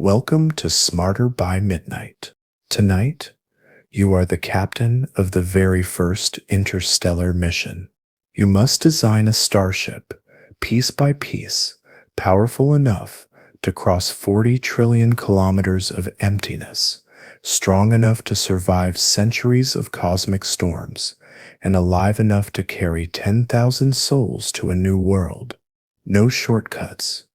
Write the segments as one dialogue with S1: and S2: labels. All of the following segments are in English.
S1: Welcome to Smarter by Midnight. Tonight, you are the captain of the very first interstellar mission. You must design a starship, piece by piece, powerful enough to cross 40 trillion kilometers of emptiness, strong enough to survive centuries of cosmic storms, and alive enough to carry 10,000 souls to a new world. No shortcuts,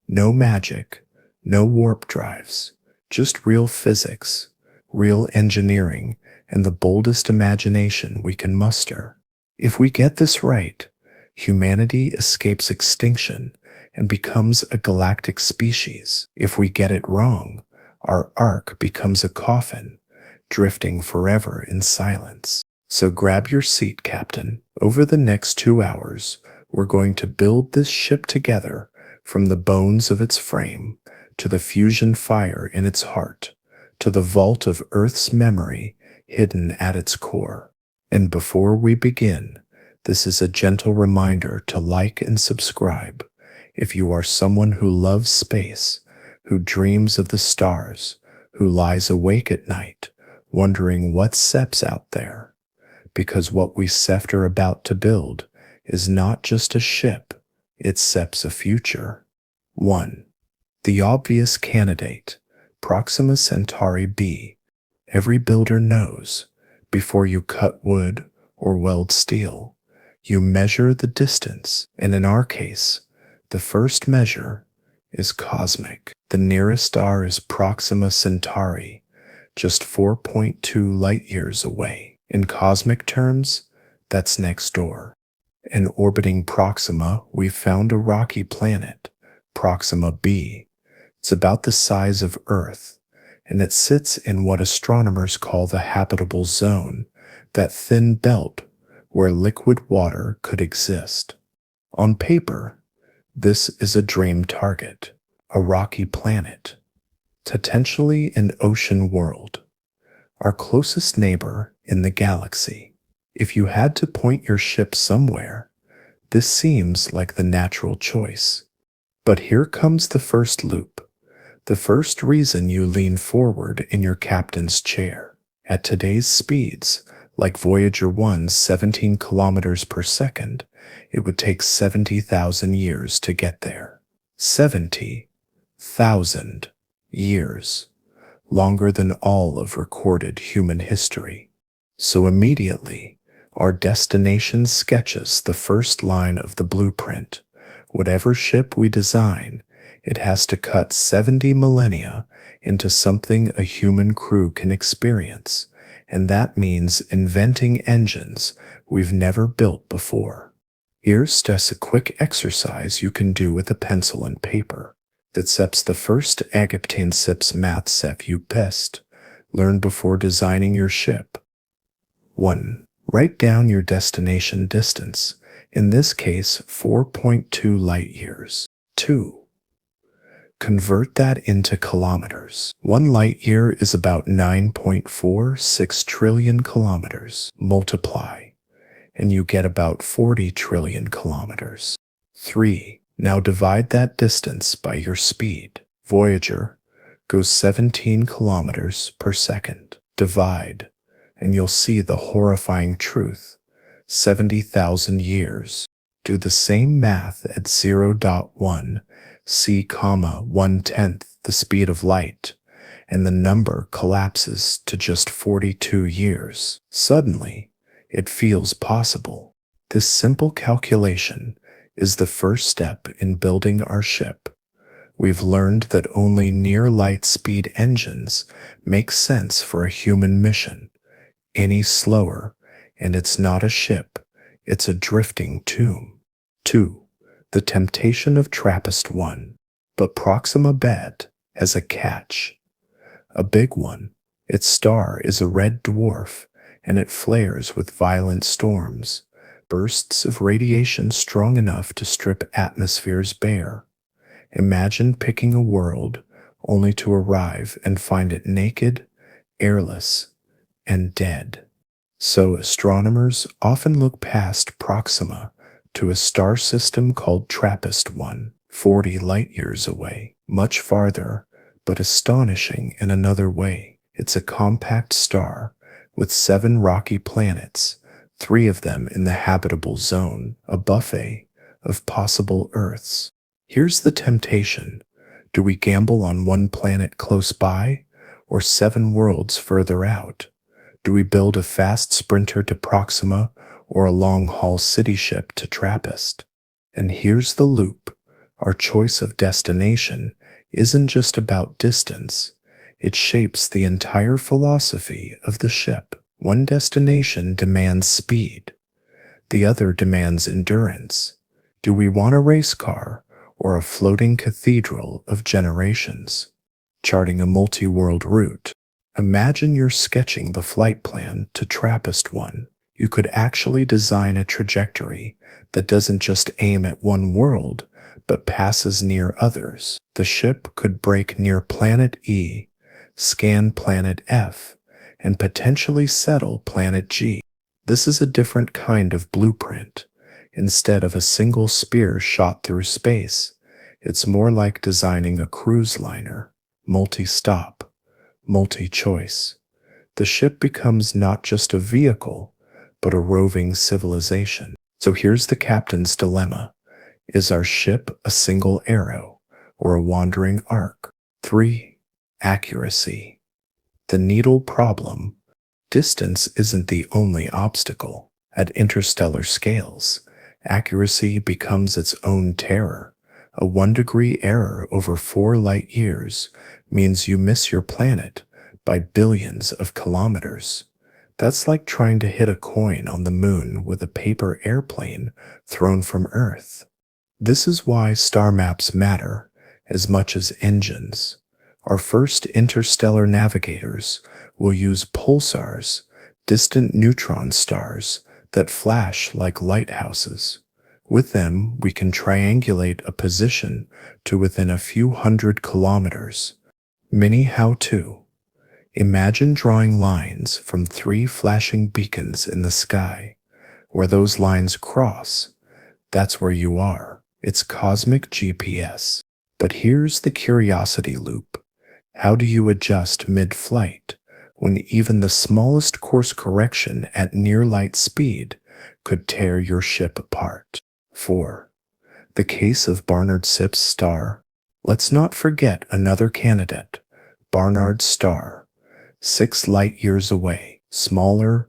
S1: no magic, no warp drives, just real physics, real engineering, and the boldest imagination we can muster. If we get this right, humanity escapes extinction and becomes a galactic species. If we get it wrong, our ark becomes a coffin, drifting forever in silence. So grab your seat, Captain. Over the next 2 hours, we're going to build this ship together, from the bones of its frame, to the fusion fire in its heart, to the vault of Earth's memory hidden at its core. And before we begin, this is a gentle reminder to like and subscribe if you are someone who loves space, who dreams of the stars, who lies awake at night, wondering what SEP's out there. Because what we SEPT are about to build is not just a ship, it SEP's a future. 1. The obvious candidate, Proxima Centauri b. Every builder knows, before you cut wood or weld steel, you measure the distance, and in our case, the first measure is cosmic. The nearest star is Proxima Centauri, just 4.2 light-years away. In cosmic terms, that's next door. In orbiting Proxima, we found a rocky planet, Proxima b. It's about the size of Earth, and it sits in what astronomers call the habitable zone, that thin belt where liquid water could exist. On paper, this is a dream target, a rocky planet, potentially an ocean world, our closest neighbor in the galaxy. If you had to point your ship somewhere, this seems like the natural choice. But here comes the first loop. The first reason you lean forward in your captain's chair. At today's speeds, like Voyager 1's 17 kilometers per second, it would take 70,000 years to get there. 70,000 years. Longer than all of recorded human history. So immediately, our destination sketches the first line of the blueprint. Whatever ship we design, it has to cut 70 millennia into something a human crew can experience, and that means inventing engines we've never built before. Here's just a quick exercise you can do with a pencil and paper that SEP's the first Agaptane SIPS math SEP you best learn before designing your ship. 1. Write down your destination distance, in this case 4.2 light-years. 2. Convert that into kilometers. 1 light-year is about 9.46 trillion kilometers. Multiply, and you get about 40 trillion kilometers. 3. Now divide that distance by your speed. Voyager goes 17 kilometers per second. Divide, and you'll see the horrifying truth. 70,000 years. Do the same math at 0.1 c, 1/10 the speed of light, and the number collapses to just 42 years. Suddenly, it feels possible. This simple calculation is the first step in building our ship. We've learned that only near light speed engines make sense for a human mission. Any slower, and it's not a ship, it's a drifting tomb. 2. The temptation of TRAPPIST-1. But Proxima b has a catch. A big one. Its star is a red dwarf, and it flares with violent storms, bursts of radiation strong enough to strip atmospheres bare. Imagine picking a world only to arrive and find it naked, airless, and dead. So astronomers often look past Proxima to a star system called TRAPPIST-1, 40 light-years away, much farther, but astonishing in another way. It's a compact star with 7 rocky planets, 3 of them in the habitable zone, a buffet of possible Earths. Here's the temptation. Do we gamble on one planet close by or 7 worlds further out? Do we build a fast sprinter to Proxima or a long-haul city ship to Trappist? And here's the loop. Our choice of destination isn't just about distance. It shapes the entire philosophy of the ship. One destination demands speed. The other demands endurance. Do we want a race car or a floating cathedral of generations? Charting a multi-world route. Imagine you're sketching the flight plan to Trappist 1. You could actually design a trajectory that doesn't just aim at one world, but passes near others. The ship could break near planet E, scan planet F, and potentially settle planet G. This is a different kind of blueprint. Instead of a single spear shot through space, it's more like designing a cruise liner, multi-stop, multi-choice. The ship becomes not just a vehicle, but a roving civilization. So here's the captain's dilemma. Is our ship a single arrow or a wandering arc? 3. Accuracy. The needle problem. Distance isn't the only obstacle. At interstellar scales, accuracy becomes its own terror. A 1-degree error over 4 light years means you miss your planet by billions of kilometers. That's like trying to hit a coin on the moon with a paper airplane thrown from Earth. This is why star maps matter as much as engines. Our first interstellar navigators will use pulsars, distant neutron stars that flash like lighthouses. With them, we can triangulate a position to within a few hundred kilometers. Mini how-to. Imagine drawing lines from 3 flashing beacons in the sky. Where those lines cross, that's where you are. It's cosmic GPS. But here's the curiosity loop. How do you adjust mid-flight when even the smallest course correction at near light speed could tear your ship apart? 4. The case of Barnard's star. Let's not forget another candidate, Barnard's star. 6 light years away, smaller,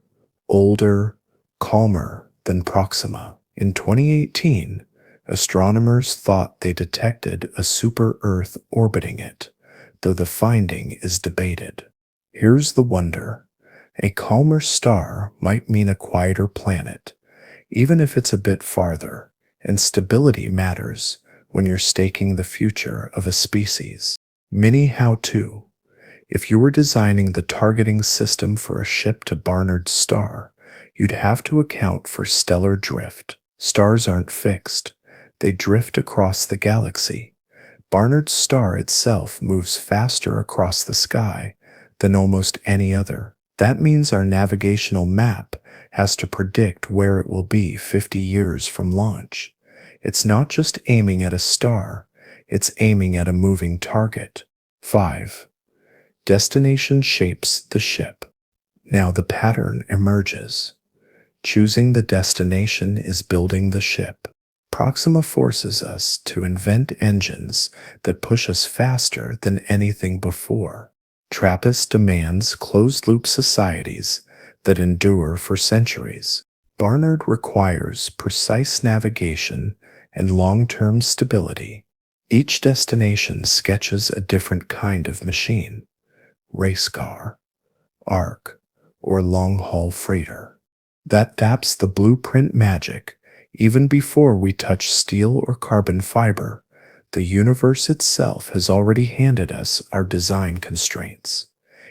S1: older, calmer than Proxima. In 2018, astronomers thought they detected a super-Earth orbiting it, though the finding is debated. Here's the wonder. A calmer star might mean a quieter planet, even if it's a bit farther, and stability matters when you're staking the future of a species. Mini how-to. If you were designing the targeting system for a ship to Barnard's star, you'd have to account for stellar drift. Stars aren't fixed. They drift across the galaxy. Barnard's star itself moves faster across the sky than almost any other. That means our navigational map has to predict where it will be 50 years from launch. It's not just aiming at a star, it's aiming at a moving target. 5. Destination shapes the ship. Now the pattern emerges. Choosing the destination is building the ship. Proxima forces us to invent engines that push us faster than anything before. Trappist demands closed-loop societies that endure for centuries. Barnard requires precise navigation and long-term stability. Each destination sketches a different kind of machine: race car, arc, or long-haul freighter. That's the blueprint magic. Even before we touch steel or carbon fiber, the universe itself has already handed us our design constraints.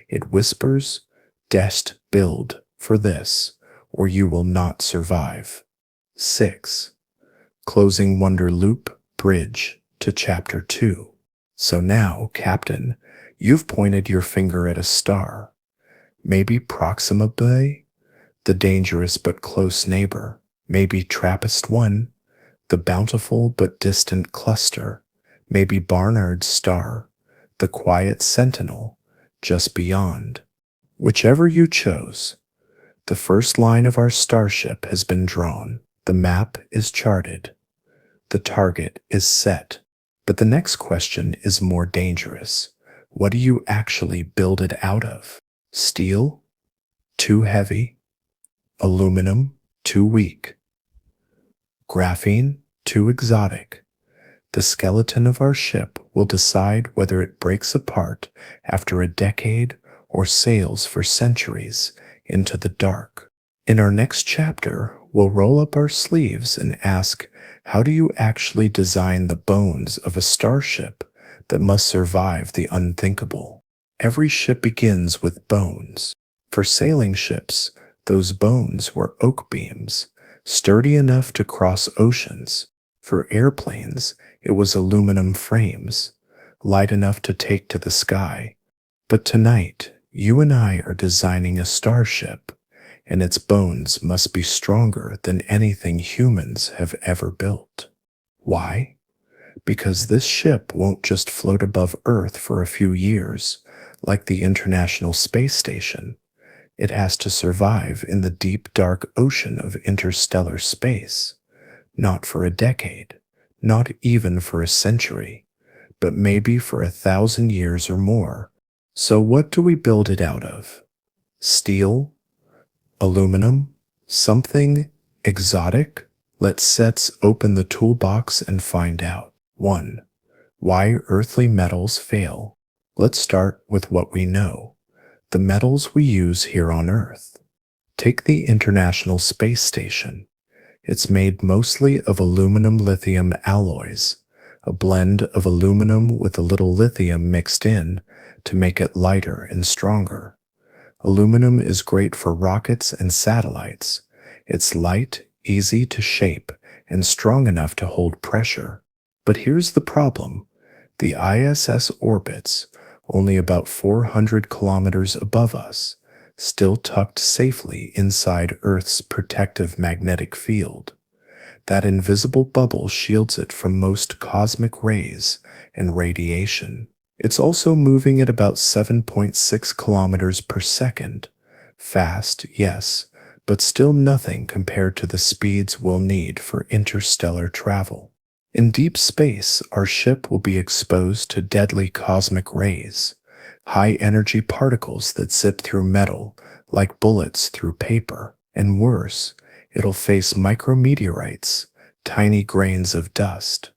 S1: It whispers, "Dest build for this, or you will not survive." 6. Closing wonder loop bridge to chapter 2. So now, Captain, you've pointed your finger at a star. Maybe Proxima B, the dangerous but close neighbor. Maybe Trappist 1, the bountiful but distant cluster. Maybe Barnard's star, the quiet sentinel just beyond. Whichever you chose, the first line of our starship has been drawn. The map is charted. The target is set. But the next question is more dangerous. What do you actually build it out of? Steel? Too heavy? Aluminum? Too weak? Graphene? Too exotic? The skeleton of our ship will decide whether it breaks apart after a decade or sails for centuries into the dark. In our next chapter, we'll roll up our sleeves and ask, how do you actually design the bones of a starship that must survive the unthinkable? Every ship begins with bones. For sailing ships, those bones were oak beams, sturdy enough to cross oceans. For airplanes, it was aluminum frames, light enough to take to the sky. But tonight, you and I are designing a starship, and its bones must be stronger than anything humans have ever built. Why? Because this ship won't just float above Earth for a few years, like the International Space Station. It has to survive in the deep, dark ocean of interstellar space. Not for a decade, not even for a century, but maybe for 1,000 years or more. So what do we build it out of? Steel? Aluminum? Something exotic? Let's open the toolbox and find out. 1. Why earthly metals fail. Let's start with what we know. The metals we use here on Earth. Take the International Space Station. It's made mostly of aluminum-lithium alloys, a blend of aluminum with a little lithium mixed in to make it lighter and stronger. Aluminum is great for rockets and satellites. It's light, easy to shape, and strong enough to hold pressure. But here's the problem. The ISS orbits only about 400 kilometers above us, still tucked safely inside Earth's protective magnetic field. That invisible bubble shields it from most cosmic rays and radiation. It's also moving at about 7.6 kilometers per second. Fast, yes, but still nothing compared to the speeds we'll need for interstellar travel. In deep space, our ship will be exposed to deadly cosmic rays, high-energy particles that zip through metal like bullets through paper. And worse, it'll face micrometeorites, tiny grains of dust.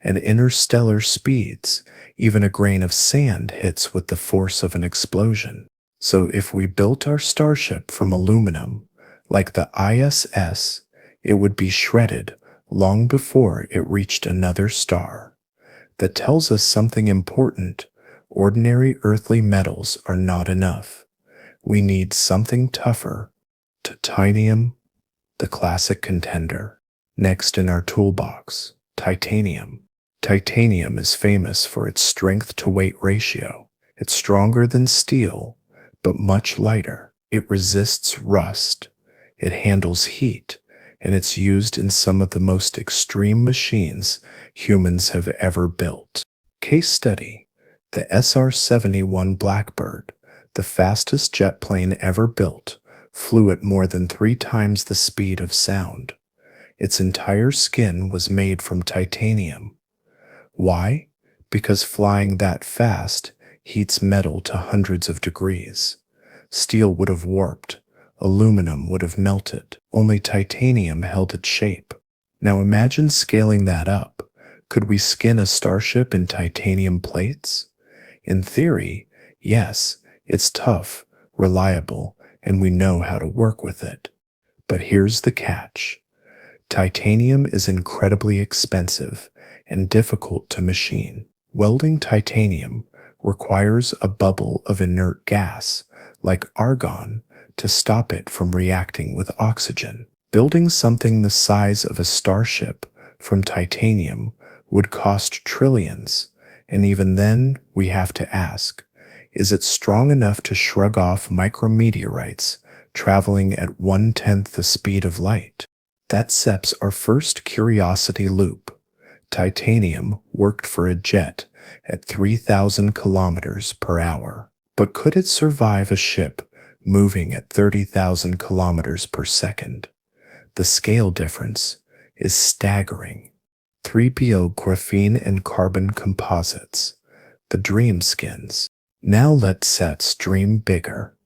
S1: At interstellar speeds, even a grain of sand hits with the force of an explosion. So if we built our starship from aluminum, like the ISS, it would be shredded long before it reached another star. That tells us something important. Ordinary earthly metals are not enough. We need something tougher. Titanium, the classic contender. Next in our toolbox, titanium. Titanium is famous for its strength-to-weight ratio. It's stronger than steel, but much lighter. It resists rust. It handles heat, and it's used in some of the most extreme machines humans have ever built. Case study: the SR-71 Blackbird, the fastest jet plane ever built, flew at more than 3 times the speed of sound. Its entire skin was made from titanium. Why? Because flying that fast heats metal to hundreds of degrees. Steel would have warped. Aluminum would have melted. Only titanium held its shape. Now imagine scaling that up. Could we skin a starship in titanium plates? In theory, yes, it's tough, reliable, and we know how to work with it. But here's the catch. Titanium is incredibly expensive and difficult to machine. Welding titanium requires a bubble of inert gas, like argon, to stop it from reacting with oxygen. Building something the size of a starship from titanium would cost trillions, and even then we have to ask, is it strong enough to shrug off micrometeorites traveling at 1/10 the speed of light? That sets our first curiosity loop. Titanium worked for a jet at 3,000 kilometers per hour. But could it survive a ship moving at 30,000 kilometers per second? The scale difference is staggering. 3PO graphene and carbon composites, the dream skins. Now let sets dream bigger.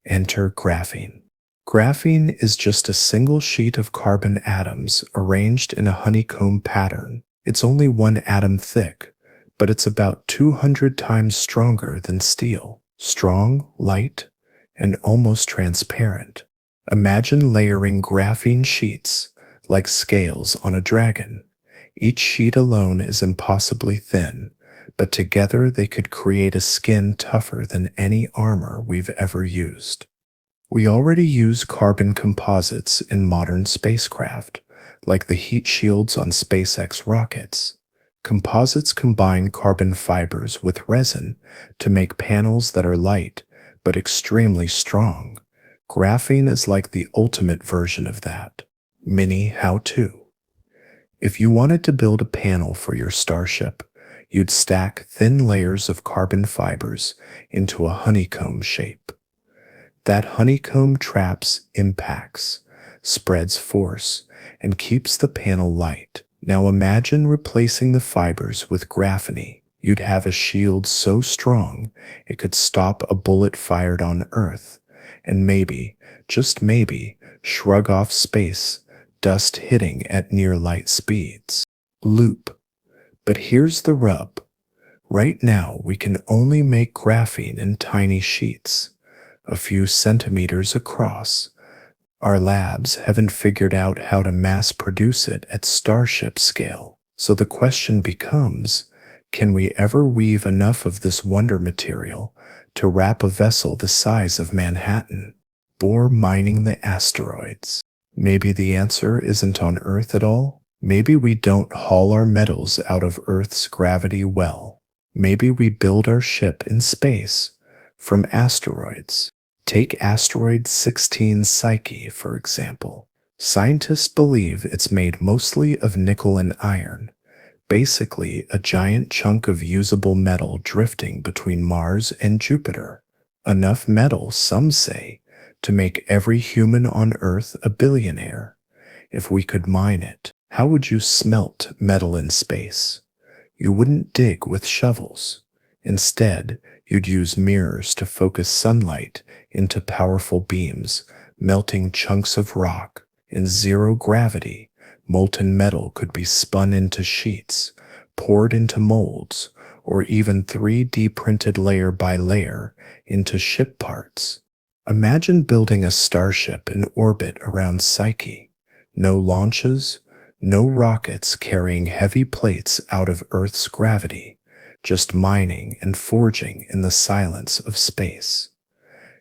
S1: Enter graphene. Graphene is just a single sheet of carbon atoms arranged in a honeycomb pattern. It's only one atom thick, but it's about 200 times stronger than steel. Strong, light, and almost transparent. Imagine layering graphene sheets like scales on a dragon. Each sheet alone is impossibly thin, but together they could create a skin tougher than any armor we've ever used. We already use carbon composites in modern spacecraft, like the heat shields on SpaceX rockets. Composites combine carbon fibers with resin to make panels that are light but extremely strong. Graphene is like the ultimate version of that. Mini how-to. If you wanted to build a panel for your starship, you'd stack thin layers of carbon fibers into a honeycomb shape. That honeycomb traps impacts, spreads force, and keeps the panel light. Now imagine replacing the fibers with graphene. You'd have a shield so strong it could stop a bullet fired on Earth, and maybe, just maybe, shrug off space, dust hitting at near light speeds. Loop. But here's the rub. Right now we can only make graphene in tiny sheets, a few centimeters across. Our labs haven't figured out how to mass produce it at starship scale. So the question becomes, can we ever weave enough of this wonder material to wrap a vessel the size of Manhattan? Or mining the asteroids? Maybe the answer isn't on Earth at all. Maybe we don't haul our metals out of Earth's gravity well. Maybe we build our ship in space from asteroids. Take asteroid 16 Psyche, for example. Scientists believe it's made mostly of nickel and iron, basically a giant chunk of usable metal drifting between Mars and Jupiter. Enough metal, some say, to make every human on Earth a billionaire. If we could mine it, how would you smelt metal in space? You wouldn't dig with shovels. Instead, you'd use mirrors to focus sunlight into powerful beams, melting chunks of rock. In zero gravity, molten metal could be spun into sheets, poured into molds, or even 3D printed layer by layer into ship parts. Imagine building a starship in orbit around Psyche. No launches, no rockets carrying heavy plates out of Earth's gravity, just mining and forging in the silence of space.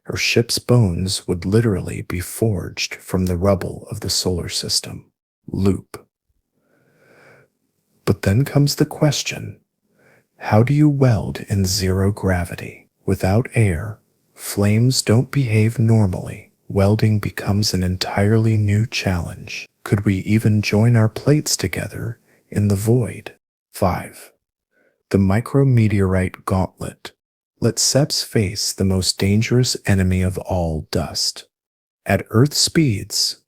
S1: Her ship's bones would literally be forged from the rubble of the solar system. Loop. But then comes the question, how do you weld in zero gravity? Without air, flames don't behave normally. Welding becomes an entirely new challenge. Could we even join our plates together in the void? 5. The micrometeorite gauntlet. Let Seps face the most dangerous enemy of all, dust. At Earth speeds,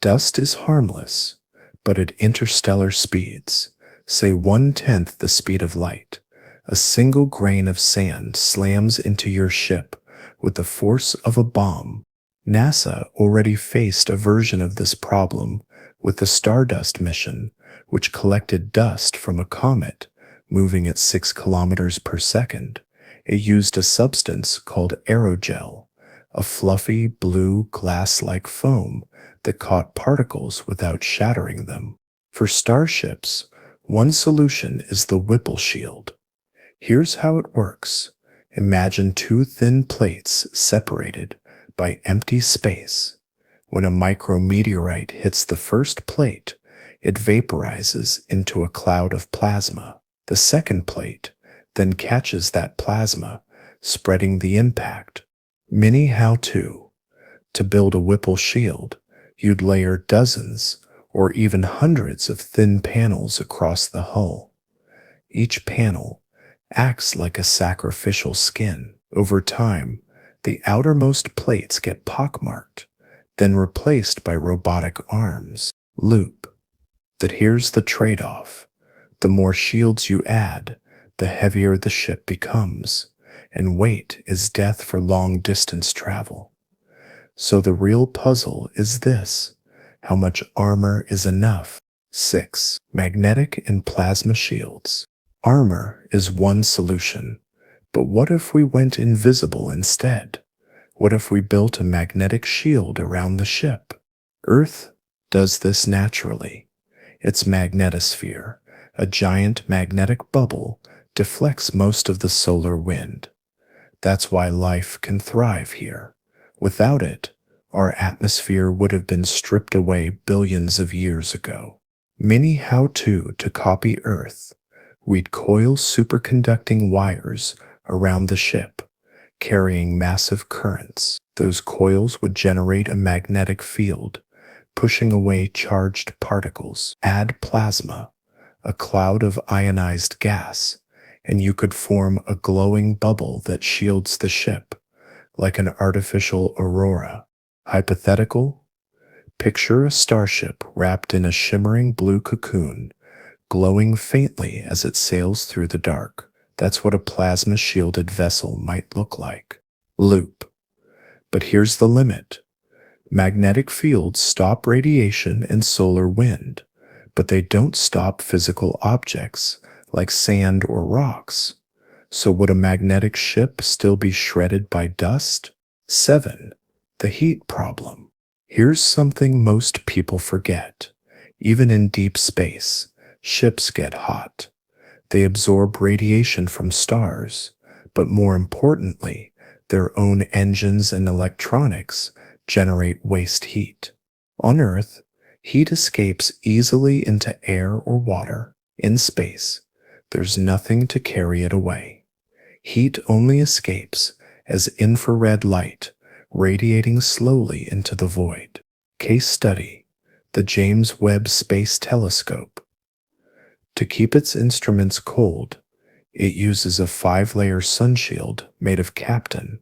S1: dust is harmless, but at interstellar speeds, say 1/10 the speed of light, a single grain of sand slams into your ship with the force of a bomb. NASA already faced a version of this problem with the Stardust mission, which collected dust from a comet moving at 6 kilometers per second. It used a substance called aerogel, a fluffy blue glass-like foam that caught particles without shattering them. For starships, one solution is the Whipple shield. Here's how it works. Imagine two thin plates separated by empty space. When a micrometeorite hits the first plate, it vaporizes into a cloud of plasma. The second plate then catches that plasma, spreading the impact. Mini how-to. To build a Whipple shield, you'd layer dozens or even hundreds of thin panels across the hull. Each panel acts like a sacrificial skin. Over time, the outermost plates get pockmarked, then replaced by robotic arms. Loop. But here's the trade-off. The more shields you add, the heavier the ship becomes, and weight is death for long-distance travel. So the real puzzle is this: how much armor is enough? 6. Magnetic and plasma shields. Armor is one solution, but what if we went invisible instead? What if we built a magnetic shield around the ship? Earth does this naturally. Its magnetosphere, a giant magnetic bubble, deflects most of the solar wind. That's why life can thrive here. Without it, our atmosphere would have been stripped away billions of years ago. Mini how-to to copy Earth. We'd coil superconducting wires around the ship, carrying massive currents. Those coils would generate a magnetic field, pushing away charged particles. Add plasma, a cloud of ionized gas, and you could form a glowing bubble that shields the ship, like an artificial aurora. Hypothetical? Picture a starship wrapped in a shimmering blue cocoon, glowing faintly as it sails through the dark. That's what a plasma-shielded vessel might look like. Loop. But here's the limit. Magnetic fields stop radiation and solar wind, but they don't stop physical objects like sand or rocks. So would a magnetic ship still be shredded by dust? 7. The heat problem. Here's something most people forget. Even in deep space, ships get hot. They absorb radiation from stars, but more importantly, their own engines and electronics generate waste heat. On Earth, heat escapes easily into air or water. In space, there's nothing to carry it away. Heat only escapes as infrared light radiating slowly into the void. Case study: the James Webb Space Telescope. To keep its instruments cold, it uses a 5-layer sunshield made of captain,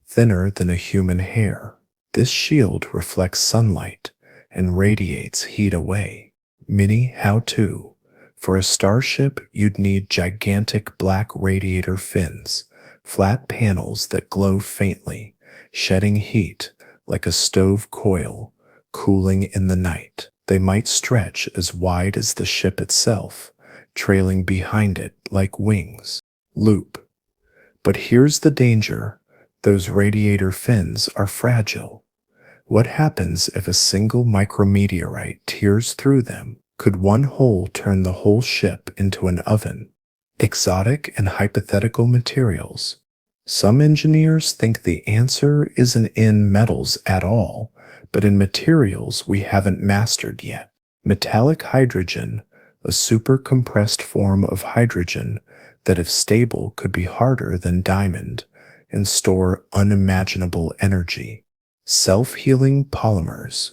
S1: thinner than a human hair. This shield reflects sunlight and radiates heat away. Mini how-to. For a starship, you'd need gigantic black radiator fins, flat panels that glow faintly, shedding heat like a stove coil, cooling in the night. They might stretch as wide as the ship itself, trailing behind it like wings. Loop. But here's the danger. Those radiator fins are fragile. What happens if a single micrometeorite tears through them? Could one hole turn the whole ship into an oven? Exotic and hypothetical materials. Some engineers think the answer isn't in metals at all, but in materials we haven't mastered yet. Metallic hydrogen, a super compressed form of hydrogen that if stable could be harder than diamond and store unimaginable energy. Self-healing polymers,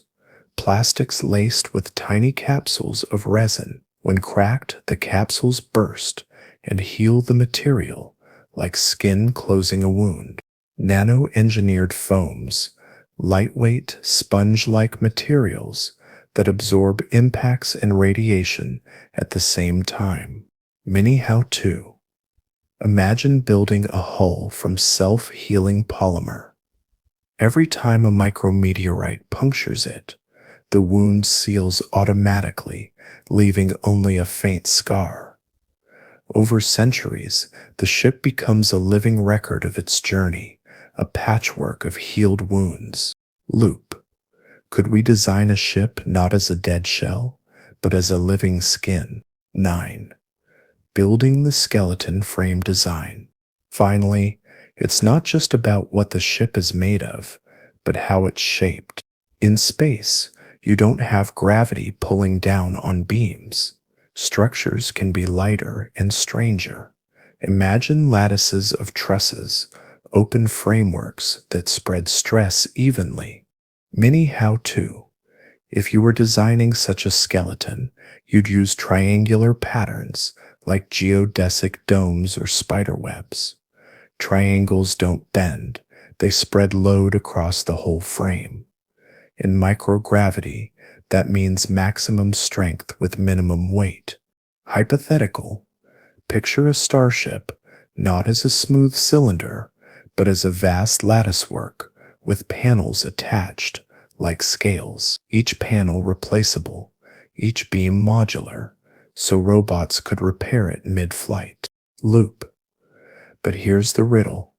S1: plastics laced with tiny capsules of resin. When cracked, the capsules burst and heal the material like skin closing a wound. Nano-engineered foams, lightweight, sponge-like materials that absorb impacts and radiation at the same time. Mini how-to. Imagine building a hull from self-healing polymer. Every time a micrometeorite punctures it, the wound seals automatically, leaving only a faint scar. Over centuries, the ship becomes a living record of its journey, a patchwork of healed wounds. Loop. Could we design a ship not as a dead shell, but as a living skin? 9. Building the skeleton frame design. Finally, it's not just about what the ship is made of, but how it's shaped. In space, you don't have gravity pulling down on beams. Structures can be lighter and stranger. Imagine lattices of trusses, open frameworks that spread stress evenly. Mini how-to. If you were designing such a skeleton, you'd use triangular patterns like geodesic domes or spider webs. Triangles don't bend, they spread load across the whole frame. In microgravity, that means maximum strength with minimum weight. Hypothetical: picture a starship not as a smooth cylinder, but as a vast latticework with panels attached like scales, each panel replaceable, each beam modular, so robots could repair it mid-flight. Loop. But here's the riddle.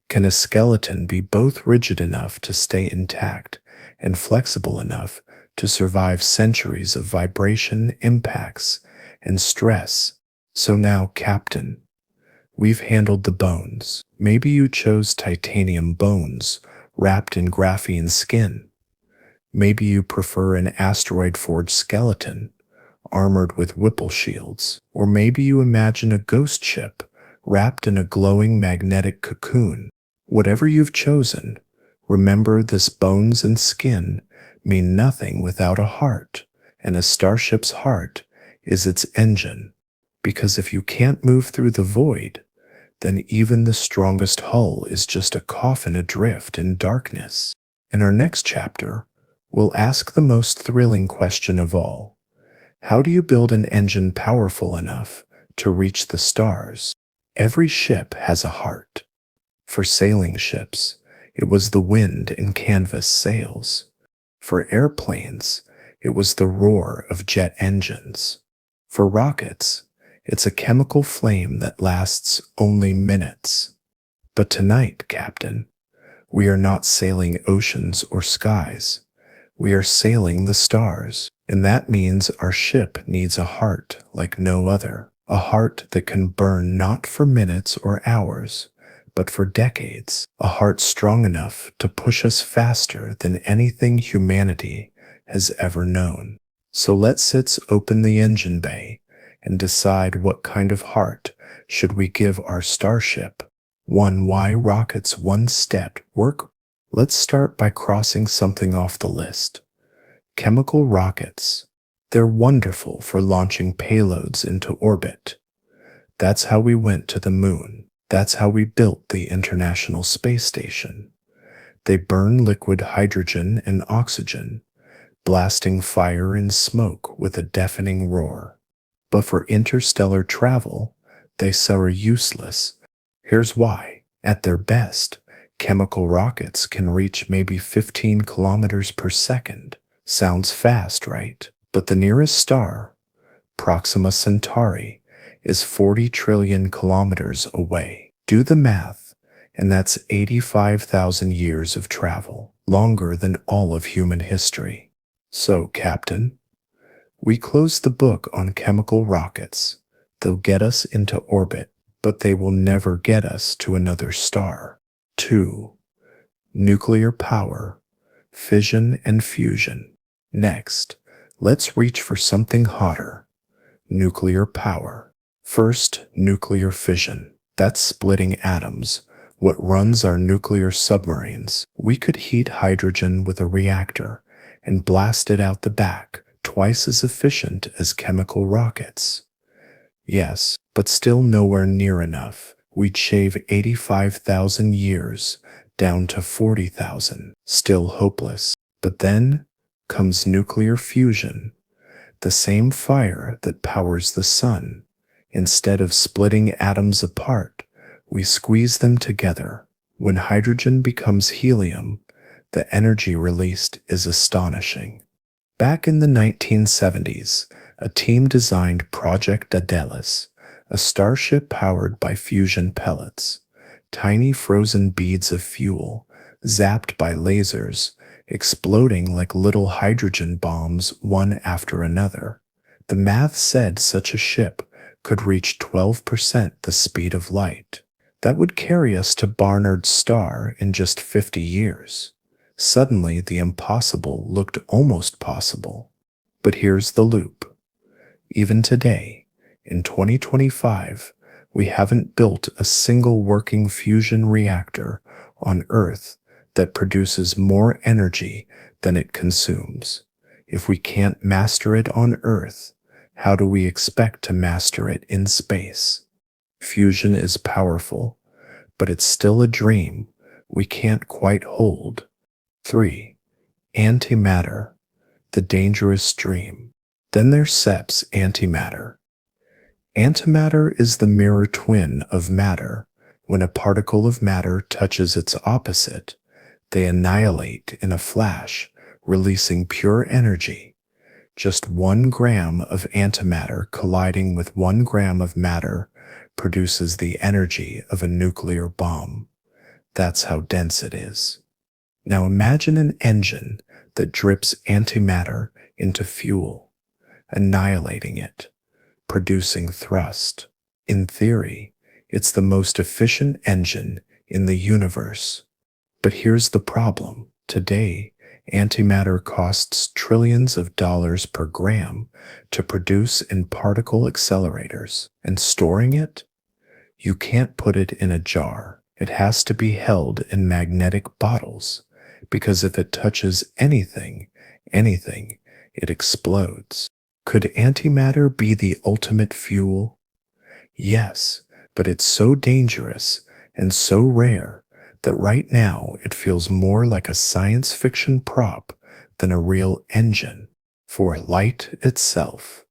S1: Can a skeleton be both rigid enough to stay intact and flexible enough to survive centuries of vibration, impacts, and stress? So now, Captain, we've handled the bones. Maybe you chose titanium bones wrapped in graphene skin. Maybe you prefer an asteroid-forged skeleton, armored with Whipple shields. Or maybe you imagine a ghost ship wrapped in a glowing magnetic cocoon. Whatever you've chosen, remember this bones and skin mean nothing without a heart, and a starship's heart is its engine. Because if you can't move through the void, then even the strongest hull is just a coffin adrift in darkness. In our next chapter, we'll ask the most thrilling question of all. How do you build an engine powerful enough to reach the stars? Every ship has a heart. For sailing ships, it was the wind and canvas sails. For airplanes, it was the roar of jet engines. For rockets, it's a chemical flame that lasts only minutes. But tonight, Captain, we are not sailing oceans or skies. We are sailing the stars, and that means our ship needs a heart like no other. A heart that can burn not for minutes or hours, but for decades. A heart strong enough to push us faster than anything humanity has ever known. So let's open the engine bay and decide what kind of heart should we give our starship. Why rockets one step work? Let's start by crossing something off the list. Chemical rockets. They're wonderful for launching payloads into orbit. That's how we went to the moon. That's how we built the International Space Station. They burn liquid hydrogen and oxygen, blasting fire and smoke with a deafening roar. But for interstellar travel, they are useless. Here's why. At their best, chemical rockets can reach maybe 15 kilometers per second. Sounds fast, right? But the nearest star, Proxima Centauri, is 40 trillion kilometers away. Do the math, and that's 85,000 years of travel, longer than all of human history. So, Captain, we close the book on chemical rockets. They'll get us into orbit, but they will never get us to another star. 2. Nuclear power, fission and fusion. Next, let's reach for something hotter. Nuclear power. First, nuclear fission. That's splitting atoms, what runs our nuclear submarines. We could heat hydrogen with a reactor and blast it out the back, twice as efficient as chemical rockets. Yes, but still nowhere near enough. We'd shave 85,000 years down to 40,000. Still hopeless. But then comes nuclear fusion, the same fire that powers the sun. Instead of splitting atoms apart, we squeeze them together. When hydrogen becomes helium, the energy released is astonishing. Back in the 1970s, a team designed Project Daedalus, a starship powered by fusion pellets, tiny frozen beads of fuel, zapped by lasers, exploding like little hydrogen bombs one after another. The math said such a ship could reach 12% the speed of light. That would carry us to Barnard's star in just 50 years. Suddenly, the impossible looked almost possible. But here's the loop. Even today, in 2025, we haven't built a single working fusion reactor on Earth that produces more energy than it consumes. If we can't master it on Earth, How do we expect to master it in space? Fusion is powerful, but it's still a dream we can't quite hold. 3. Antimatter, the dangerous dream. Then there's SEP's antimatter. Antimatter is the mirror twin of matter. When a particle of matter touches its opposite, they annihilate in a flash, releasing pure energy. Just 1 gram of antimatter colliding with 1 gram of matter produces the energy of a nuclear bomb. That's how dense it is. Now imagine an engine that drips antimatter into fuel, annihilating it, producing thrust. In theory, it's the most efficient engine in the universe. But here's the problem. Today, antimatter costs trillions of dollars per gram to produce in particle accelerators. And storing it? You can't put it in a jar. It has to be held in magnetic bottles, because if it touches anything, it explodes. Could antimatter be the ultimate fuel? Yes, but it's so dangerous and so rare that right now it feels more like a science fiction prop than a real engine. For light itself,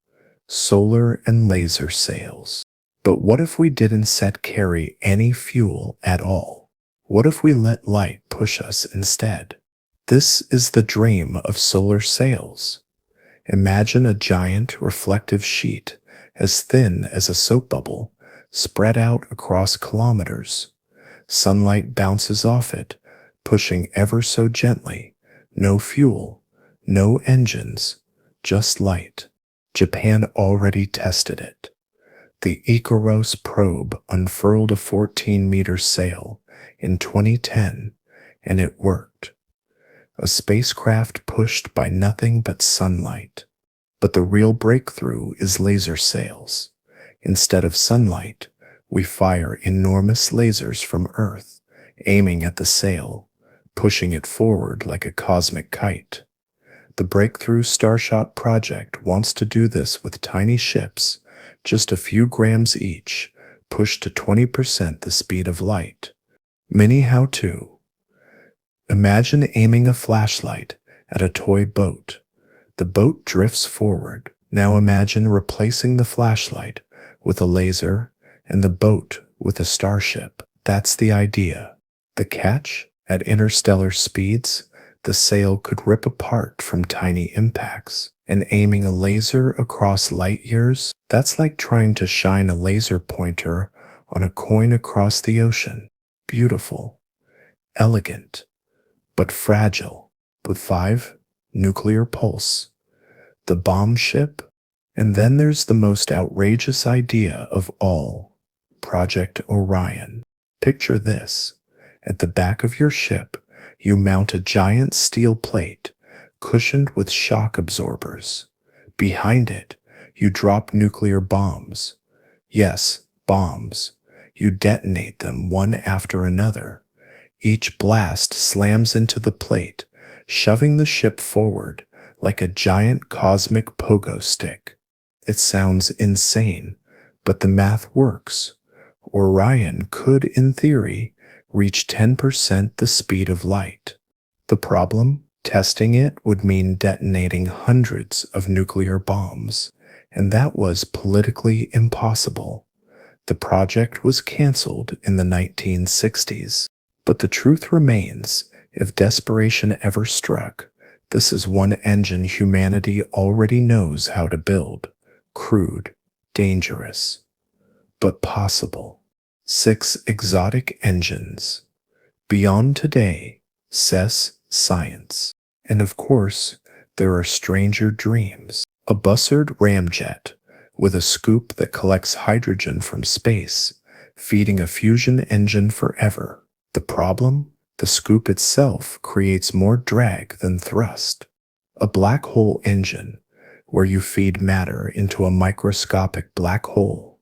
S1: solar and laser sails. But what if we didn't set carry any fuel at all? What if we let light push us instead? This is the dream of solar sails. Imagine a giant reflective sheet as thin as a soap bubble spread out across kilometers. Sunlight bounces off it, pushing ever so gently. No fuel, no engines, just light. Japan already tested it. The Icarus probe unfurled a 14-meter sail in 2010, and it worked. A spacecraft pushed by nothing but sunlight. But the real breakthrough is laser sails. Instead of sunlight, we fire enormous lasers from Earth, aiming at the sail, pushing it forward like a cosmic kite. The Breakthrough Starship project wants to do this with tiny ships, just a few grams each, pushed to 20% the speed of light. Mini how-to. Imagine aiming a flashlight at a toy boat. The boat drifts forward. Now imagine replacing the flashlight with a laser and the boat with a starship. That's the idea. The catch? At interstellar speeds, the sail could rip apart from tiny impacts. And aiming a laser across light years, that's like trying to shine a laser pointer on a coin across the ocean. Beautiful, elegant, but fragile. With 5, nuclear pulse, the bomb ship, and then there's the most outrageous idea of all, Project Orion. Picture this. At the back of your ship, you mount a giant steel plate cushioned with shock absorbers. Behind it, you drop nuclear bombs. Yes, bombs. You detonate them one after another. Each blast slams into the plate, shoving the ship forward like a giant cosmic pogo stick. It sounds insane, but the math works. Orion could, in theory, reach 10% the speed of light. The problem? Testing it would mean detonating hundreds of nuclear bombs, and that was politically impossible. The project was canceled in the 1960s. But the truth remains, if desperation ever struck, this is one engine humanity already knows how to build. Crude, dangerous, but possible. 6 exotic engines. Beyond today, says science. And of course, there are stranger dreams. A Bussard ramjet with a scoop that collects hydrogen from space, feeding a fusion engine forever. The problem? The scoop itself creates more drag than thrust. A black hole engine, where you feed matter into a microscopic black hole,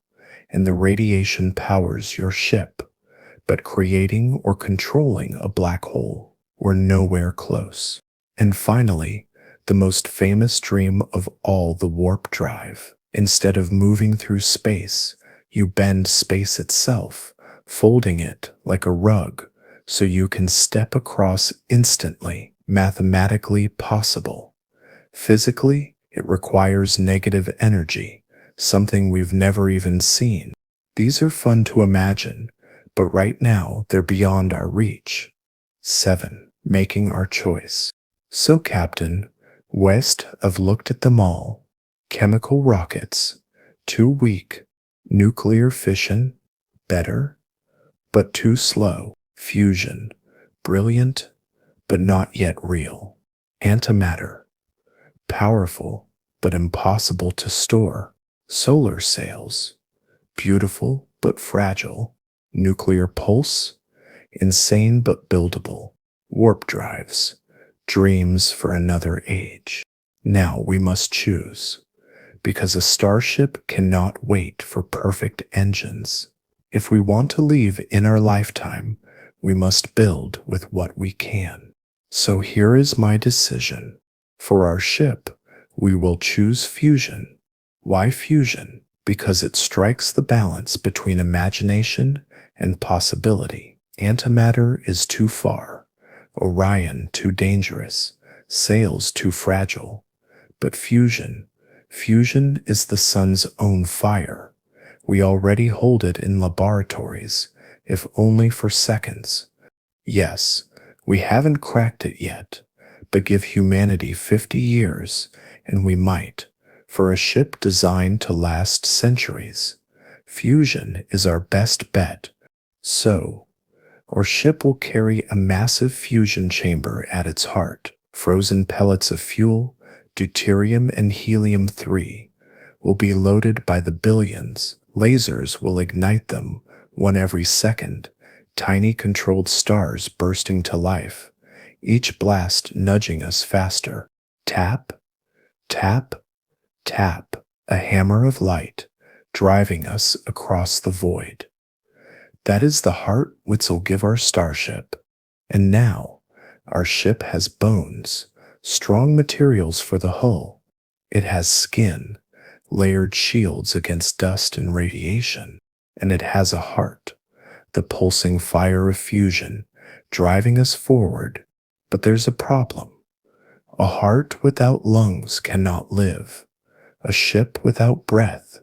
S1: and the radiation powers your ship. But creating or controlling a black hole, we're nowhere close. And finally, the most famous dream of all, the warp drive. Instead of moving through space, you bend space itself, folding it like a rug so you can step across instantly, mathematically possible. Physically, it requires negative energy, something we've never even seen. These are fun to imagine, but right now they're beyond our reach. 7. Making our choice. So, Captain, West, I've looked at them all. Chemical rockets, too weak. Nuclear fission, better, but too slow. Fusion, brilliant, but not yet real. Antimatter, powerful, but impossible to store. Solar sails, beautiful, but fragile. Nuclear pulse, insane but buildable. Warp drives, dreams for another age. Now we must choose, because a starship cannot wait for perfect engines. If we want to leave in our lifetime, we must build with what we can. So here is my decision. For our ship, we will choose fusion. Why fusion? Because it strikes the balance between imagination and possibility. Antimatter is too far, Orion too dangerous, sails too fragile. But fusion is the sun's own fire. We already hold it in laboratories, if only for seconds. Yes, we haven't cracked it yet, but give humanity 50 years, and we might, for a ship designed to last centuries. Fusion is our best bet. So, our ship will carry a massive fusion chamber at its heart. Frozen pellets of fuel, deuterium and helium-3, will be loaded by the billions. Lasers will ignite them, one every second. Tiny controlled stars bursting to life, each blast nudging us faster. Tap, tap, tap, a hammer of light, driving us across the void. That is the heart which will give our starship. And now, our ship has bones, strong materials for the hull. It has skin, layered shields against dust and radiation. And it has a heart, the pulsing fire of fusion, driving us forward. But there's a problem. A heart without lungs cannot live. A ship without breath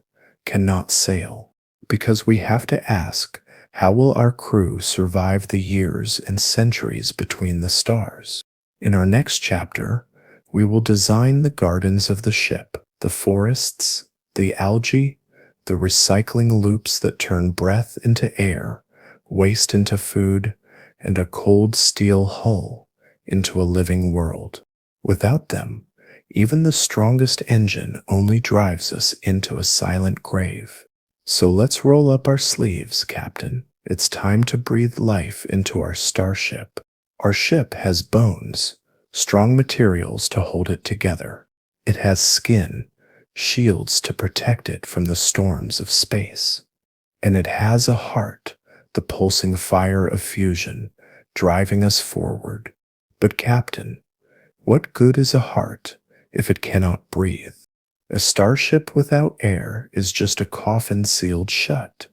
S1: cannot sail. Because we have to ask, how will our crew survive the years and centuries between the stars? In our next chapter, we will design the gardens of the ship, the forests, the algae, the recycling loops that turn breath into air, waste into food, and a cold steel hull into a living world. Without them, even the strongest engine only drives us into a silent grave. So let's roll up our sleeves, Captain. It's time to breathe life into our starship. Our ship has bones, strong materials to hold it together. It has skin, shields to protect it from the storms of space. And it has a heart, the pulsing fire of fusion, driving us forward. But Captain, what good is a heart if it cannot breathe? A starship without air is just a coffin sealed shut.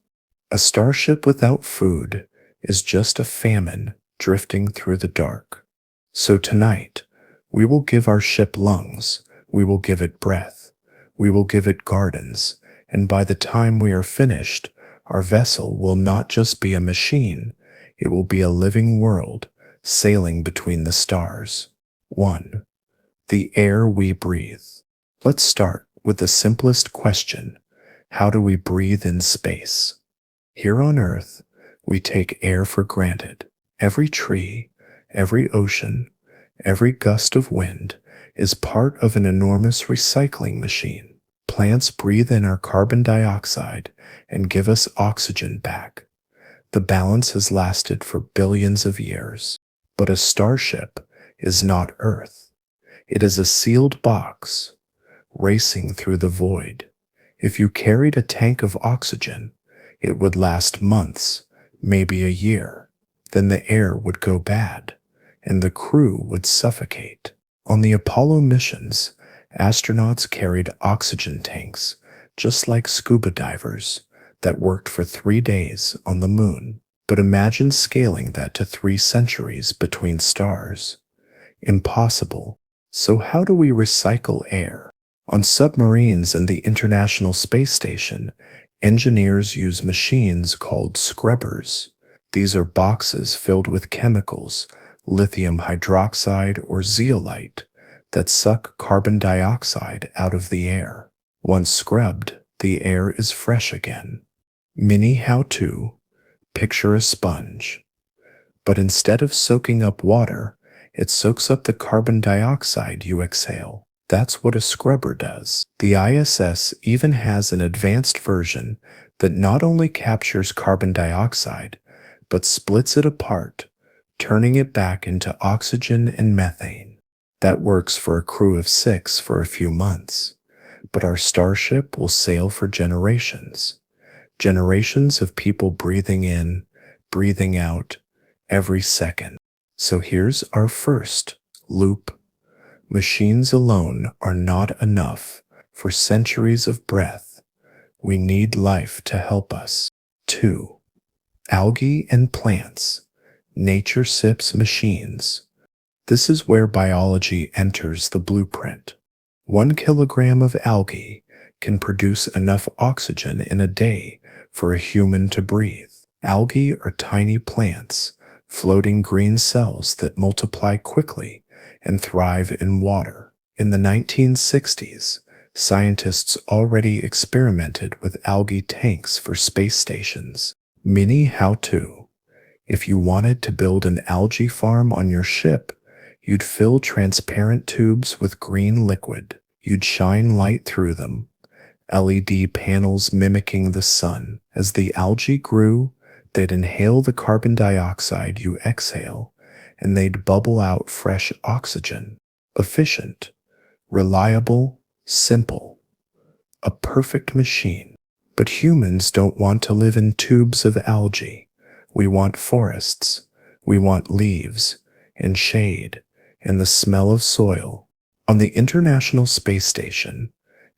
S1: A starship without food is just a famine drifting through the dark. So tonight, we will give our ship lungs, we will give it breath, we will give it gardens, and by the time we are finished, our vessel will not just be a machine, it will be a living world sailing between the stars. 1. The air we breathe. Let's start with the simplest question. How do we breathe in space? Here on Earth, we take air for granted. Every tree, every ocean, every gust of wind is part of an enormous recycling machine. Plants breathe in our carbon dioxide and give us oxygen back. The balance has lasted for billions of years. But a starship is not Earth. It is a sealed box, racing through the void. If you carried a tank of oxygen, it would last months, maybe a year. Then the air would go bad, and the crew would suffocate. On the Apollo missions, astronauts carried oxygen tanks just like scuba divers that worked for 3 days on the moon. But imagine scaling that to 3 centuries between stars. Impossible. So, how do we recycle air? On submarines and the International Space Station, engineers use machines called scrubbers. These are boxes filled with chemicals, lithium hydroxide or zeolite, that suck carbon dioxide out of the air. Once scrubbed, the air is fresh again. Mini how-to: picture a sponge. But instead of soaking up water, it soaks up the carbon dioxide you exhale. That's what a scrubber does. The ISS even has an advanced version that not only captures carbon dioxide, but splits it apart, turning it back into oxygen and methane. That works for a crew of 6 for a few months, but our starship will sail for generations. Generations of people breathing in, breathing out, every second. So here's our first loop. Machines alone are not enough for centuries of breath. We need life to help us. 2. Algae and plants. Nature sips machines. This is where biology enters the blueprint. 1 kilogram of algae can produce enough oxygen in a day for a human to breathe. Algae are tiny plants, floating green cells that multiply quickly and thrive in water. In the 1960s, scientists already experimented with algae tanks for space stations. Mini how-to: if you wanted to build an algae farm on your ship, you'd fill transparent tubes with green liquid. You'd shine light through them, LED panels mimicking the sun. As the algae grew, they'd inhale the carbon dioxide you exhale, and they'd bubble out fresh oxygen. Efficient, reliable, simple. A perfect machine. But humans don't want to live in tubes of algae. We want forests. We want leaves and shade and the smell of soil. On the International Space Station,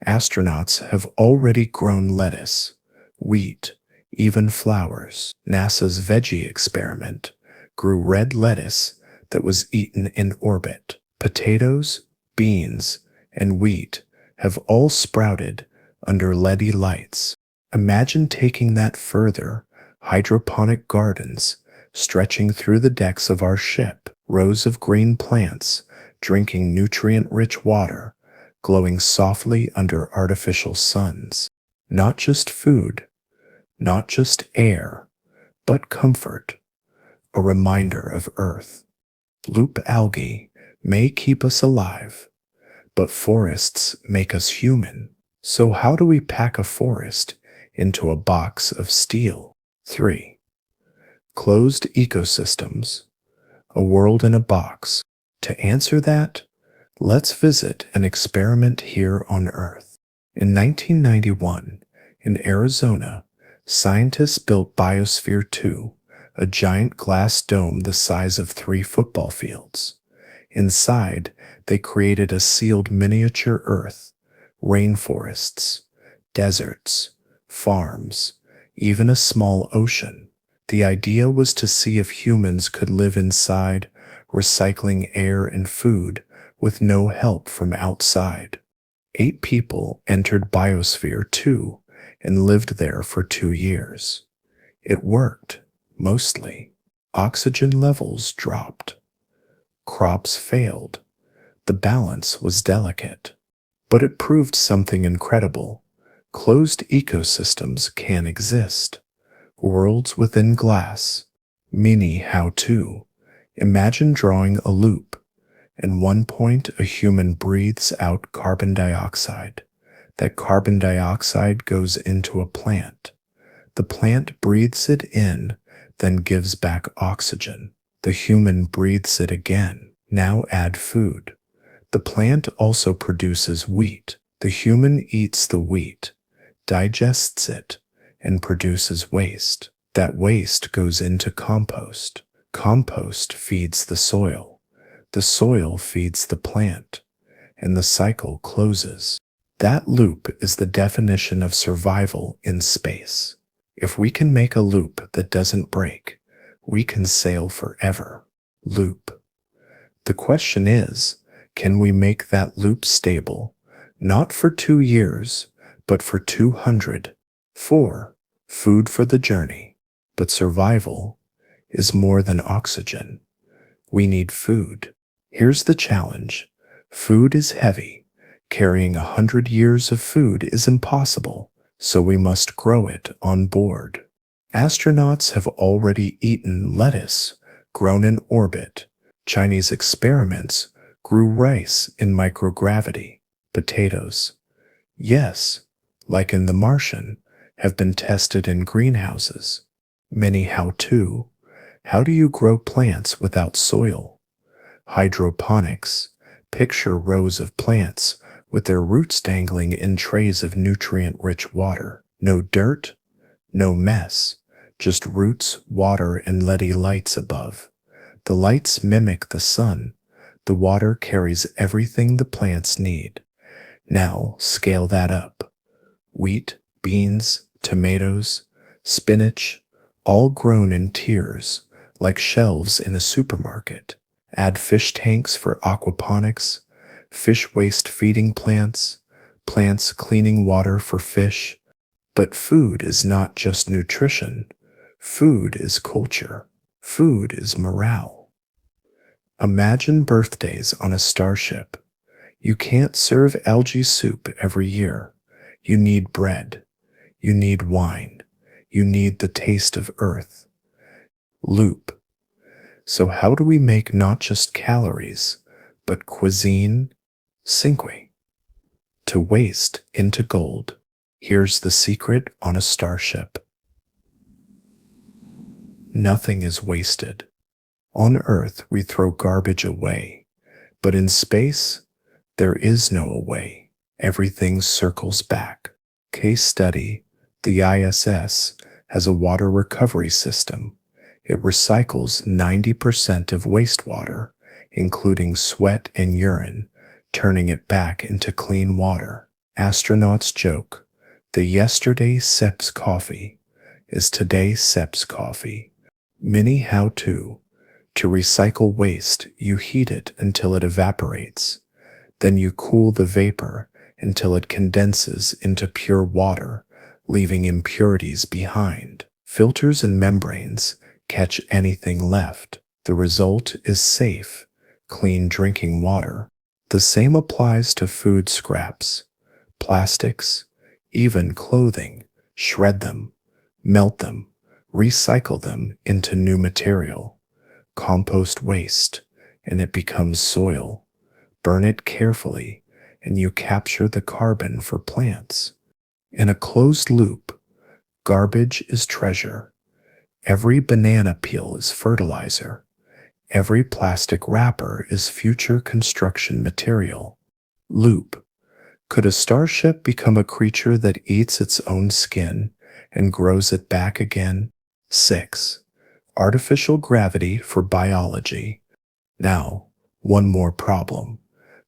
S1: astronauts have already grown lettuce, wheat, even flowers. NASA's veggie experiment grew red lettuce that was eaten in orbit. Potatoes, beans, and wheat have all sprouted under LED lights. Imagine taking that further: hydroponic gardens stretching through the decks of our ship, rows of green plants drinking nutrient-rich water, glowing softly under artificial suns. Not just food, not just air, but comfort, a reminder of Earth. Loop algae may keep us alive, but forests make us human. So how do we pack a forest into a box of steel? 3. Closed ecosystems, a world in a box. To answer that, let's visit an experiment here on Earth. In 1991, in Arizona, scientists built Biosphere 2, a giant glass dome the size of 3 football fields. Inside, they created a sealed miniature Earth, rainforests, deserts, farms, even a small ocean. The idea was to see if humans could live inside, recycling air and food with no help from outside. 8 people entered Biosphere 2 and lived there for 2 years. It worked, mostly. Oxygen levels dropped. Crops failed. The balance was delicate. But it proved something incredible. Closed ecosystems can exist. Worlds within glass. Mini how-to: imagine drawing a loop. At one point, a human breathes out carbon dioxide. That carbon dioxide goes into a plant. The plant breathes it in, then gives back oxygen. The human breathes it again. Now add food. The plant also produces wheat. The human eats the wheat, digests it, and produces waste. That waste goes into compost. Compost feeds the soil. The soil feeds the plant, and the cycle closes. That loop is the definition of survival in space. If we can make a loop that doesn't break, we can sail forever. Loop. The question is, can we make that loop stable, not for 2 years, but for 200? 4. Food for the journey. But survival is more than oxygen. We need food. Here's the challenge. Food is heavy. Carrying 100 years of food is impossible, so we must grow it on board. Astronauts have already eaten lettuce grown in orbit. Chinese experiments grew rice in microgravity. Potatoes, yes, like in The Martian, have been tested in greenhouses. Many how-to. How do you grow plants without soil? Hydroponics. Picture rows of plants with their roots dangling in trays of nutrient-rich water. No dirt, no mess, just roots, water, and LED lights above. The lights mimic the sun. The water carries everything the plants need. Now scale that up. Wheat, beans, tomatoes, spinach, all grown in tiers, like shelves in a supermarket. Add fish tanks for aquaponics, fish waste feeding plants, plants cleaning water for fish. But food is not just nutrition. Food is culture. Food is morale. Imagine birthdays on a starship. You can't serve algae soup every year. You need bread. You need wine. You need the taste of Earth. Loop. So how do we make not just calories, but cuisine? Cinque. To waste into gold. Here's the secret on a starship. Nothing is wasted. On Earth, we throw garbage away. But in space, there is no away. Everything circles back. Case study, the ISS has a water recovery system. It recycles 90% of wastewater, including sweat and urine, turning it back into clean water. Astronauts joke, the yesterday Sep's coffee is today Sep's coffee. Mini how-to. To recycle waste, you heat it until it evaporates. Then you cool the vapor until it condenses into pure water, leaving impurities behind. Filters and membranes catch anything left. The result is safe, clean drinking water. The same applies to food scraps, plastics, even clothing. Shred them, melt them, recycle them into new material. Compost waste, and it becomes soil. Burn it carefully, and you capture the carbon for plants. In a closed loop, garbage is treasure. Every banana peel is fertilizer. Every plastic wrapper is future construction material. Loop. Could a starship become a creature that eats its own skin and grows it back again? 6. Artificial gravity for biology. Now, one more problem.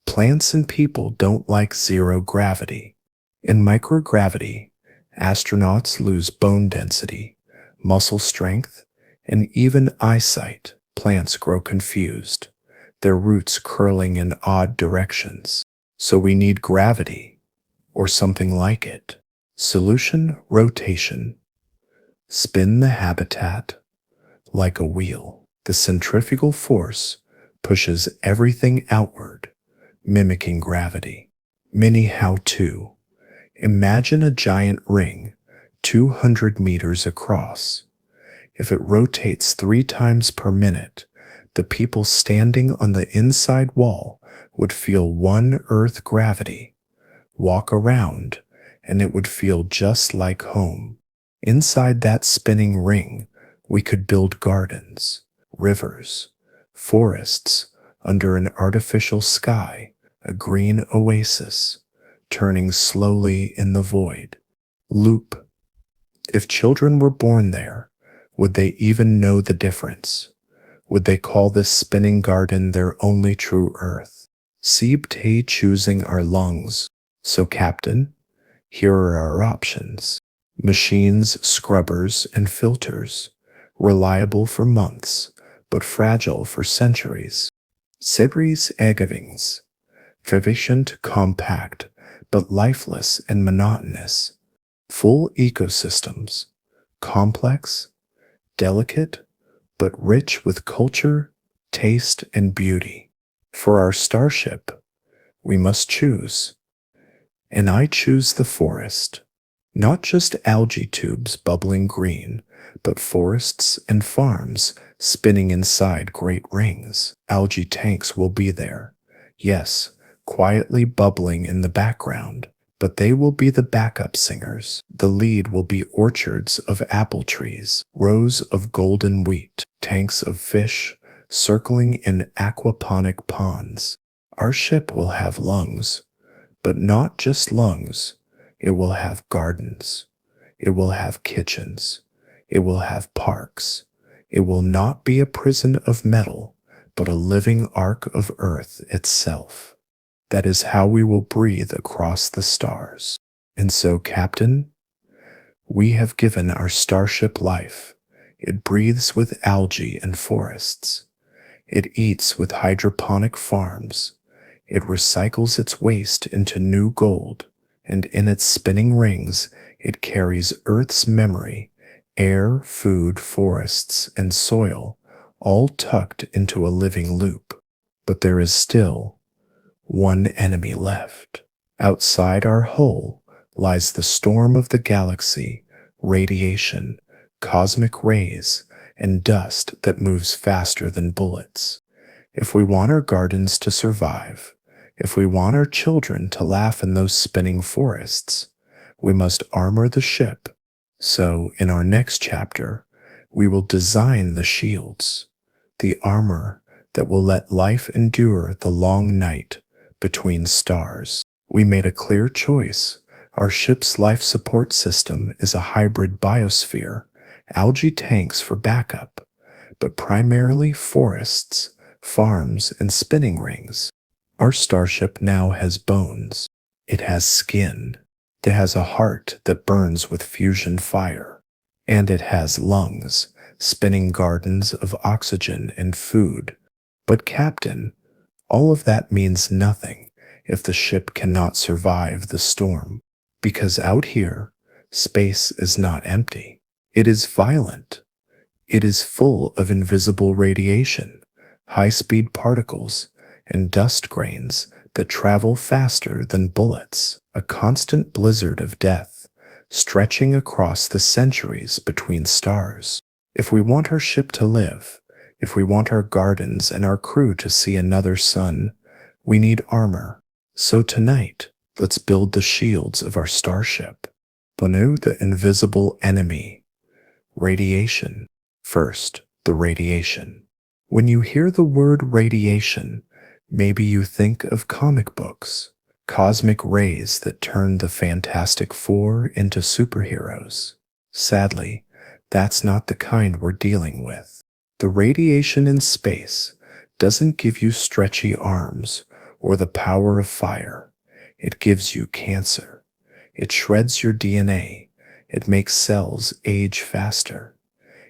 S1: Plants and people don't like zero gravity. In microgravity, astronauts lose bone density, muscle strength, and even eyesight. Plants grow confused, their roots curling in odd directions. So we need gravity, or something like it. Solution: rotation. Spin the habitat like a wheel. The centrifugal force pushes everything outward, mimicking gravity. Mini how-to. Imagine a giant ring 200 meters across. If it rotates 3 times per minute, the people standing on the inside wall would feel one Earth gravity. Walk around, and it would feel just like home. Inside that spinning ring, we could build gardens, rivers, forests under an artificial sky, a green oasis, turning slowly in the void. Loop. If children were born there, would they even know the difference? Would they call this spinning garden their only true Earth? Sieb Tay choosing our lungs, So, Captain, here are our options: machines, scrubbers, and filters, reliable for months, but fragile for centuries. Series Egevings, efficient, compact, but lifeless and monotonous. Full ecosystems, complex, delicate, but rich with culture, taste, and beauty. For our starship, we must choose. And I choose the forest. Not just algae tubes bubbling green, but forests and farms spinning inside great rings. Algae tanks will be there. Yes, quietly bubbling in the background, but they will be the backup singers. The lead will be orchards of apple trees, rows of golden wheat, tanks of fish circling in aquaponic ponds. Our ship will have lungs, but not just lungs. It will have gardens. It will have kitchens. It will have parks. It will not be a prison of metal, but a living ark of earth itself. That is how we will breathe across the stars. And so, Captain, we have given our starship life. It breathes with algae and forests. It eats with hydroponic farms. It recycles its waste into new gold, and in its spinning rings, it carries Earth's memory, air, food, forests, and soil, all tucked into a living loop. But there is still one enemy left. Outside our hull lies the storm of the galaxy, radiation, cosmic rays, and dust that moves faster than bullets. If we want our gardens to survive, if we want our children to laugh in those spinning forests, we must armor the ship. So, in our next chapter, we will design the shields, the armor that will let life endure the long night between stars. We made a clear choice. Our ship's life support system is a hybrid biosphere, algae tanks for backup, but primarily forests, farms, and spinning rings. Our starship now has bones. It has skin. It has a heart that burns with fusion fire. And it has lungs, spinning gardens of oxygen and food. But Captain, all of that means nothing if the ship cannot survive the storm. Because out here, space is not empty. It is violent. It is full of invisible radiation, high-speed particles, and dust grains that travel faster than bullets, a constant blizzard of death, stretching across the centuries between stars. If we want our ship to live, if we want our gardens and our crew to see another sun, we need armor. So tonight, let's build the shields of our starship. Beneath the invisible enemy, radiation. First, the radiation. When you hear the word radiation, maybe you think of comic books, cosmic rays that turn the Fantastic Four into superheroes. Sadly, that's not the kind we're dealing with. The radiation in space doesn't give you stretchy arms or the power of fire. It gives you cancer. It shreds your DNA. It makes cells age faster.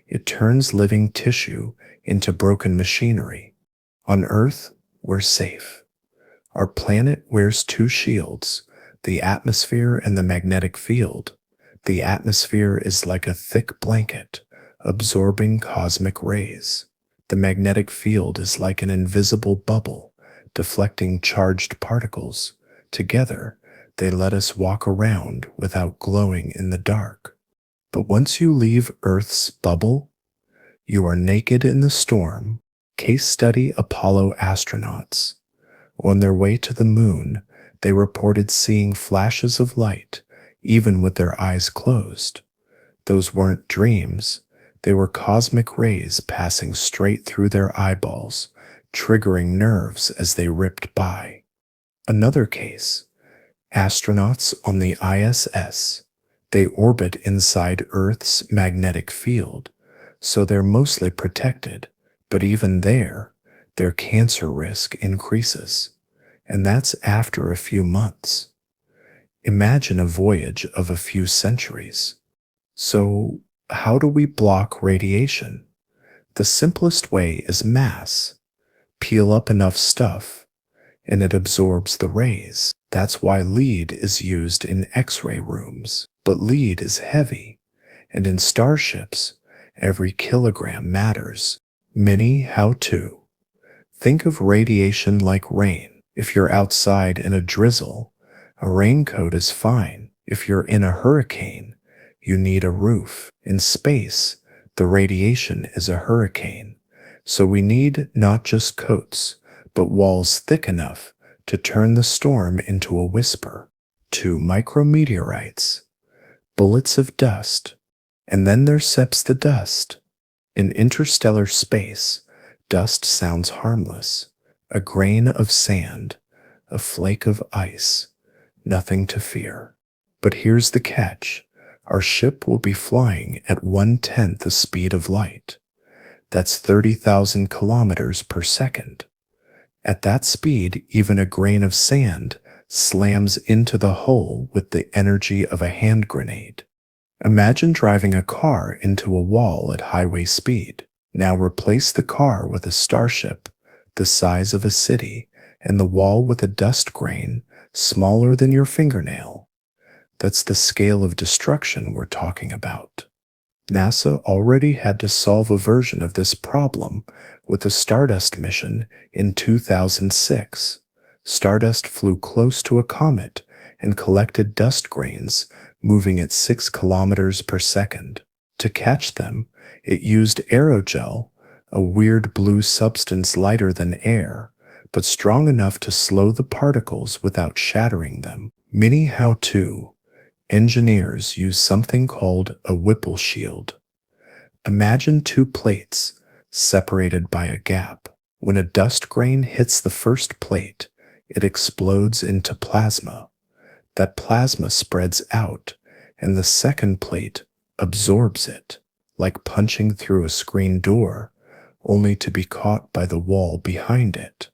S1: It turns living tissue into broken machinery. On Earth, we're safe. Our planet wears two shields, the atmosphere and the magnetic field. The atmosphere is like a thick blanket, absorbing cosmic rays. The magnetic field is like an invisible bubble, deflecting charged particles. Together, they let us walk around without glowing in the dark. But once you leave Earth's bubble, you are naked in the storm. Case study Apollo astronauts. On their way to the moon, they reported seeing flashes of light, even with their eyes closed. Those weren't dreams. They were cosmic rays passing straight through their eyeballs, triggering nerves as they ripped by. Another case, astronauts on the ISS. They orbit inside Earth's magnetic field, so they're mostly protected, but even there, their cancer risk increases, and that's after a few months. Imagine a voyage of a few centuries. So, how do we block radiation? The simplest way is mass. Peel up enough stuff, and it absorbs the rays. That's why lead is used in X-ray rooms. But lead is heavy, and in starships, every kilogram matters. Mini how-to. Think of radiation like rain. If you're outside in a drizzle, a raincoat is fine. If you're in a hurricane, you need a roof. In space, the radiation is a hurricane. So we need not just coats, but walls thick enough to turn the storm into a whisper. 2 micrometeorites, bullets of dust, and then there steps the dust. In interstellar space, dust sounds harmless. A grain of sand, a flake of ice, nothing to fear. But here's the catch. Our ship will be flying at 1/10 the speed of light. That's 30,000 kilometers per second. At that speed, even a grain of sand slams into the hull with the energy of a hand grenade. Imagine driving a car into a wall at highway speed. Now replace the car with a starship the size of a city and the wall with a dust grain smaller than your fingernail. That's the scale of destruction we're talking about. NASA already had to solve a version of this problem with the Stardust mission in 2006. Stardust flew close to a comet and collected dust grains moving at 6 kilometers per second. To catch them, it used aerogel, a weird blue substance lighter than air, but strong enough to slow the particles without shattering them. Mini how-to. Engineers use something called a Whipple shield. Imagine 2 plates separated by a gap. When a dust grain hits the first plate, it explodes into plasma. That plasma spreads out, and the second plate absorbs it, like punching through a screen door, only to be caught by the wall behind it.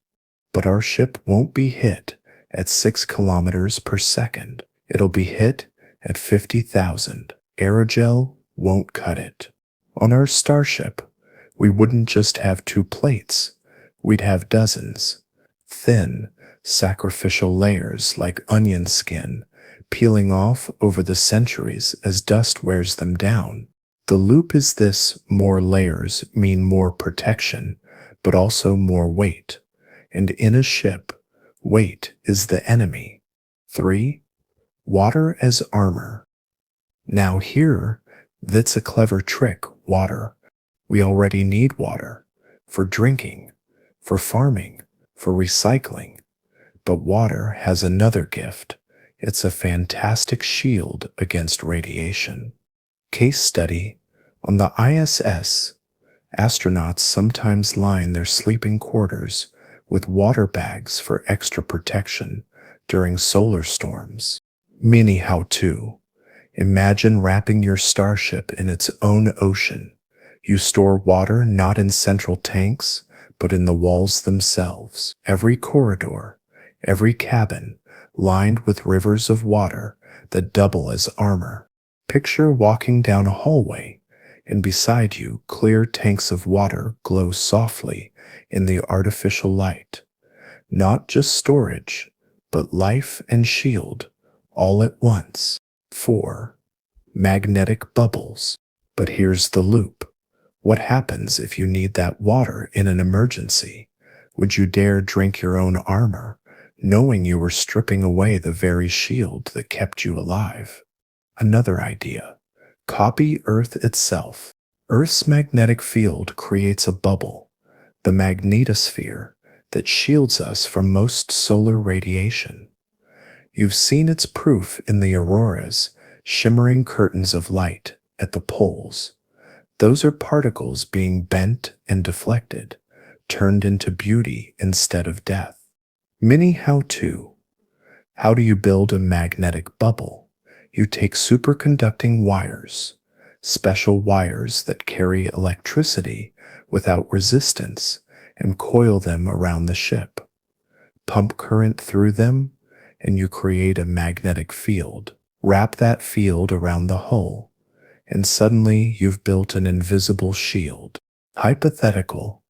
S1: But our ship won't be hit at 6 kilometers per second. It'll be hit at 50,000. Aerogel won't cut it. On our starship, we wouldn't just have 2 plates. We'd have dozens. Thin, sacrificial layers like onion skin, peeling off over the centuries as dust wears them down. The loop is this: more layers mean more protection, but also more weight. And in a ship, weight is the enemy. 3. Water as armor. Now here, that's a clever trick, water. We already need water. For drinking, for farming, for recycling. But water has another gift. It's a fantastic shield against radiation. Case study: on the ISS, astronauts sometimes line their sleeping quarters with water bags for extra protection during solar storms. Mini how-to. Imagine wrapping your starship in its own ocean. You store water not in central tanks, but in the walls themselves. Every corridor, every cabin, lined with rivers of water that double as armor. Picture walking down a hallway, and beside you, clear tanks of water glow softly in the artificial light. Not just storage, but life and shield, all at once. 4. Magnetic bubbles. But here's the loop. What happens if you need that water in an emergency? Would you dare drink your own armor, knowing you were stripping away the very shield that kept you alive? Another idea. Copy Earth itself. Earth's magnetic field creates a bubble, the magnetosphere, that shields us from most solar radiation. You've seen its proof in the auroras, shimmering curtains of light at the poles. Those are particles being bent and deflected, turned into beauty instead of death. Mini how-to. How do you build a magnetic bubble? You take superconducting wires, special wires that carry electricity without resistance, and coil them around the ship. Pump current through them, and you create a magnetic field. Wrap that field around the hull, and suddenly you've built an invisible shield. Hypothetical.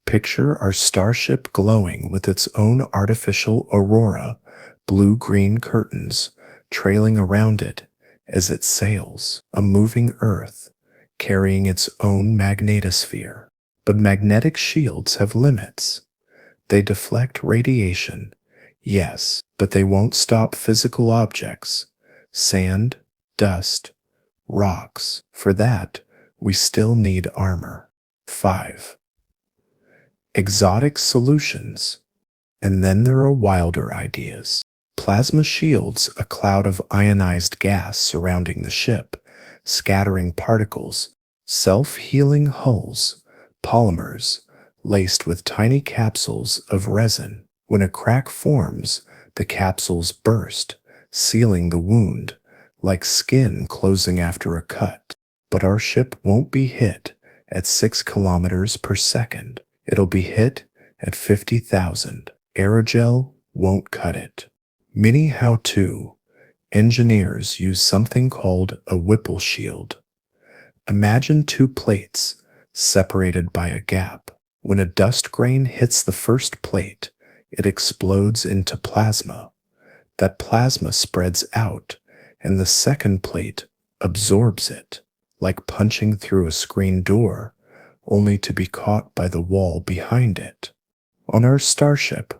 S1: Picture our starship glowing with its own artificial aurora, blue-green curtains trailing around it as it sails, a moving Earth carrying its own magnetosphere. But magnetic shields have limits. They deflect radiation, yes, but they won't stop physical objects, sand, dust, rocks. For that, we still need armor. 5. Exotic solutions. And then there are wilder ideas. Plasma shields, a cloud of ionized gas surrounding the ship, scattering particles, self-healing hulls, polymers, laced with tiny capsules of resin. When a crack forms, the capsules burst, sealing the wound, like skin closing after a cut. But our ship won't be hit at 6 kilometers per second. It'll be hit at 50,000. Aerogel won't cut it. Mini how-to. Engineers use something called a Whipple shield. Imagine 2 plates separated by a gap. When a dust grain hits the first plate, it explodes into plasma. That plasma spreads out, and the second plate absorbs it, like punching through a screen door, only to be caught by the wall behind it. On our starship,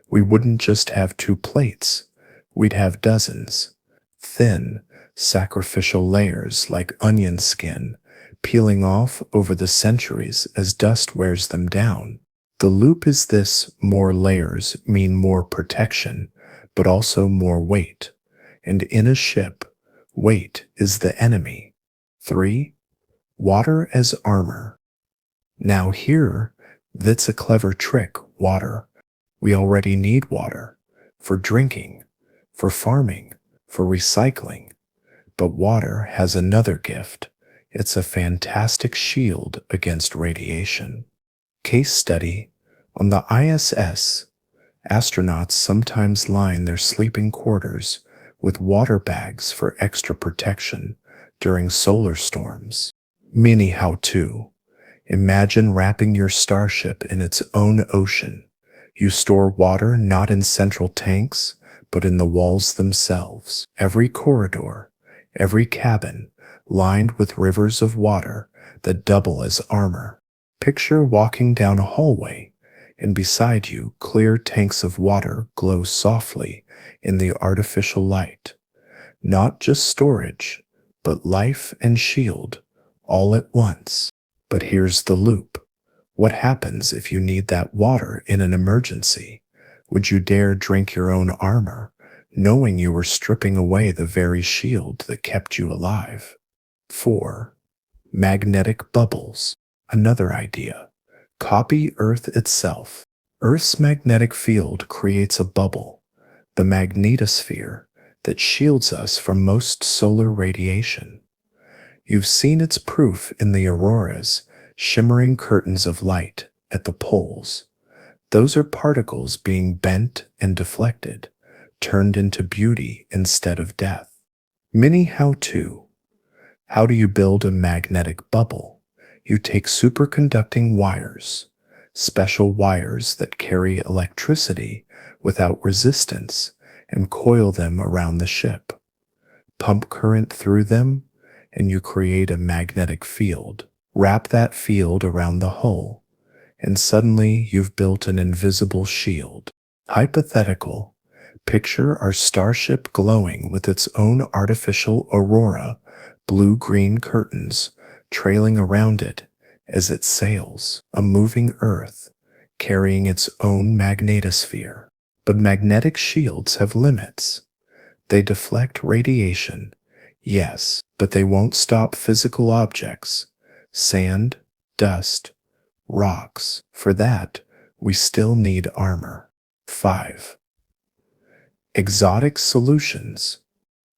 S1: we wouldn't just have 2 plates, we'd have dozens. Thin, sacrificial layers like onion skin, peeling off over the centuries as dust wears them down. The loop is this: more layers mean more protection, but also more weight. And in a ship, weight is the enemy. 3. Water as armor. Now here, that's a clever trick, water. We already need water for drinking, for farming, for recycling. But water has another gift. It's a fantastic shield against radiation. Case study: on the ISS, astronauts sometimes line their sleeping quarters with water bags for extra protection during solar storms. Mini how-to. Imagine wrapping your starship in its own ocean. You store water not in central tanks, but in the walls themselves. Every corridor, every cabin, lined with rivers of water that double as armor. Picture walking down a hallway, and beside you, clear tanks of water glow softly in the artificial light. Not just storage, but life and shield, all at once. But here's the loop. What happens if you need that water in an emergency? Would you dare drink your own armor, knowing you were stripping away the very shield that kept you alive? 4. Magnetic bubbles. Another idea. Copy Earth itself. Earth's magnetic field creates a bubble, the magnetosphere, that shields us from most solar radiation. You've seen its proof in the auroras, shimmering curtains of light at the poles. Those are particles being bent and deflected, turned into beauty instead of death. Mini how-to. How do you build a magnetic bubble? You take superconducting wires, special wires that carry electricity without resistance, and coil them around the ship. Pump current through them, and you create a magnetic field. Wrap that field around the hull, and suddenly you've built an invisible shield. Hypothetical. Picture our starship glowing with its own artificial aurora, blue-green curtains trailing around it as it sails, a moving Earth carrying its own magnetosphere. But magnetic shields have limits. They deflect radiation, yes, but they won't stop physical objects, sand, dust, rocks. For that, we still need armor. 5. Exotic solutions.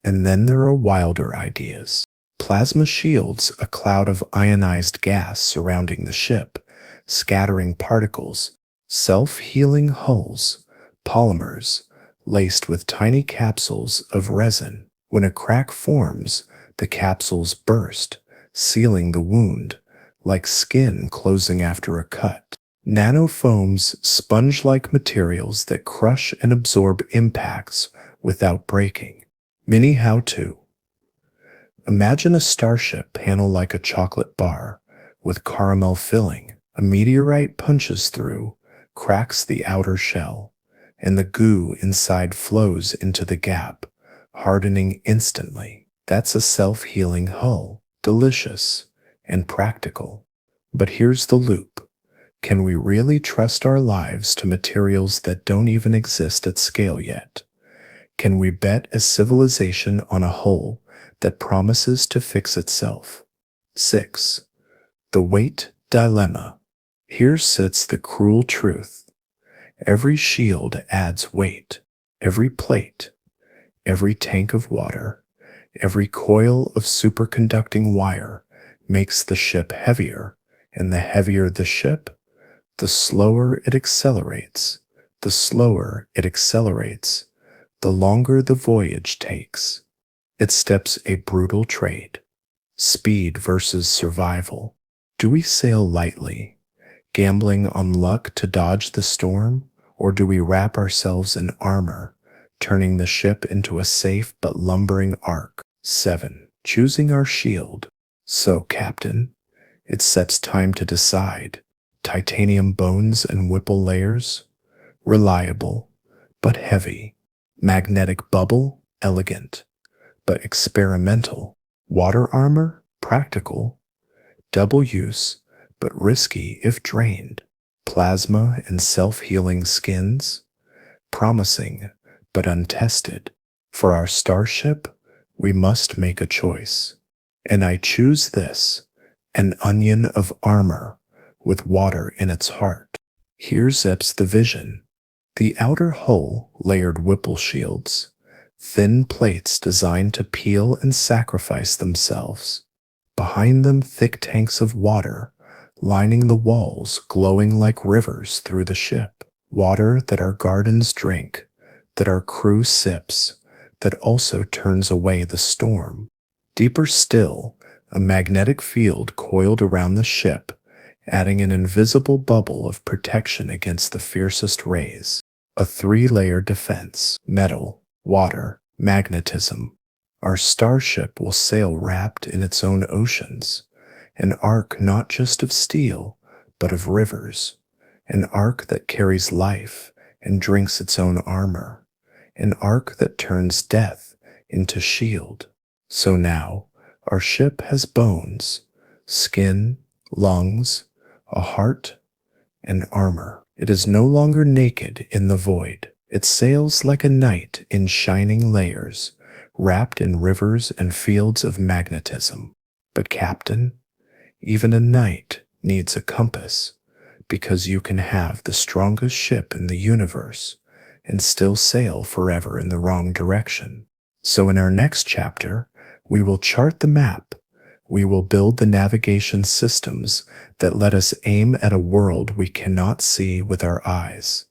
S1: And then there are wilder ideas. Plasma shields, a cloud of ionized gas surrounding the ship, scattering particles, self-healing hulls, polymers, laced with tiny capsules of resin. When a crack forms, the capsules burst, sealing the wound, like skin closing after a cut. Nanofoams, sponge-like materials that crush and absorb impacts without breaking. Mini how-to. Imagine a starship panel like a chocolate bar with caramel filling. A meteorite punches through, cracks the outer shell, and the goo inside flows into the gap, hardening instantly. That's a self-healing hull. Delicious and practical. But here's the loop. Can we really trust our lives to materials that don't even exist at scale yet? Can we bet as civilization on a hull that promises to fix itself? 6. The weight dilemma. Here sits the cruel truth. Every shield adds weight. Every plate, every tank of water, every coil of superconducting wire makes the ship heavier, and the heavier the ship, the slower it accelerates. The slower it accelerates, the longer the voyage takes. It steps a brutal trade. Speed versus survival. Do we sail lightly, gambling on luck to dodge the storm, or do we wrap ourselves in armor, turning the ship into a safe but lumbering ark? 7. Choosing our shield. So, Captain, it sets time to decide. Titanium bones and Whipple layers? Reliable, but heavy. Magnetic bubble? Elegant, but experimental. Water armor? Practical, double use, but risky if drained. Plasma and self-healing skins? Promising, but untested. For our starship, we must make a choice. And I choose this, an onion of armor with water in its heart. Here zips the vision. The outer hull layered Whipple shields, thin plates designed to peel and sacrifice themselves. Behind them, thick tanks of water, lining the walls, glowing like rivers through the ship. Water that our gardens drink, that our crew sips, that also turns away the storm. Deeper still, a magnetic field coiled around the ship, adding an invisible bubble of protection against the fiercest rays. A 3-layer defense: metal, water, magnetism. Our starship will sail wrapped in its own oceans, an ark not just of steel, but of rivers, an ark that carries life and drinks its own armor, an ark that turns death into shield. So now, our ship has bones, skin, lungs, a heart, and armor. It is no longer naked in the void. It sails like a knight in shining layers, wrapped in rivers and fields of magnetism. But Captain, even a knight needs a compass, because you can have the strongest ship in the universe and still sail forever in the wrong direction. So in our next chapter, we will chart the map. We will build the navigation systems that let us aim at a world we cannot see with our eyes.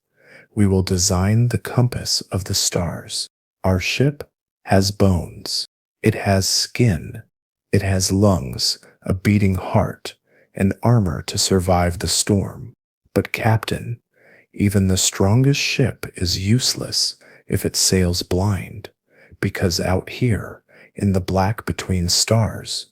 S1: We will design the compass of the stars. Our ship has bones. It has skin. It has lungs, a beating heart, and armor to survive the storm. But Captain, even the strongest ship is useless if it sails blind, because out here, in the black between stars,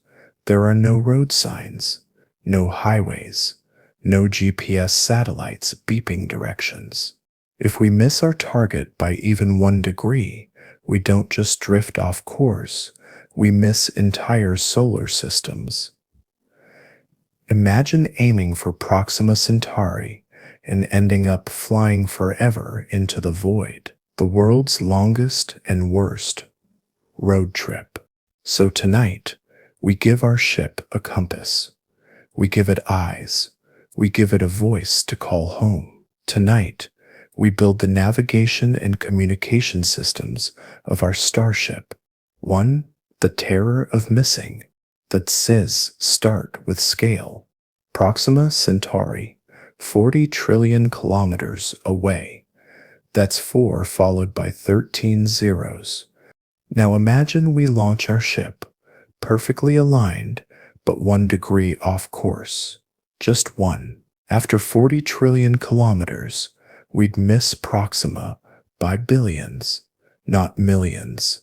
S1: there are no road signs, no highways, no GPS satellites beeping directions. If we miss our target by even 1 degree, we don't just drift off course, we miss entire solar systems. Imagine aiming for Proxima Centauri and ending up flying forever into the void, the world's longest and worst road trip. So tonight, we give our ship a compass. We give it eyes. We give it a voice to call home. Tonight, we build the navigation and communication systems of our starship. 1. The terror of missing. The Ts start with scale. Proxima Centauri, 40 trillion kilometers away. That's 4 followed by 13 zeros. Now imagine we launch our ship, perfectly aligned, but 1 degree off course. Just one. After 40 trillion kilometers, we'd miss Proxima by billions, not millions.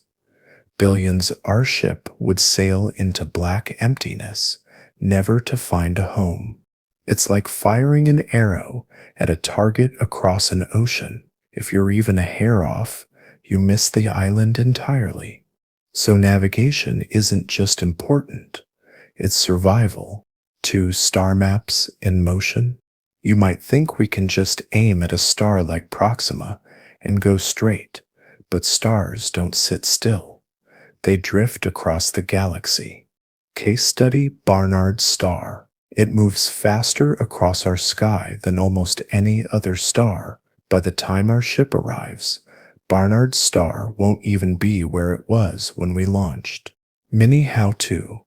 S1: Billions, our ship would sail into black emptiness, never to find a home. It's like firing an arrow at a target across an ocean. If you're even a hair off, you miss the island entirely. So navigation isn't just important, it's survival. 2 star maps in motion. You might think we can just aim at a star like Proxima and go straight, but stars don't sit still. They drift across the galaxy. Case study Barnard's star. It moves faster across our sky than almost any other star. By the time our ship arrives, Barnard's star won't even be where it was when we launched. Mini how-to.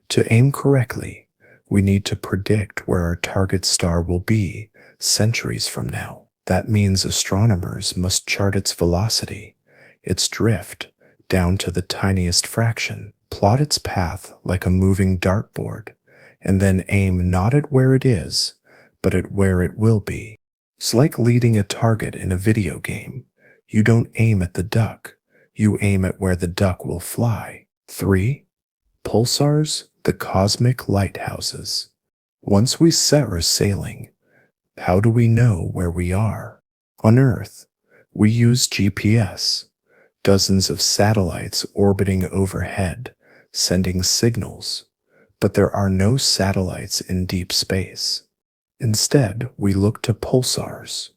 S1: To aim correctly, we need to predict where our target star will be centuries from now. That means astronomers must chart its velocity, its drift, down to the tiniest fraction, plot its path like a moving dartboard, and then aim not at where it is, but at where it will be. It's like leading a target in a video game. You don't aim at the duck, you aim at where the duck will fly. 3. Pulsars, the cosmic lighthouses. Once we set our sailing, how do we know where we are? On Earth, we use GPS. Dozens of satellites orbiting overhead, sending signals. But there are no satellites in deep space. Instead, we look to pulsars.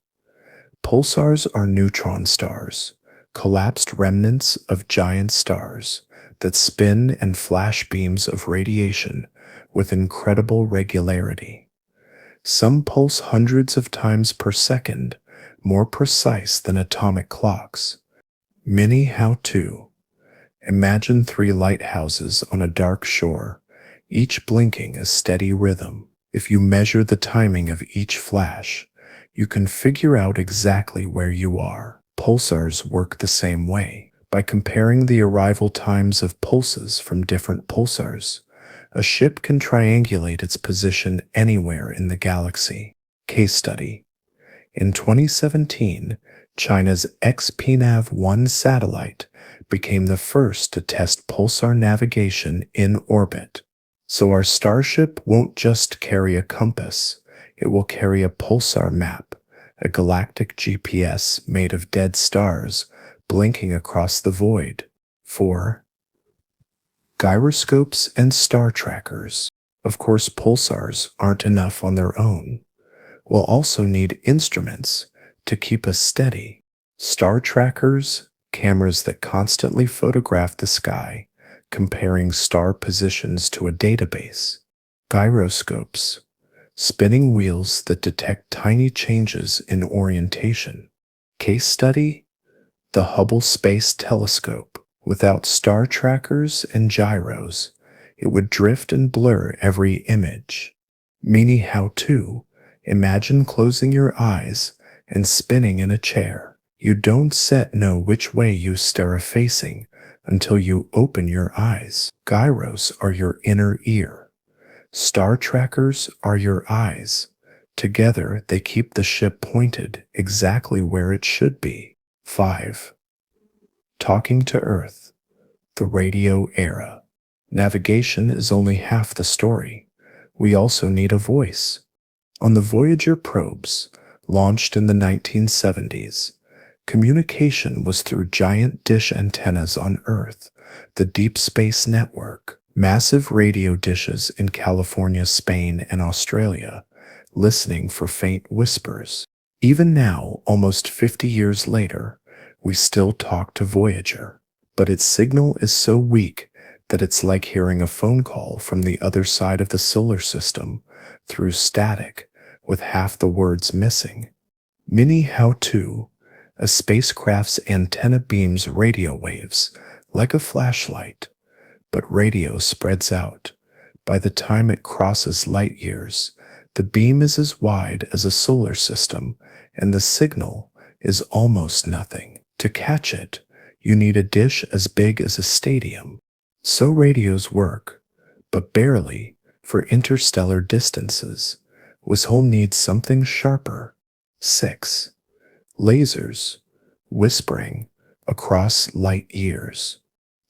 S1: Pulsars are neutron stars, collapsed remnants of giant stars that spin and flash beams of radiation with incredible regularity. Some pulse hundreds of times per second, more precise than atomic clocks. Mini how-to. Imagine 3 lighthouses on a dark shore, each blinking a steady rhythm. If you measure the timing of each flash, you can figure out exactly where you are. Pulsars work the same way. By comparing the arrival times of pulses from different pulsars, a ship can triangulate its position anywhere in the galaxy. Case study. In 2017, China's XPNav-1 satellite became the first to test pulsar navigation in orbit. So our starship won't just carry a compass, it will carry a pulsar map, a galactic GPS made of dead stars blinking across the void. 4. Gyroscopes and star trackers. Of course, pulsars aren't enough on their own. We'll also need instruments to keep us steady. Star trackers, cameras that constantly photograph the sky, comparing star positions to a database. Gyroscopes, spinning wheels that detect tiny changes in orientation. Case study, the Hubble Space Telescope. Without star trackers and gyros, it would drift and blur every image. Mini how-to, imagine closing your eyes and spinning in a chair. You don't know which way you stare facing until you open your eyes. Gyros are your inner ear. Star trackers are your eyes. Together, they keep the ship pointed exactly where it should be. 5. Talking to Earth, the radio era. Navigation is only half the story. We also need a voice. On the Voyager probes, launched in the 1970s, communication was through giant dish antennas on Earth, the Deep Space Network, massive radio dishes in California, Spain, and Australia, listening for faint whispers. Even now, almost 50 years later, we still talk to Voyager, but its signal is so weak that it's like hearing a phone call from the other side of the solar system through static with half the words missing. Mini how-to, a spacecraft's antenna beams radio waves like a flashlight, but radio spreads out. By the time it crosses light years, the beam is as wide as a solar system, and the signal is almost nothing. To catch it, you need a dish as big as a stadium. So radios work, but barely for interstellar distances. Whistle needs something sharper. 6. Lasers, whispering across light years.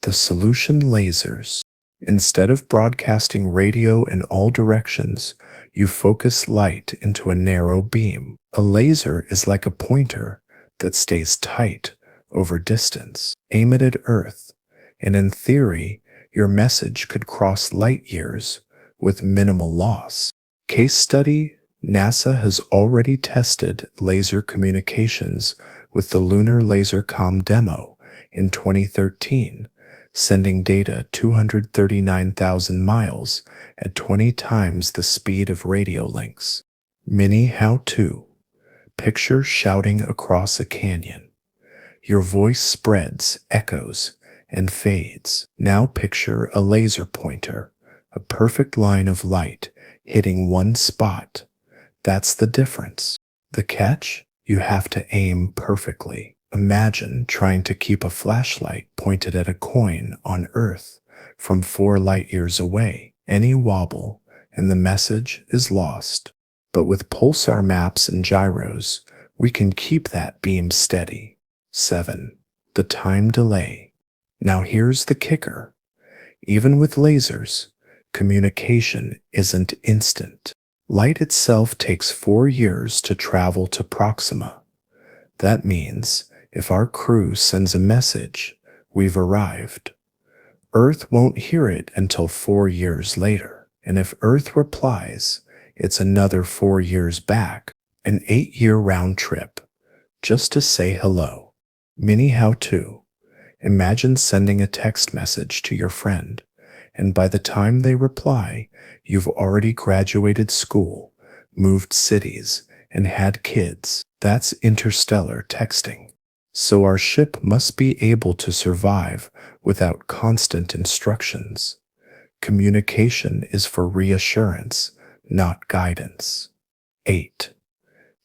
S1: The solution: lasers. Instead of broadcasting radio in all directions, you focus light into a narrow beam. A laser is like a pointer that stays tight over distance. Aim it at Earth, and in theory, your message could cross light years with minimal loss. Case study: NASA has already tested laser communications with the Lunar Laser Com demo in 2013, sending data 239,000 miles at 20 times the speed of radio links. Mini how-to. Picture shouting across a canyon. Your voice spreads, echoes, and fades. Now picture a laser pointer, a perfect line of light hitting one spot. That's the difference. The catch? You have to aim perfectly. Imagine trying to keep a flashlight pointed at a coin on Earth from 4 light years away. Any wobble, and the message is lost. But with pulsar maps and gyros, we can keep that beam steady. 7. The time delay. Now here's the kicker. Even with lasers, communication isn't instant. Light itself takes 4 years to travel to Proxima. That means if our crew sends a message, we've arrived. Earth won't hear it until 4 years later. And if Earth replies, it's another 4 years back, an 8-year round trip, just to say hello. Mini how-to. Imagine sending a text message to your friend, and by the time they reply, you've already graduated school, moved cities, and had kids. That's interstellar texting. So our ship must be able to survive without constant instructions. Communication is for reassurance, not guidance. 8.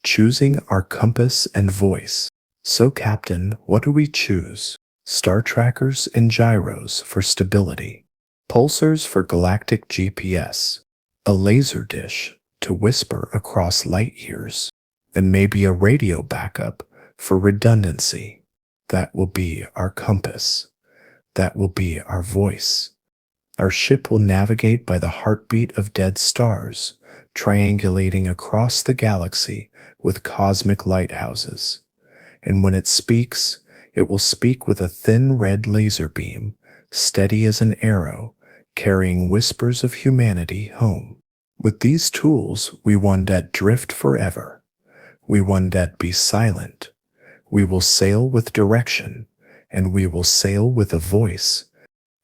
S1: Choosing our compass and voice. So, Captain, what do we choose? Star trackers and gyros for stability, pulsars for galactic GPS, a laser dish to whisper across light years, and maybe a radio backup for redundancy. That will be our compass. That will be our voice. Our ship will navigate by the heartbeat of dead stars, triangulating across the galaxy with cosmic lighthouses. And when it speaks, it will speak with a thin red laser beam, steady as an arrow, carrying whispers of humanity home. With these tools, we won't drift forever. We won't be silent. We will sail with direction, and we will sail with a voice.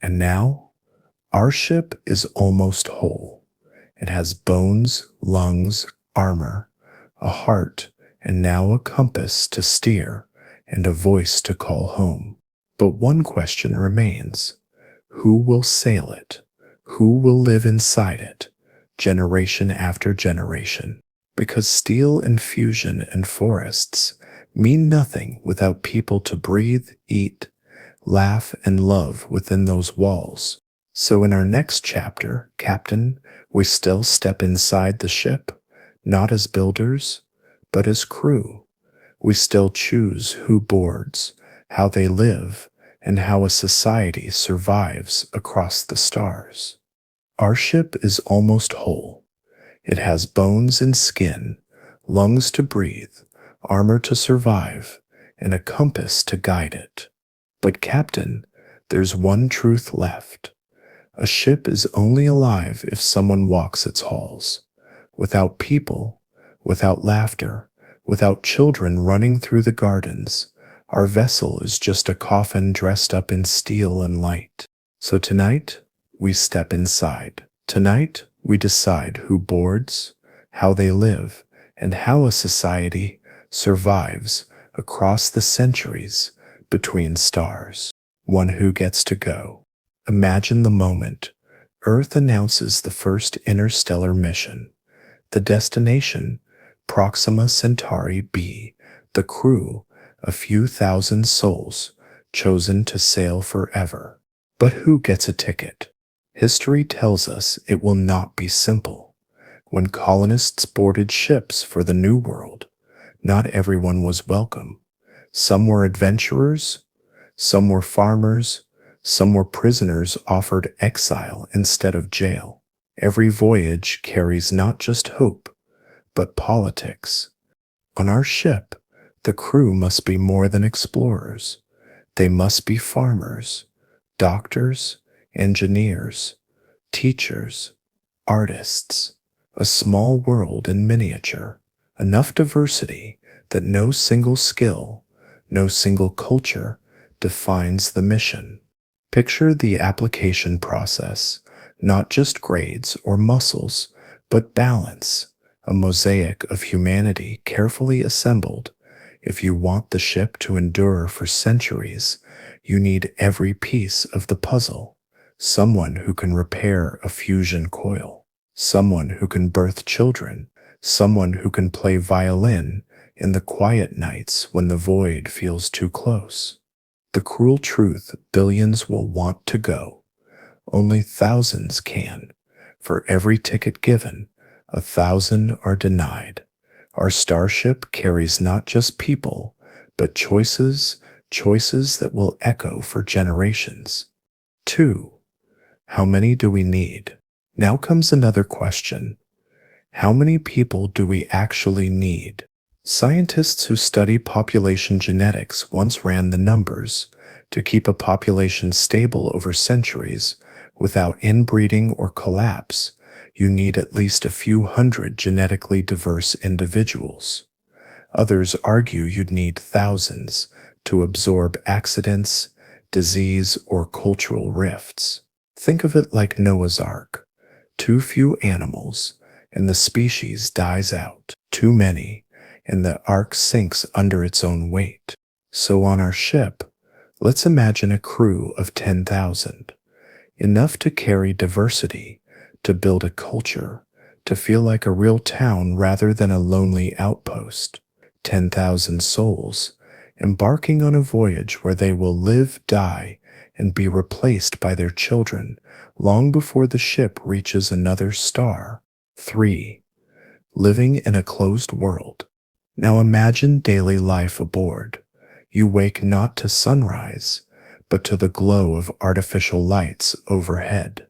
S1: And now, our ship is almost whole. It has bones, lungs, armor, a heart, and now a compass to steer, and a voice to call home. But one question remains. Who will sail it? Who will live inside it, generation after generation? Because steel and fusion and forests mean nothing without people to breathe, eat, laugh, and love within those walls. So in our next chapter, Captain, we still step inside the ship, not as builders, but as crew. We still choose who boards, how they live, and how a society survives across the stars. Our ship is almost whole. It has bones and skin, lungs to breathe, armor to survive, and a compass to guide it. But Captain, there's one truth left. A ship is only alive if someone walks its halls. Without people, without laughter, without children running through the gardens, our vessel is just a coffin dressed up in steel and light. So tonight, we step inside. Tonight, we decide who boards, how they live, and how a society survives across the centuries between stars. One who gets to go. Imagine the moment. Earth announces the first interstellar mission. The destination, Proxima Centauri b. The crew, a few thousand souls chosen to sail forever. But who gets a ticket? History tells us it will not be simple. When colonists boarded ships for the New World, not everyone was welcome. Some were adventurers, some were farmers, some were prisoners offered exile instead of jail. Every voyage carries not just hope, but politics. On our ship, the crew must be more than explorers. They must be farmers, doctors, engineers, teachers, artists, a small world in miniature, enough diversity that no single skill, no single culture defines the mission. Picture the application process, not just grades or muscles, but balance, a mosaic of humanity carefully assembled. If you want the ship to endure for centuries, you need every piece of the puzzle. Someone who can repair a fusion coil, someone who can birth children, someone who can play violin in the quiet nights when the void feels too close. The cruel truth: billions will want to go. Only thousands can. For every ticket given, 1,000 are denied. Our starship carries not just people, but choices that will echo for generations. 2. How many do we need? Now comes another question. How many people do we actually need? Scientists who study population genetics once ran the numbers. To keep a population stable over centuries, without inbreeding or collapse, you need at least a few hundred genetically diverse individuals. Others argue you'd need thousands to absorb accidents, disease, or cultural rifts. Think of it like Noah's Ark. Too few animals, and the species dies out. Too many, and the ark sinks under its own weight. So on our ship, let's imagine a crew of 10,000, enough to carry diversity, to build a culture, to feel like a real town rather than a lonely outpost. 10,000 souls, embarking on a voyage where they will live, die, and be replaced by their children long before the ship reaches another star. 3. Living in a closed world. Now imagine daily life aboard. You wake not to sunrise, but to the glow of artificial lights overhead.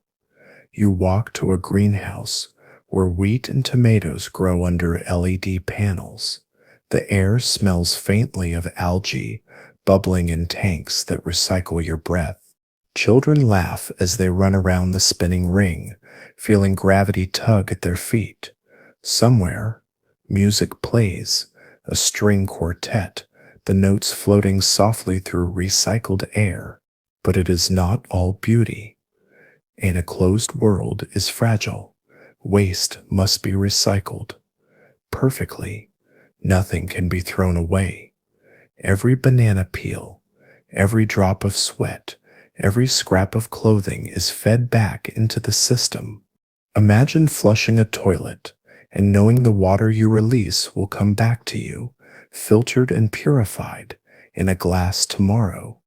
S1: You walk to a greenhouse where wheat and tomatoes grow under LED panels. The air smells faintly of algae bubbling in tanks that recycle your breath. Children laugh as they run around the spinning ring, feeling gravity tug at their feet. Somewhere, music plays, a string quartet, the notes floating softly through recycled air. But it is not all beauty. In a closed world is fragile. Waste must be recycled perfectly. Nothing can be thrown away. Every banana peel, every drop of sweat, every scrap of clothing is fed back into the system. Imagine flushing a toilet and knowing the water you release will come back to you, filtered and purified, in a glass tomorrow.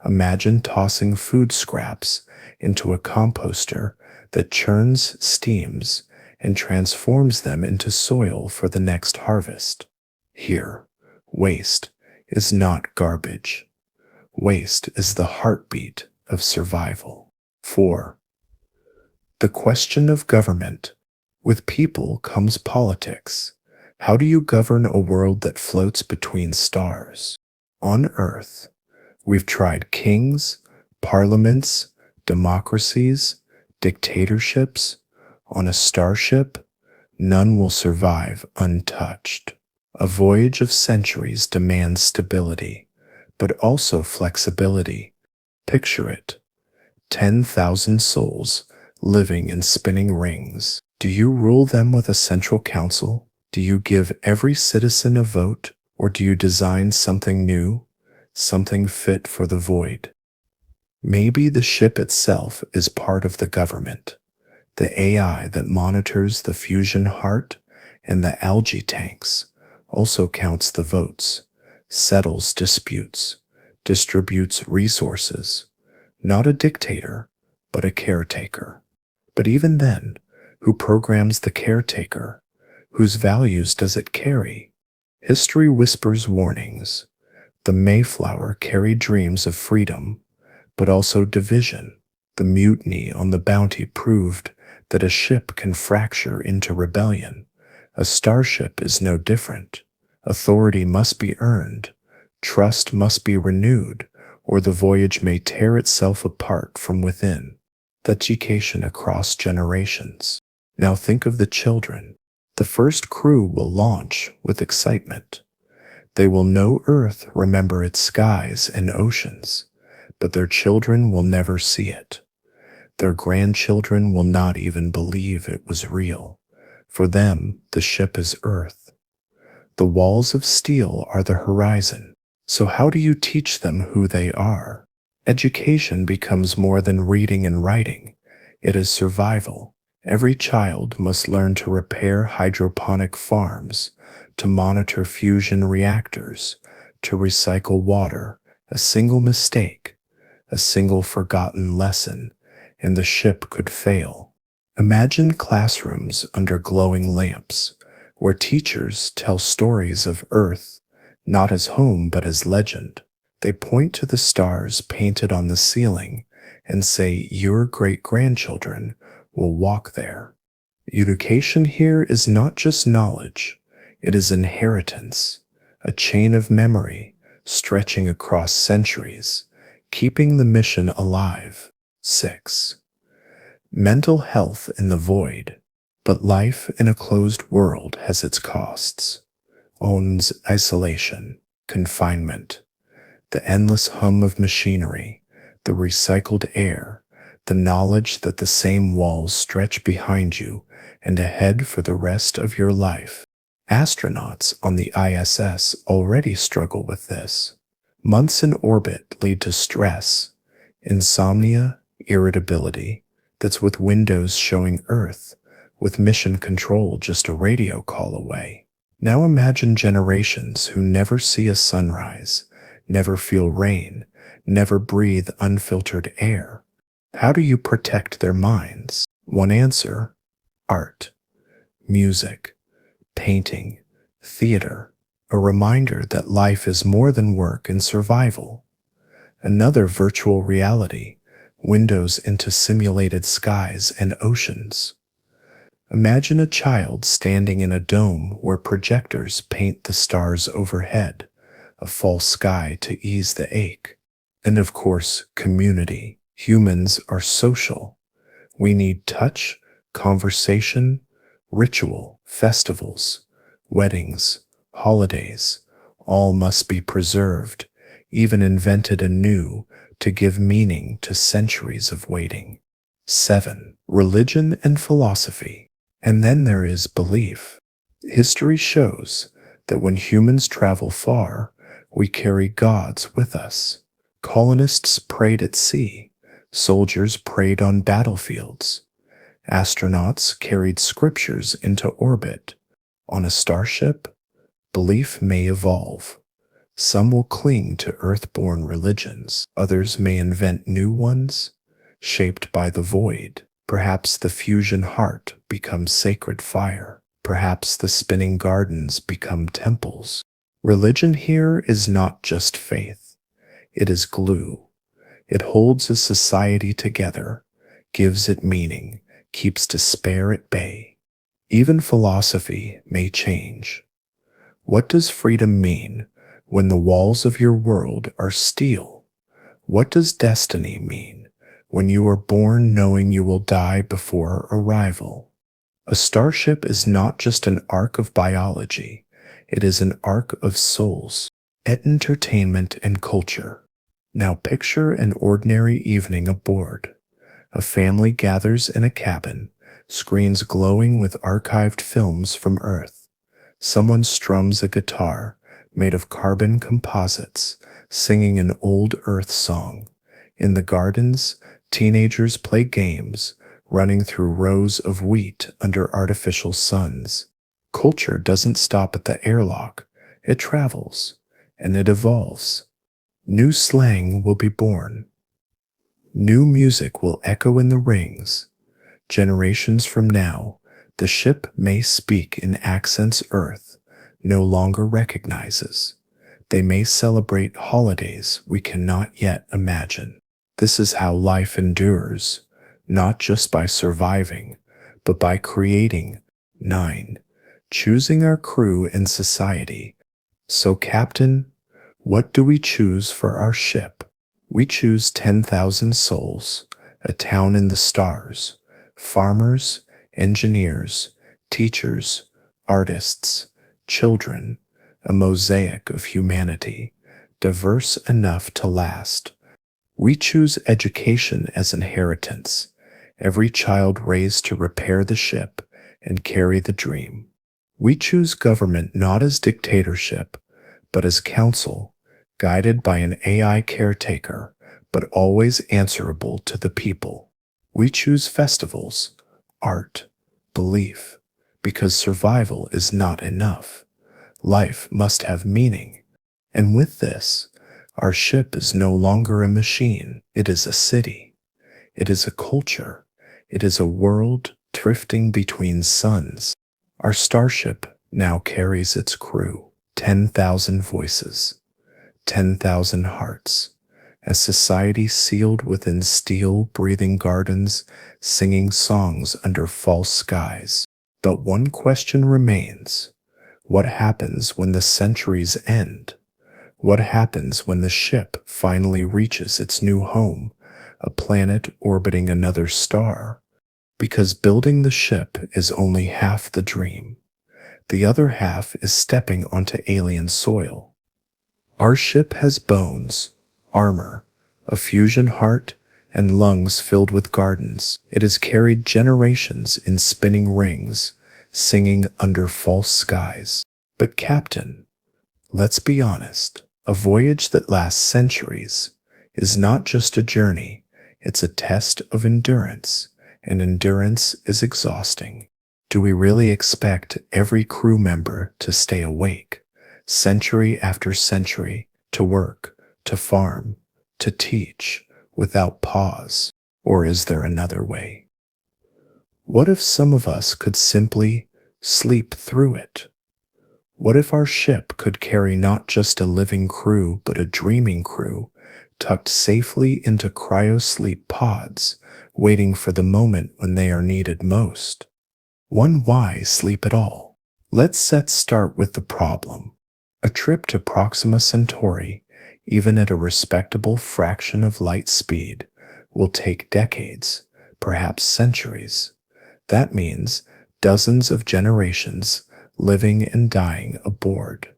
S1: Imagine tossing food scraps into a composter that churns, steams, and transforms them into soil for the next harvest. Here, waste is not garbage. Waste is the heartbeat of survival. 4. The question of government. With people comes politics. How do you govern a world that floats between stars? On Earth, we've tried kings, parliaments, democracies, dictatorships. On a starship, none will survive untouched. A voyage of centuries demands stability, but also flexibility. Picture it: 10,000 souls living in spinning rings. Do you rule them with a central council? Do you give every citizen a vote? Or do you design something new, something fit for the void? Maybe the ship itself is part of the government. The AI that monitors the fusion heart and the algae tanks also counts the votes. settles disputes, distributes resources, not a dictator, but a caretaker. But even then, who programs the caretaker? Whose values does it carry? History whispers warnings. The Mayflower carried dreams of freedom, but also division. The mutiny on the Bounty proved that a ship can fracture into rebellion. A starship is no different. Authority must be earned, trust must be renewed, or the voyage may tear itself apart from within. Education across generations. Now think of the children. The first crew will launch with excitement. They will know Earth, remember its skies and oceans, but their children will never see it. Their grandchildren will not even believe it was real. For them, the ship is Earth. The walls of steel are the horizon. So how do you teach them who they are? Education becomes more than reading and writing. It is survival. Every child must learn to repair hydroponic farms, to monitor fusion reactors, to recycle water. A single mistake, a single forgotten lesson, and the ship could fail. Imagine classrooms under glowing lamps, where teachers tell stories of Earth, not as home but as legend. They point to the stars painted on the ceiling and say, your great-grandchildren will walk there. Education here is not just knowledge, it is inheritance, a chain of memory stretching across centuries, keeping the mission alive. 6. Mental health in the void. But life in a closed world has its costs. Owns isolation, confinement, the endless hum of machinery, the recycled air, the knowledge that the same walls stretch behind you and ahead for the rest of your life. Astronauts on the ISS already struggle with this. Months in orbit lead to stress, insomnia, irritability. That's with windows showing Earth, with mission control just a radio call away. Now imagine generations who never see a sunrise, never feel rain, never breathe unfiltered air. How do you protect their minds? One answer: art, music, painting, theater, a reminder that life is more than work and survival. Another: virtual reality, windows into simulated skies and oceans. Imagine a child standing in a dome where projectors paint the stars overhead, a false sky to ease the ache. And of course, community. Humans are social. We need touch, conversation, ritual, festivals, weddings, holidays. All must be preserved, even invented anew to give meaning to centuries of waiting. 7. Religion and philosophy. And then there is belief. History shows that when humans travel far, we carry gods with us. Colonists prayed at sea. Soldiers prayed on battlefields. Astronauts carried scriptures into orbit. On a starship, belief may evolve. Some will cling to earth-born religions. Others may invent new ones, shaped by the void. Perhaps the fusion heart becomes sacred fire. Perhaps the spinning gardens become temples. Religion here is not just faith. It is glue. It holds a society together, gives it meaning, keeps despair at bay. Even philosophy may change. What does freedom mean when the walls of your world are steel? What does destiny mean when you are born knowing you will die before arrival? A starship is not just an arc of biology, it is an arc of souls, entertainment and culture. Now picture an ordinary evening aboard. A family gathers in a cabin, screens glowing with archived films from Earth. Someone strums a guitar made of carbon composites, singing an old Earth song. In the gardens, teenagers play games, running through rows of wheat under artificial suns. Culture doesn't stop at the airlock, it travels. and it evolves. New slang will be born. New music will echo in the rings. Generations from now, the ship may speak in accents Earth no longer recognizes. They may celebrate holidays we cannot yet imagine. This is how life endures, not just by surviving, but by creating. 9. Choosing our crew and society. So, Captain, what do we choose for our ship? We choose 10,000 souls, a town in the stars, farmers, engineers, teachers, artists, children, a mosaic of humanity, diverse enough to last. We choose education as inheritance, every child raised to repair the ship and carry the dream. We choose government not as dictatorship, but as counsel, guided by an AI caretaker, but always answerable to the people. We choose festivals, art, belief, because survival is not enough. Life must have meaning. And with this, our ship is no longer a machine. It is a city. It is a culture. It is a world drifting between suns. Our starship now carries its crew, 10,000 voices, 10,000 hearts, a society sealed within steel-breathing gardens, singing songs under false skies. But one question remains. What happens when the centuries end? What happens when the ship finally reaches its new home, a planet orbiting another star? Because building the ship is only half the dream. The other half is stepping onto alien soil. Our ship has bones, armor, a fusion heart, and lungs filled with gardens. It has carried generations in spinning rings, singing under false skies. But Captain, let's be honest, a voyage that lasts centuries is not just a journey, it's a test of endurance, and endurance is exhausting. Do we really expect every crew member to stay awake, century after century, to work, to farm, to teach, without pause? Or is there another way? What if some of us could simply sleep through it? What if our ship could carry not just a living crew, but a dreaming crew, tucked safely into cryosleep pods, waiting for the moment when they are needed most? Why sleep at all? Let's start with the problem. A trip to Proxima Centauri, even at a respectable fraction of light speed, will take decades, perhaps centuries. That means dozens of generations living and dying aboard.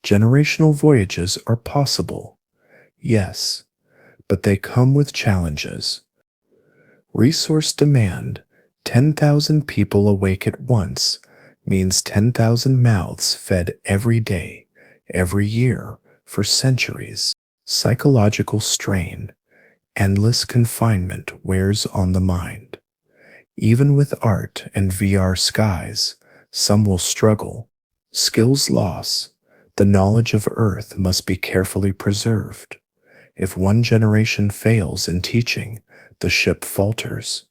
S1: Generational voyages are possible, yes, but they come with challenges. Resource demand, 10,000 people awake at once, means 10,000 mouths fed every day, every year, for centuries. Psychological strain, endless confinement wears on the mind. Even with art and VR skies, some will struggle. Skills loss. The knowledge of Earth must be carefully preserved. If one generation fails in teaching, the ship falters.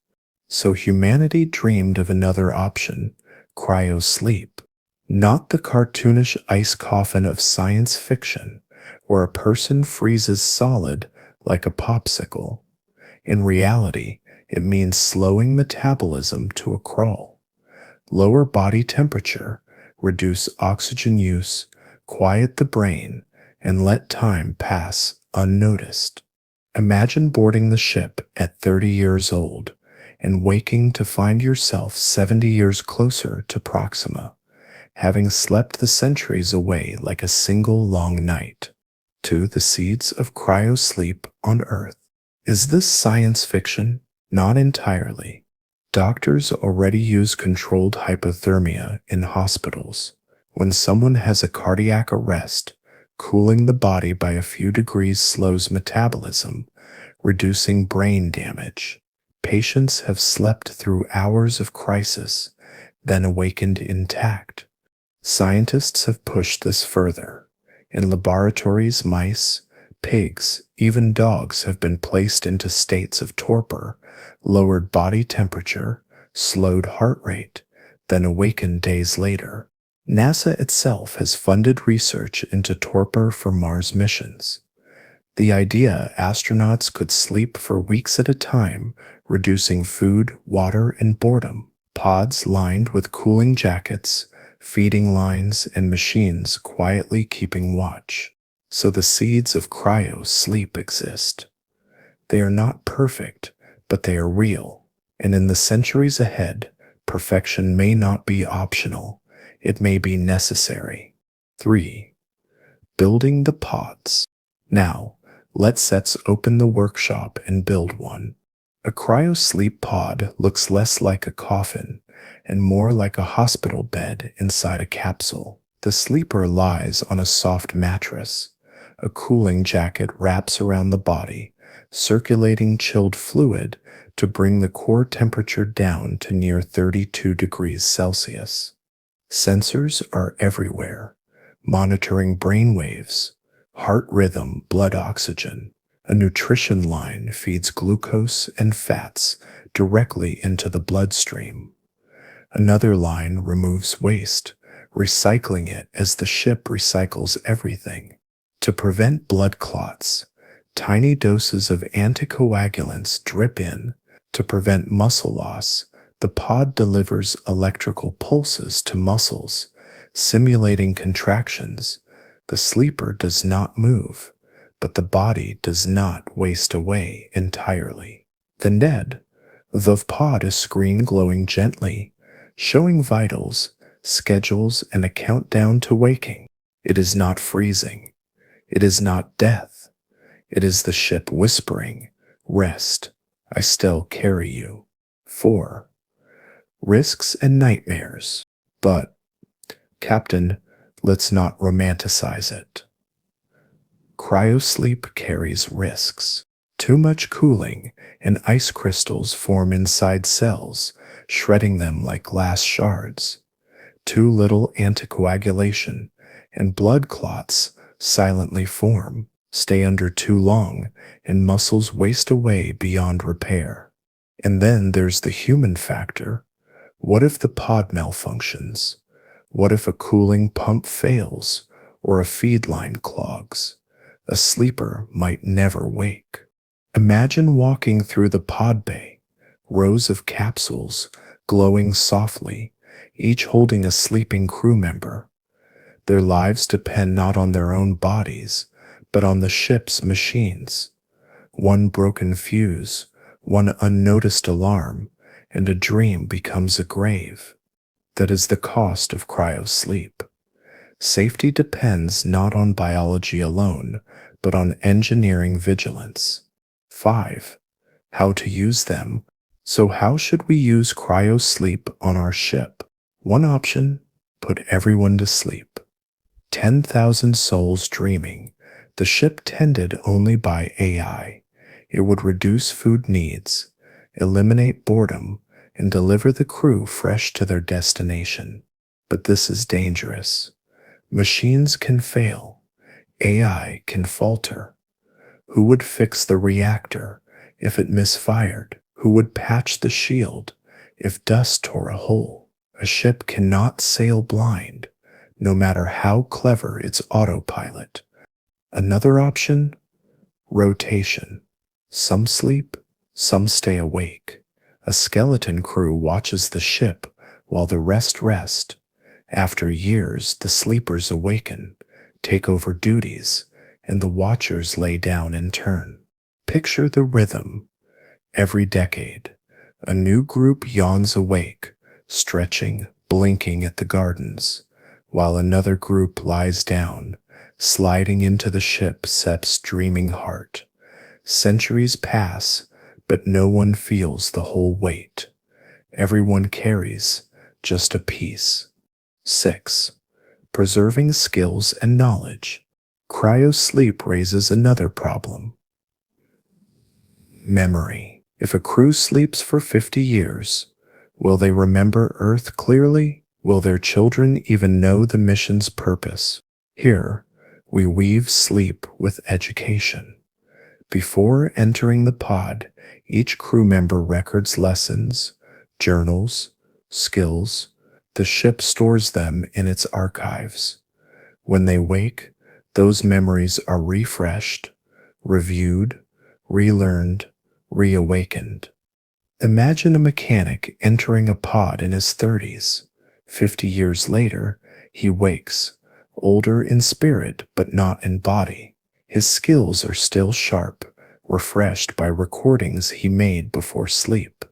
S1: So humanity dreamed of another option, cryosleep. Not the cartoonish ice coffin of science fiction, where a person freezes solid like a popsicle. In reality, it means slowing metabolism to a crawl. Lower body temperature, reduce oxygen use, quiet the brain, and let time pass unnoticed. Imagine boarding the ship at 30 years old and waking to find yourself 70 years closer to Proxima, having slept the centuries away like a single long night. To the seeds of cryosleep on Earth. Is this science fiction? Not entirely. Doctors already use controlled hypothermia in hospitals. When someone has a cardiac arrest, cooling the body by a few degrees slows metabolism, reducing brain damage. Patients have slept through hours of crisis, then awakened intact. Scientists have pushed this further. In laboratories, mice, pigs, even dogs have been placed into states of torpor, lowered body temperature, slowed heart rate, then awakened days later. NASA itself has funded research into torpor for Mars missions. The idea astronauts could sleep for weeks at a time, reducing food, water, and boredom. Pods lined with cooling jackets, feeding lines, and machines quietly keeping watch. So the seeds of cryo-sleep exist. They are not perfect, but they are real. And in the centuries ahead, perfection may not be optional. It may be necessary. 3. Building the pods. Now, let's open the workshop and build one. A cryosleep pod looks less like a coffin and more like a hospital bed inside a capsule. The sleeper lies on a soft mattress. A cooling jacket wraps around the body, circulating chilled fluid to bring the core temperature down to near 32 degrees Celsius. Sensors are everywhere, monitoring brain waves, heart rhythm, blood oxygen. A nutrition line feeds glucose and fats directly into the bloodstream. Another line removes waste, recycling it as the ship recycles everything. To prevent blood clots, tiny doses of anticoagulants drip in. To prevent muscle loss, the pod delivers electrical pulses to muscles, simulating contractions. The sleeper does not move, but the body does not waste away entirely. The pod is screen glowing gently, showing vitals, schedules, and a countdown to waking. It is not freezing. It is not death. It is the ship whispering, "Rest, I still carry you." 4. Risks and nightmares. But, Captain, let's not romanticize it. Cryosleep carries risks. Too much cooling and ice crystals form inside cells, shredding them like glass shards. Too little anticoagulation, and blood clots silently form. Stay under too long, and muscles waste away beyond repair. And then there's the human factor. What if the pod malfunctions? What if a cooling pump fails or a feed line clogs? A sleeper might never wake. Imagine walking through the pod bay, rows of capsules glowing softly, each holding a sleeping crew member. Their lives depend not on their own bodies, but on the ship's machines. One broken fuse, one unnoticed alarm, and a dream becomes a grave. That is the cost of cryosleep. Safety depends not on biology alone, but on engineering vigilance. 5. How to use them. So how should we use cryosleep on our ship? One option, put everyone to sleep. 10,000 souls dreaming. The ship tended only by AI. It would reduce food needs, eliminate boredom, and deliver the crew fresh to their destination. But this is dangerous. Machines can fail. AI can falter. Who would fix the reactor if it misfired? Who would patch the shield if dust tore a hole? A ship cannot sail blind, no matter how clever its autopilot. Another option? Rotation. Some sleep, some stay awake. A skeleton crew watches the ship while the rest rest. After years, the sleepers awaken, take over duties, and the watchers lay down in turn. Picture the rhythm. Every decade, a new group yawns awake, stretching, blinking at the gardens, while another group lies down, sliding into the ship's dreaming heart. Centuries pass, but no one feels the whole weight. Everyone carries just a piece. 6. Preserving skills and knowledge. Cryosleep raises another problem. Memory. If a crew sleeps for 50 years, will they remember Earth clearly? Will their children even know the mission's purpose? Here, We weave sleep with education. Before entering the pod, each crew member records lessons, journals, skills. The ship stores them in its archives. When they wake, those memories are refreshed, reviewed, relearned, reawakened. Imagine a mechanic entering a pod in his 30s. 50 years later, he wakes, older in spirit but not in body. His skills are still sharp, refreshed by recordings he made before sleep.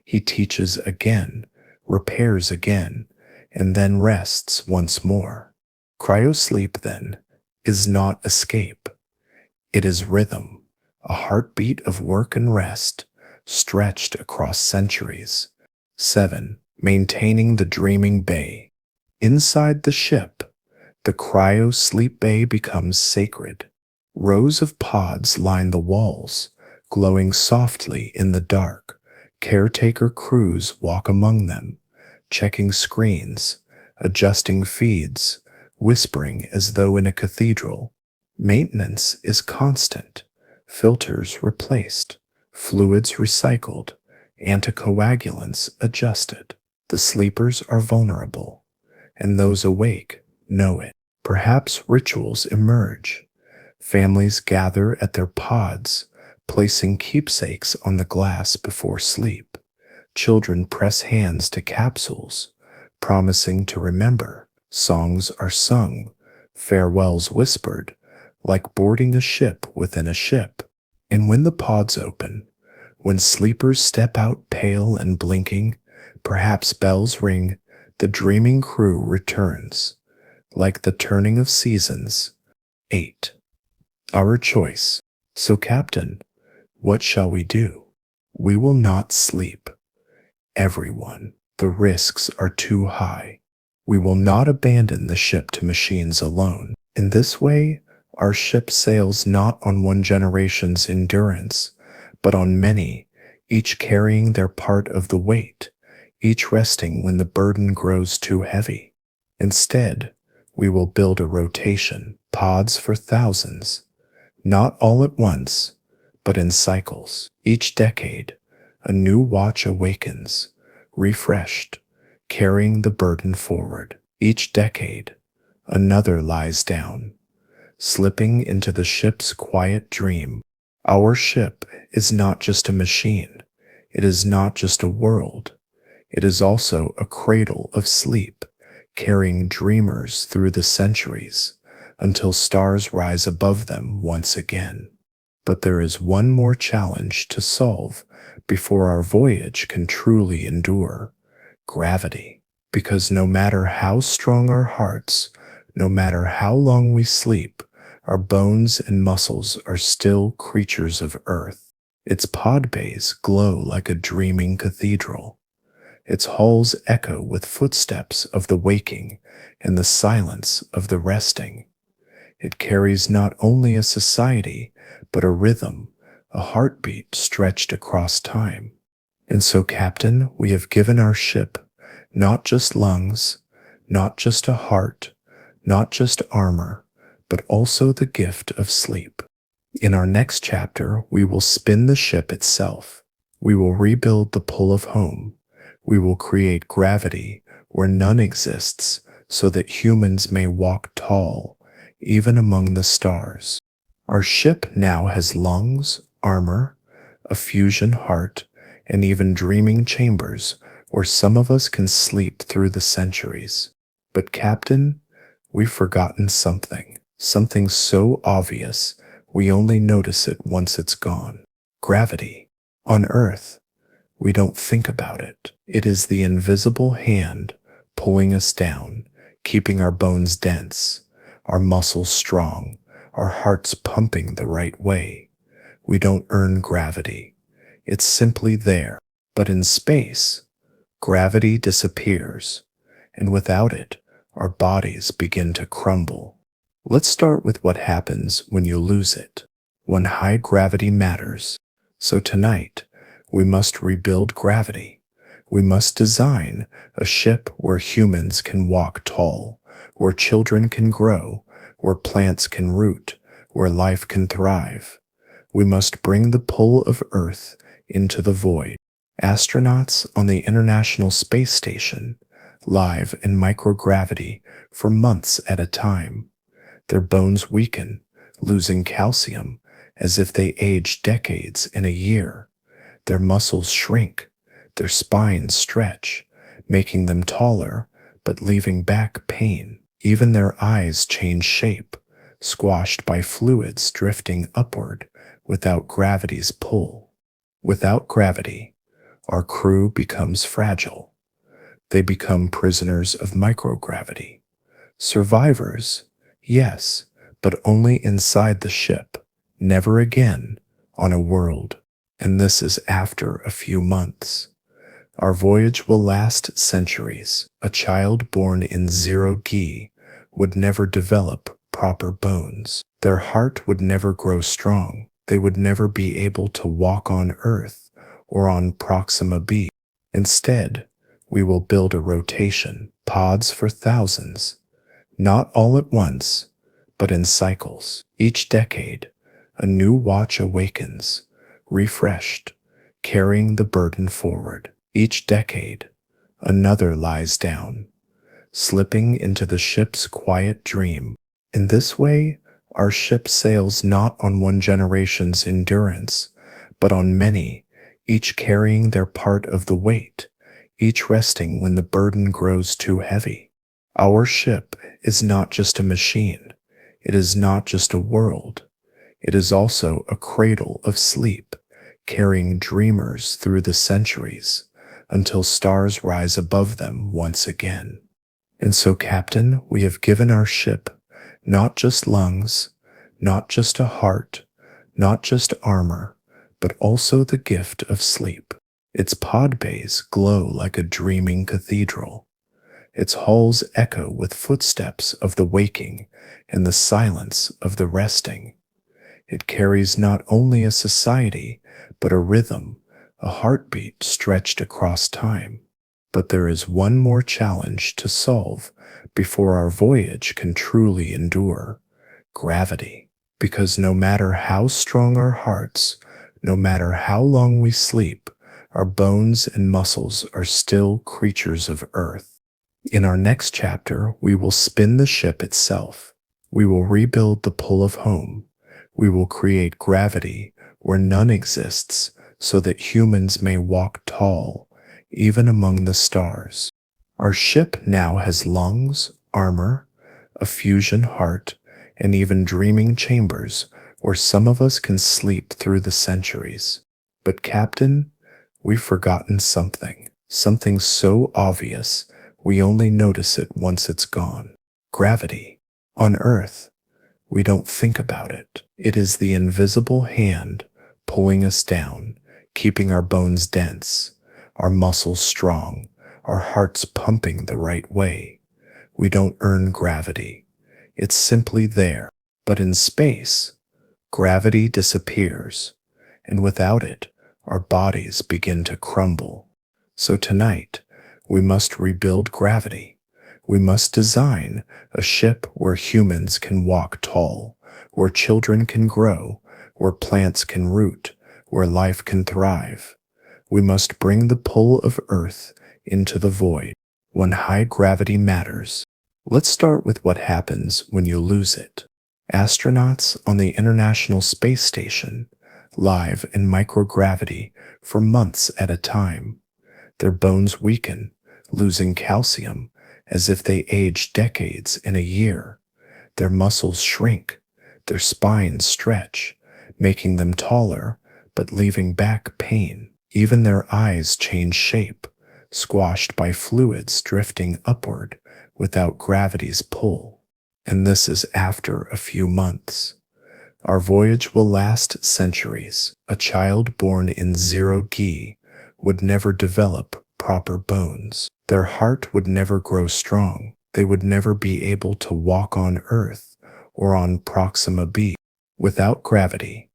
S1: He teaches again, repairs again, and then rests once more. Cryosleep, then, is not escape. It is rhythm, a heartbeat of work and rest, stretched across centuries. 7. Maintaining the dreaming bay. Inside the ship, the cryo-sleep bay becomes sacred. Rows of pods line the walls, glowing softly in the dark. Caretaker crews walk among them, checking screens, adjusting feeds, whispering as though in a cathedral. Maintenance is constant, filters replaced, fluids recycled, anticoagulants adjusted. The sleepers are vulnerable, and those awake know it. Perhaps rituals emerge. Families gather at their pods, placing keepsakes on the glass before sleep. Children press hands to capsules, promising to remember. Songs are sung, farewells whispered, like boarding a ship within a ship. And when the pods open, when sleepers step out pale and blinking, perhaps bells ring, the dreaming crew returns, like the turning of seasons. 8. Our choice. So, Captain, what shall we do? We will not sleep. Everyone, the risks are too high. We will not abandon the ship to machines alone. In this way, our ship sails not on one generation's endurance, but on many, each carrying their part of the weight, each resting when the burden grows too heavy. Instead, we will build a rotation, pods for thousands, not all at once, but in cycles. Each decade, a new watch awakens, refreshed, carrying the burden forward. Each decade, another lies down, slipping into the ship's quiet dream. Our ship is not just a machine. It is not just a world. It is also a cradle of sleep, carrying dreamers through the centuries until stars rise above them once again. But there is one more challenge to solve before our voyage can truly endure: gravity. Because no matter how strong our hearts, no matter how long we sleep, our bones and muscles are still creatures of earth. Its pod bays glow like a dreaming cathedral. Its halls echo with footsteps of the waking and the silence of the resting. It carries not only a society, but a rhythm, a heartbeat stretched across time. And so, Captain, we have given our ship not just lungs, not just a heart, not just armor, but also the gift of sleep. In our next chapter, we will spin the ship itself. We will rebuild the pull of home. We will create gravity where none exists, so that humans may walk tall, even among the stars. Our ship now has lungs, armor, a fusion heart, and even dreaming chambers where some of us can sleep through the centuries. But Captain, we've forgotten something so obvious we only notice it once it's gone. Gravity. On Earth, we don't think about it. It is the invisible hand pulling us down, keeping our bones dense, our muscles strong, our hearts pumping the right way. We don't earn gravity. It's simply there. But in space, gravity disappears, and without it, our bodies begin to crumble. Let's start with what happens when you lose it, when high gravity matters. So tonight, we must rebuild gravity. We must design a ship where humans can walk tall, where children can grow, where plants can root, where life can thrive. We must bring the pull of Earth into the void. Astronauts on the International Space Station live in microgravity for months at a time. Their bones weaken, losing calcium as if they age decades in a year. Their muscles shrink, their spines stretch, making them taller but leaving back pain. Even their eyes change shape, squashed by fluids drifting upward without gravity's pull. Without gravity, our crew becomes fragile. They become prisoners of microgravity. Survivors, yes, but only inside the ship, never again on a world. And this is after a few months. Our voyage will last centuries. A child born in zero-G would never develop proper bones. Their heart would never grow strong. They would never be able to walk on Earth or on Proxima b. Instead, we will build a rotation, pods for thousands, not all at once, but in cycles. Each decade, a new watch awakens, refreshed, carrying the burden forward. Each decade, another lies down, slipping into the ship's quiet dream. In this way, our ship sails not on one generation's endurance, but on many, each carrying their part of the weight, each resting when the burden grows too heavy. Our ship is not just a machine. It is not just a world. It is also a cradle of sleep, carrying dreamers through the centuries, until stars rise above them once again. And so, Captain, we have given our ship not just lungs, not just a heart, not just armor, but also the gift of sleep. Its pod bays glow like a dreaming cathedral. Its halls echo with footsteps of the waking and the silence of the resting. It carries not only a society, but a rhythm, a heartbeat stretched across time. But there is one more challenge to solve before our voyage can truly endure: gravity. Because no matter how strong our hearts, no matter how long we sleep, our bones and muscles are still creatures of Earth. In our next chapter, we will spin the ship itself. We will rebuild the pull of home. We will create gravity where none exists, so that humans may walk tall, even among the stars. Our ship now has lungs, armor, a fusion heart, and even dreaming chambers where some of us can sleep through the centuries. But Captain, we've forgotten something. Something so obvious, we only notice it once it's gone. Gravity. On Earth, we don't think about it. It is the invisible hand pulling us down, keeping our bones dense, our muscles strong, our hearts pumping the right way. We don't earn gravity. It's simply there. But in space, gravity disappears, and without it, our bodies begin to crumble. So tonight, we must rebuild gravity. We must design a ship where humans can walk tall, where children can grow, where plants can root, where life can thrive. We must bring the pull of Earth into the void, when high gravity matters. Let's start with what happens when you lose it. Astronauts on the International Space Station live in microgravity for months at a time. Their bones weaken, losing calcium as if they age decades in a year. Their muscles shrink, their spines stretch, making them taller but leaving back pain. Even their eyes change shape, squashed by fluids drifting upward without gravity's pull. And this is after a few months. Our voyage will last centuries. A child born in zero-G would never develop proper bones. Their heart would never grow strong. They would never be able to walk on Earth or on Proxima b. Without gravity,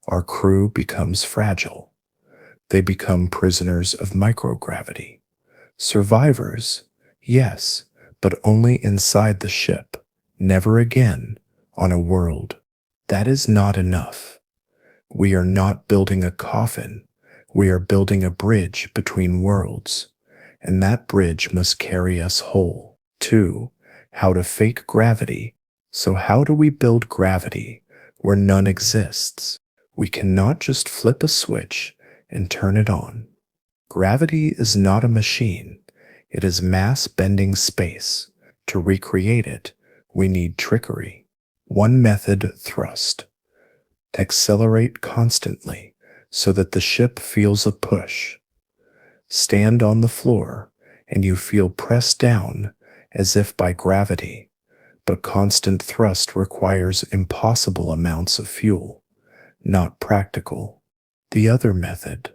S1: our crew becomes fragile. They become prisoners of microgravity. Survivors, yes, but only inside the ship, never again on a world. That is not enough. We are not building a coffin. We are building a bridge between worlds, and that bridge must carry us whole. 2. How to fake gravity. So how do we build gravity where none exists? We cannot just flip a switch and turn it on. Gravity is not a machine. It is mass bending space. To recreate it, we need trickery. One method: thrust. Accelerate constantly so that the ship feels a push. Stand on the floor and you feel pressed down as if by gravity, but constant thrust requires impossible amounts of fuel, not practical. The other method: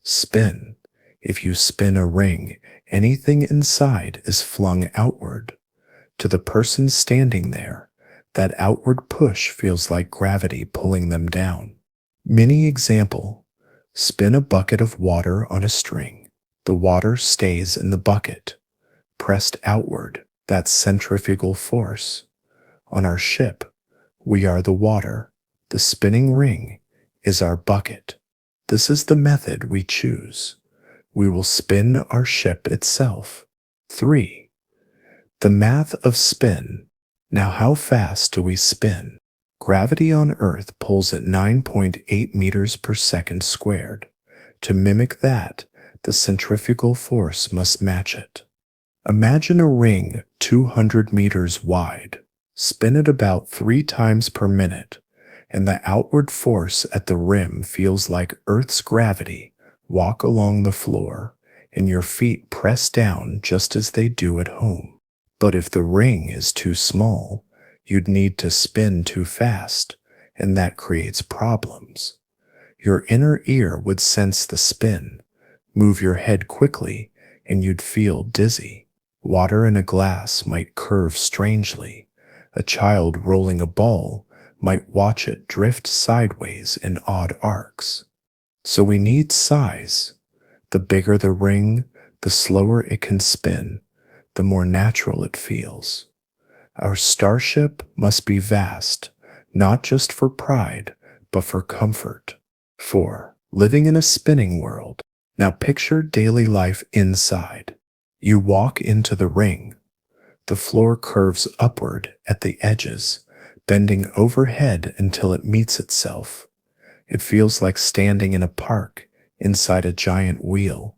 S1: spin. If you spin a ring, anything inside is flung outward. To the person standing there, that outward push feels like gravity pulling them down. Mini example: spin a bucket of water on a string. The water stays in the bucket, pressed outward. That's centrifugal force. On our ship, we are the water. The spinning ring is our bucket. This is the method we choose. We will spin our ship itself. 3. The math of spin. Now, how fast do we spin? Gravity on Earth pulls at 9.8 meters per second squared. To mimic that, the centrifugal force must match it. Imagine a ring 200 meters wide. Spin it about 3 times per minute, and the outward force at the rim feels like Earth's gravity. Walk along the floor, and your feet press down just as they do at home. But if the ring is too small, you'd need to spin too fast, and that creates problems. Your inner ear would sense the spin. Move your head quickly, and you'd feel dizzy. Water in a glass might curve strangely. A child rolling a ball might watch it drift sideways in odd arcs. So we need size. The bigger the ring, the slower it can spin, the more natural it feels. Our starship must be vast, not just for pride, but for comfort. 4. Living in a spinning world. Now picture daily life inside. You walk into the ring. The floor curves upward at the edges, bending overhead until it meets itself. It feels like standing in a park inside a giant wheel.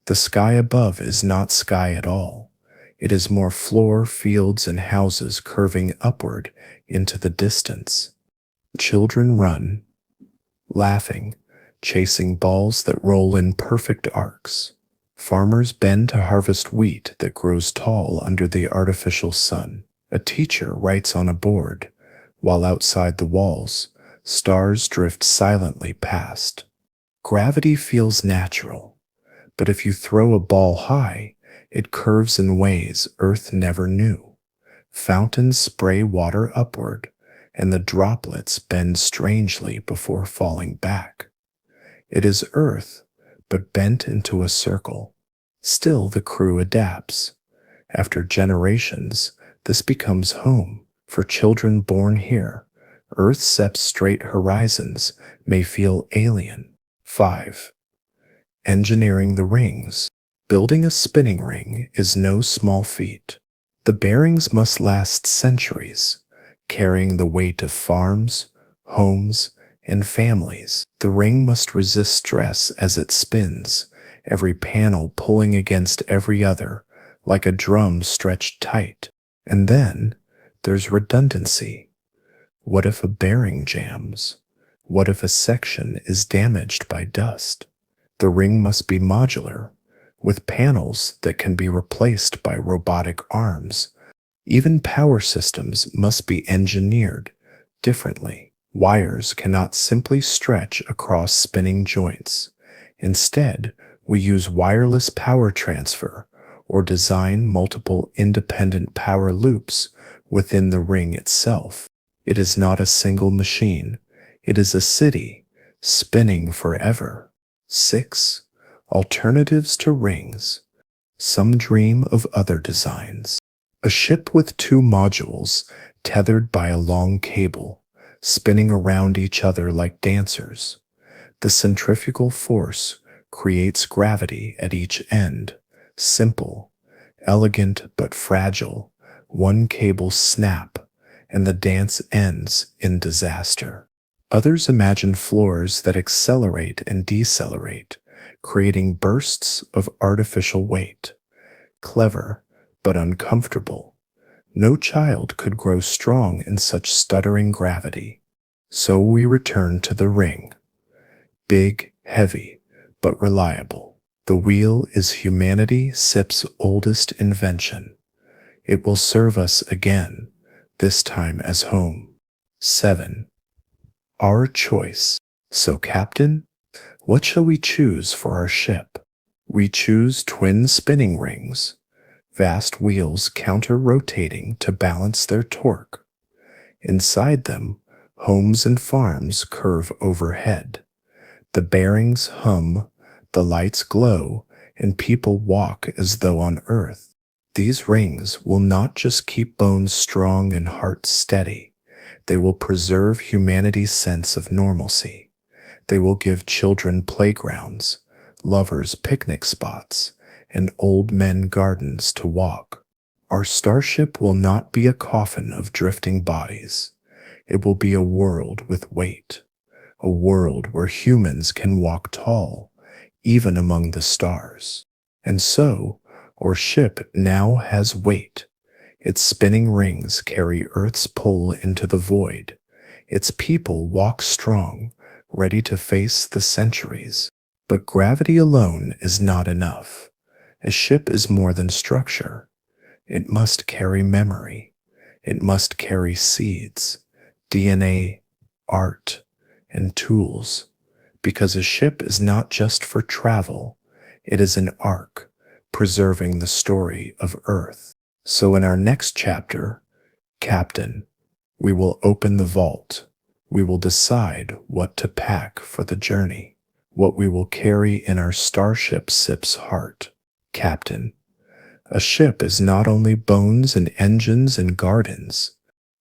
S1: The sky above is not sky at all. It is more floor, fields, and houses curving upward into the distance. Children run, laughing, chasing balls that roll in perfect arcs. Farmers bend to harvest wheat that grows tall under the artificial sun. A teacher writes on a board, while outside the walls, stars drift silently past. Gravity feels natural, but if you throw a ball high, it curves in ways Earth never knew. Fountains spray water upward, and the droplets bend strangely before falling back. It is Earth, but bent into a circle. Still, the crew adapts. After generations, this becomes home for children born here. Earth's straight horizons may feel alien. 5. Engineering the rings. Building a spinning ring is no small feat. The bearings must last centuries, carrying the weight of farms, homes, and families. The ring must resist stress as it spins, every panel pulling against every other, like a drum stretched tight. And then there's redundancy. What if a bearing jams? What if a section is damaged by dust? The ring must be modular, with panels that can be replaced by robotic arms. Even power systems must be engineered differently. Wires cannot simply stretch across spinning joints. Instead, we use wireless power transfer or design multiple independent power loops within the ring itself. It is not a single machine. It is a city spinning forever. 6. Alternatives to rings. Some dream of other designs. A ship with 2 modules tethered by a long cable, spinning around each other like dancers. The centrifugal force creates gravity at each end, simple, elegant but fragile. One cable snap, and the dance ends in disaster. Others imagine floors that accelerate and decelerate, creating bursts of artificial weight. Clever, but uncomfortable. No child could grow strong in such stuttering gravity. So we return to the ring. Big, heavy, but reliable. The wheel is humanity's oldest invention. It will serve us again, this time as home. 7. Our choice. So, Captain, what shall we choose for our ship? We choose twin spinning rings, vast wheels counter-rotating to balance their torque. Inside them, homes and farms curve overhead. The bearings hum, the lights glow, and people walk as though on Earth. These rings will not just keep bones strong and hearts steady. They will preserve humanity's sense of normalcy. They will give children playgrounds, lovers picnic spots, and old men gardens to walk. Our starship will not be a coffin of drifting bodies. It will be a world with weight, a world where humans can walk tall, even among the stars. And so, our ship now has weight. Its spinning rings carry Earth's pull into the void. Its people walk strong, ready to face the centuries. But gravity alone is not enough. A ship is more than structure. It must carry memory. It must carry seeds, DNA, art, and tools. Because a ship is not just for travel. It is an ark, preserving the story of Earth. So in our next chapter, Captain, we will open the vault. We will decide what to pack for the journey, what we will carry in our starship's heart. Captain, a ship is not only bones and engines and gardens.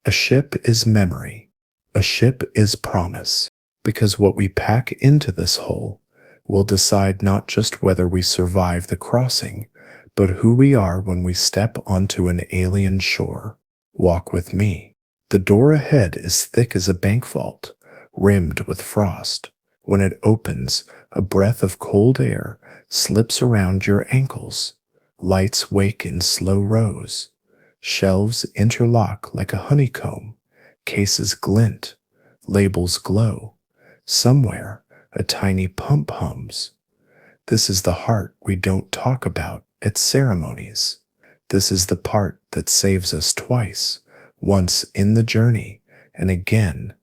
S1: A ship is memory. A ship is promise. Because what we pack into this hull will decide not just whether we survive the crossing, but who we are when we step onto an alien shore. Walk with me. The door ahead is thick as a bank vault, rimmed with frost. When it opens, a breath of cold air slips around your ankles. Lights wake in slow rows. Shelves interlock like a honeycomb. Cases glint. Labels glow. Somewhere, a tiny pump hums. This is the heart we don't talk about at ceremonies. This is the part that saves us twice, once in the journey and again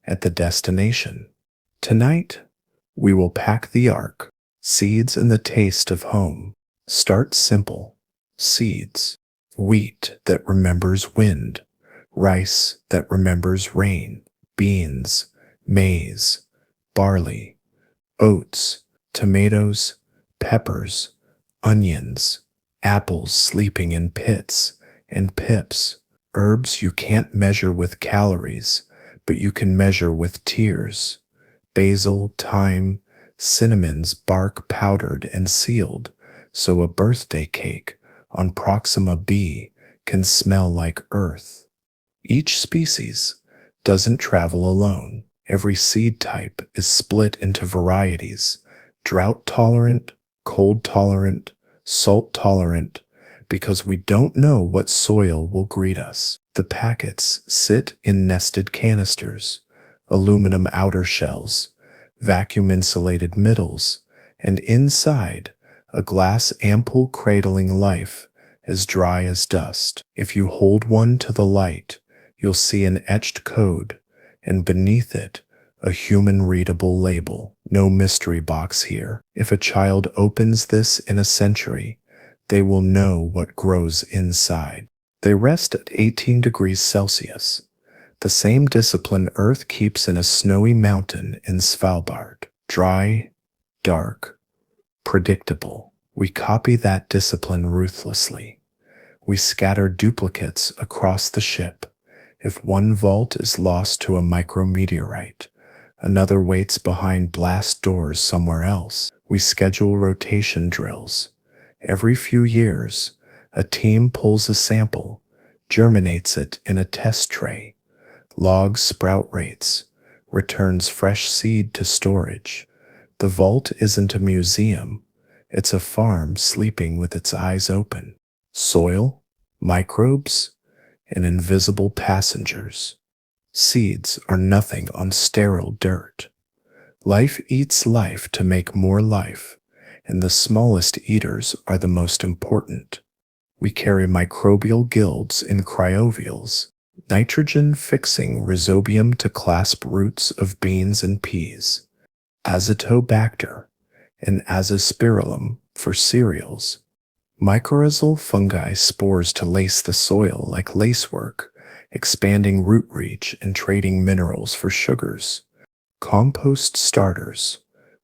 S1: at the destination. Tonight, we will pack the ark, seeds and the taste of home. Start simple. Seeds, wheat that remembers wind, rice that remembers rain, beans, maize, barley, oats, tomatoes, peppers, onions, apples sleeping in pits, and pips, herbs you can't measure with calories, but you can measure with tears, basil, thyme, cinnamon's bark powdered and sealed, so a birthday cake on Proxima b can smell like Earth. Each species doesn't travel alone. Every seed type is split into varieties, drought-tolerant, cold-tolerant, salt-tolerant, because we don't know what soil will greet us. The packets sit in nested canisters, aluminum outer shells, vacuum-insulated middles, and inside, a glass ampoule cradling life as dry as dust. If you hold one to the light, you'll see an etched code, and beneath it, a human-readable label. No mystery box here. If a child opens this in a century, they will know what grows inside. They rest at 18 degrees Celsius, the same discipline Earth keeps in a snowy mountain in Svalbard. Dry, dark, predictable. We copy that discipline ruthlessly. We scatter duplicates across the ship, If one vault is lost to a micrometeorite, another waits behind blast doors somewhere else. We schedule rotation drills. Every few years, a team pulls a sample, germinates it in a test tray, logs sprout rates, returns fresh seed to storage. The vault isn't a museum, it's a farm sleeping with its eyes open. Soil, microbes, and invisible passengers. Seeds are nothing on sterile dirt. Life eats life to make more life, and the smallest eaters are the most important. We carry microbial guilds in cryovials, nitrogen-fixing rhizobium to clasp roots of beans and peas, azotobacter, and azospirillum for cereals, mycorrhizal fungi spores to lace the soil like lacework, expanding root reach and trading minerals for sugars, compost starters,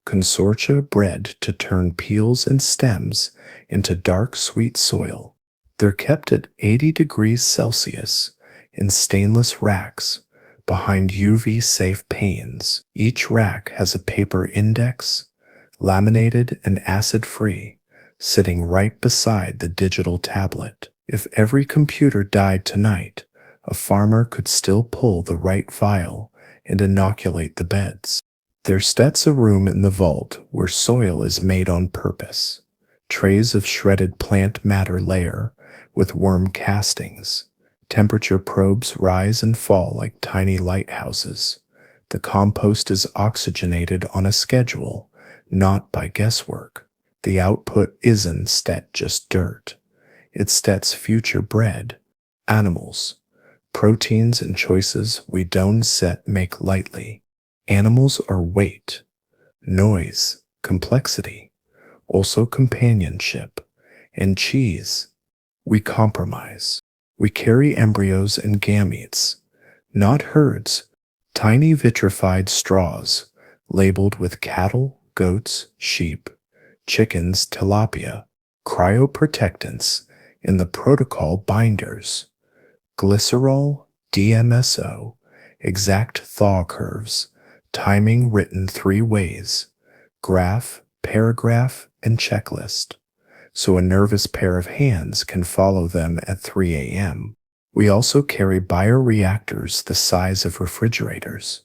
S1: consortia bred to turn peels and stems into dark sweet soil. They're kept at 80 degrees Celsius in stainless racks behind UV-safe panes. Each rack has a paper index, laminated and acid-free, sitting right beside the digital tablet. If every computer died tonight, a farmer could still pull the right vial and inoculate the beds. There's a room in the vault where soil is made on purpose. Trays of shredded plant matter layer with worm castings. Temperature probes rise and fall like tiny lighthouses. The compost is oxygenated on a schedule, not by guesswork. The output isn't just dirt. It's future bread, animals, proteins and choices we don't make lightly. Animals are weight, noise, complexity, also companionship, and cheese. We compromise. We carry embryos and gametes, not herds, tiny vitrified straws, labeled with cattle, goats, sheep, chickens, tilapia, cryoprotectants in the protocol binders, glycerol, DMSO, exact thaw curves, timing written 3 ways, graph, paragraph, and checklist, so a nervous pair of hands can follow them at 3 a.m. We also carry bioreactors the size of refrigerators,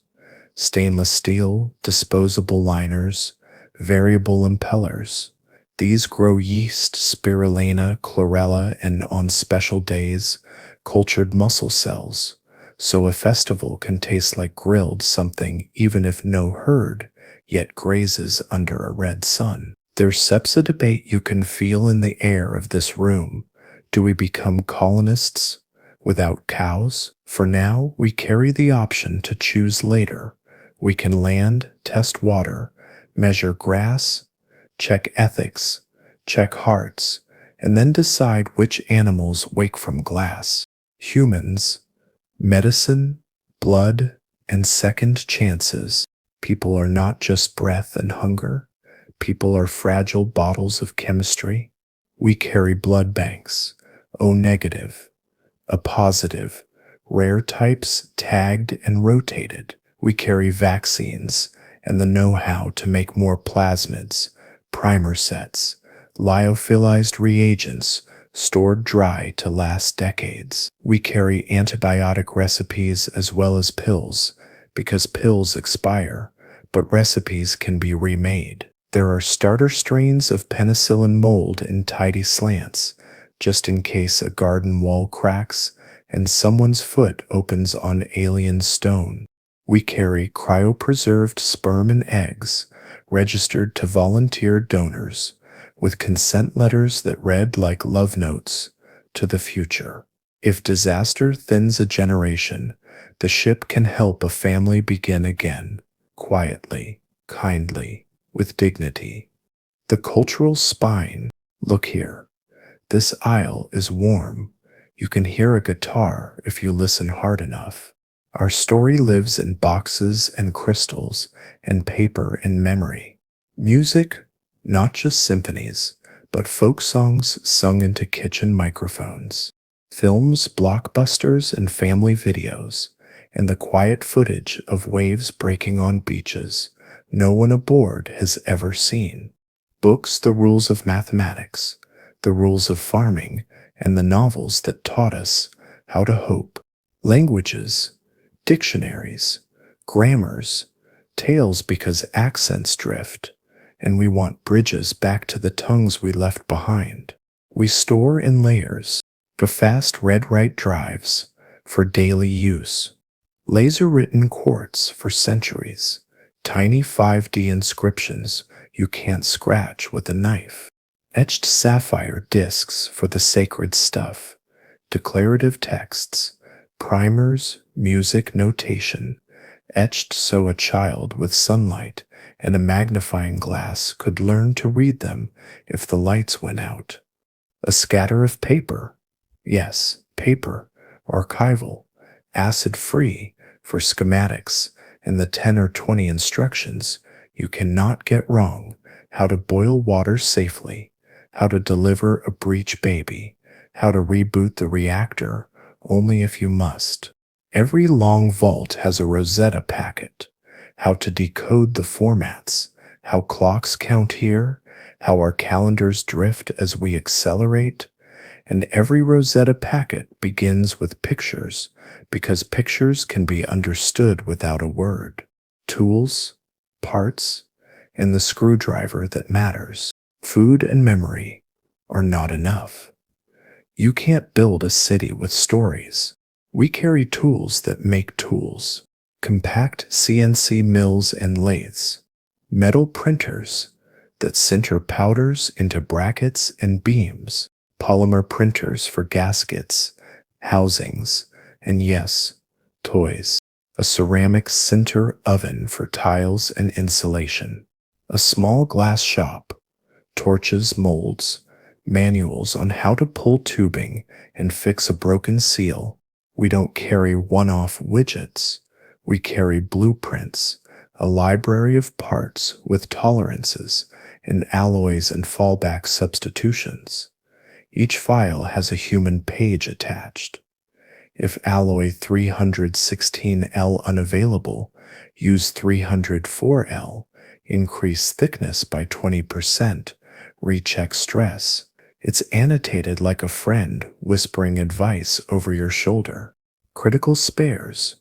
S1: stainless steel, disposable liners, variable impellers. These grow yeast, spirulina, chlorella, and on special days, cultured muscle cells, so a festival can taste like grilled something even if no herd yet grazes under a red sun. There's a debate you can feel in the air of this room. Do we become colonists without cows? For now, we carry the option to choose later. We can land, test water, measure grass, check ethics, check hearts, and then decide which animals wake from glass. Humans, medicine, blood, and second chances. People are not just breath and hunger. People are fragile bottles of chemistry. We carry blood banks, O negative, A positive, rare types tagged and rotated. We carry vaccines and the know-how to make more plasmids, primer sets, lyophilized reagents stored dry to last decades. We carry antibiotic recipes as well as pills, because pills expire, but recipes can be remade. There are starter strains of penicillin mold in tidy slants, just in case a garden wall cracks and someone's foot opens on alien stone. We carry cryopreserved sperm and eggs, registered to volunteer donors, with consent letters that read like love notes to the future. If disaster thins a generation, the ship can help a family begin again, quietly, kindly, with dignity. The cultural spine. Look here. This aisle is warm. You can hear a guitar if you listen hard enough. Our story lives in boxes and crystals and paper and memory. Music, not just symphonies, but folk songs sung into kitchen microphones. Films, blockbusters, and family videos, and the quiet footage of waves breaking on beaches no one aboard has ever seen. Books, the rules of mathematics, the rules of farming, and the novels that taught us how to hope. Languages, dictionaries, grammars, tales because accents drift, and we want bridges back to the tongues we left behind. We store in layers, the fast read-write drives for daily use, laser-written quartz for centuries, tiny 5D inscriptions you can't scratch with a knife, etched sapphire discs for the sacred stuff, declarative texts, primers, music notation, etched so a child with sunlight and a magnifying glass could learn to read them if the lights went out. A scatter of paper. Yes, paper, archival, acid-free for schematics, and the 10 or 20 instructions you cannot get wrong: how to boil water safely, how to deliver a breech baby, how to reboot the reactor only if you must. Every long vault has a Rosetta packet: how to decode the formats, how clocks count here, how our calendars drift as we accelerate. And every Rosetta packet begins with pictures, because pictures can be understood without a word. Tools, parts, and the screwdriver that matters. Food and memory are not enough. You can't build a city with stories. We carry tools that make tools. Compact CNC mills and lathes. Metal printers that sinter powders into brackets and beams. Polymer printers for gaskets, housings, and yes, toys. A ceramic sinter oven for tiles and insulation. A small glass shop. Torches, molds, manuals on how to pull tubing and fix a broken seal. We don't carry one-off widgets. We carry blueprints, a library of parts with tolerances and alloys and fallback substitutions. Each file has a human page attached. If alloy 316L unavailable, use 304L, increase thickness by 20%, recheck stress. It's annotated like a friend whispering advice over your shoulder. Critical spares,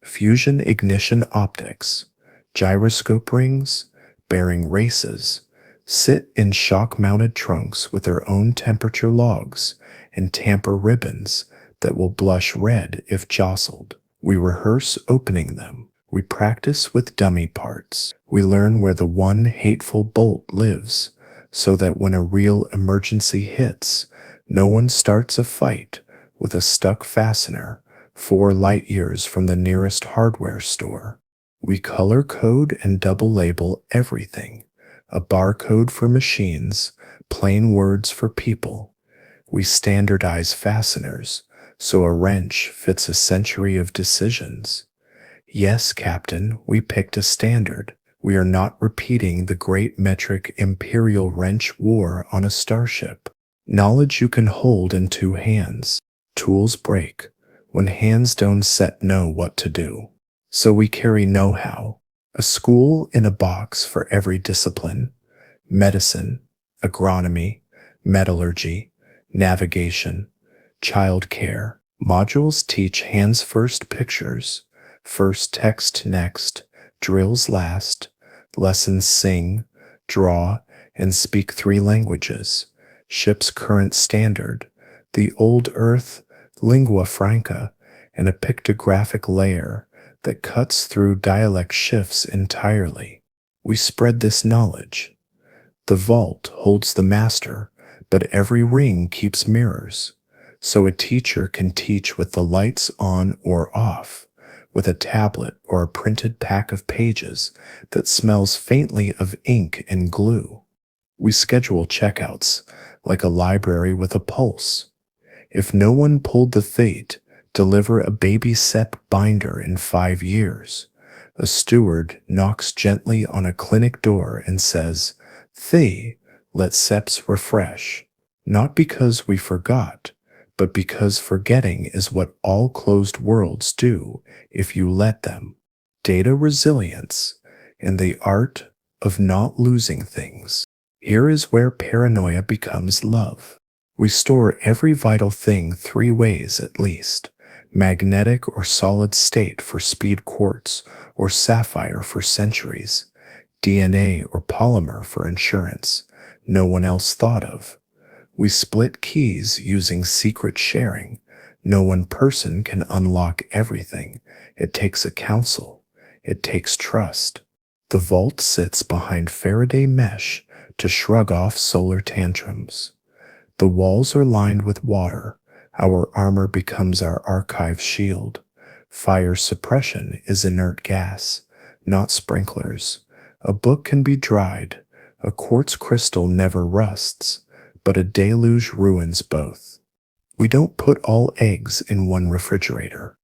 S1: fusion ignition optics, gyroscope rings, bearing races, sit in shock-mounted trunks with their own temperature logs and tamper ribbons that will blush red if jostled. We rehearse opening them. We practice with dummy parts. We learn where the one hateful bolt lives, so that when a real emergency hits, no one starts a fight with a stuck fastener 4 light years from the nearest hardware store. We color code and double label everything. A barcode for machines, plain words for people. We standardize fasteners, so a wrench fits a century of decisions. Yes, Captain, we picked a standard. We are not repeating the great metric imperial wrench war on a starship. Knowledge you can hold in 2 hands. Tools break when hands don't know what to do. So we carry know-how. A school in a box for every discipline: medicine, agronomy, metallurgy, navigation, child care. Modules teach hands first pictures, first text next, drills last. Lessons sing, draw, and speak 3 languages. Ship's current standard, the old earth, lingua franca, and a pictographic layer that cuts through dialect shifts entirely. We spread this knowledge. The vault holds the master, but every ring keeps mirrors, so a teacher can teach with the lights on or off, with a tablet or a printed pack of pages that smells faintly of ink and glue. We schedule checkouts like a library with a pulse. If no one pulled the fate, deliver a baby SEP binder in 5 years. A steward knocks gently on a clinic door and says, "Let SEPs refresh." Not because we forgot, but because forgetting is what all closed worlds do if you let them. Data resilience and the art of not losing things. Here is where paranoia becomes love. We store every vital thing three ways at least: magnetic or solid state for speed quartz or sapphire for centuries, DNA or polymer for insurance no one else thought of. We split keys using secret sharing. No one person can unlock everything. It takes a council. It takes trust. The vault sits behind Faraday mesh to shrug off solar tantrums. The walls are lined with water. Our armor becomes our archive shield. Fire suppression is inert gas, not sprinklers. A book can be dried. A quartz crystal never rusts, but a deluge ruins both. We don't put all eggs in one refrigerator.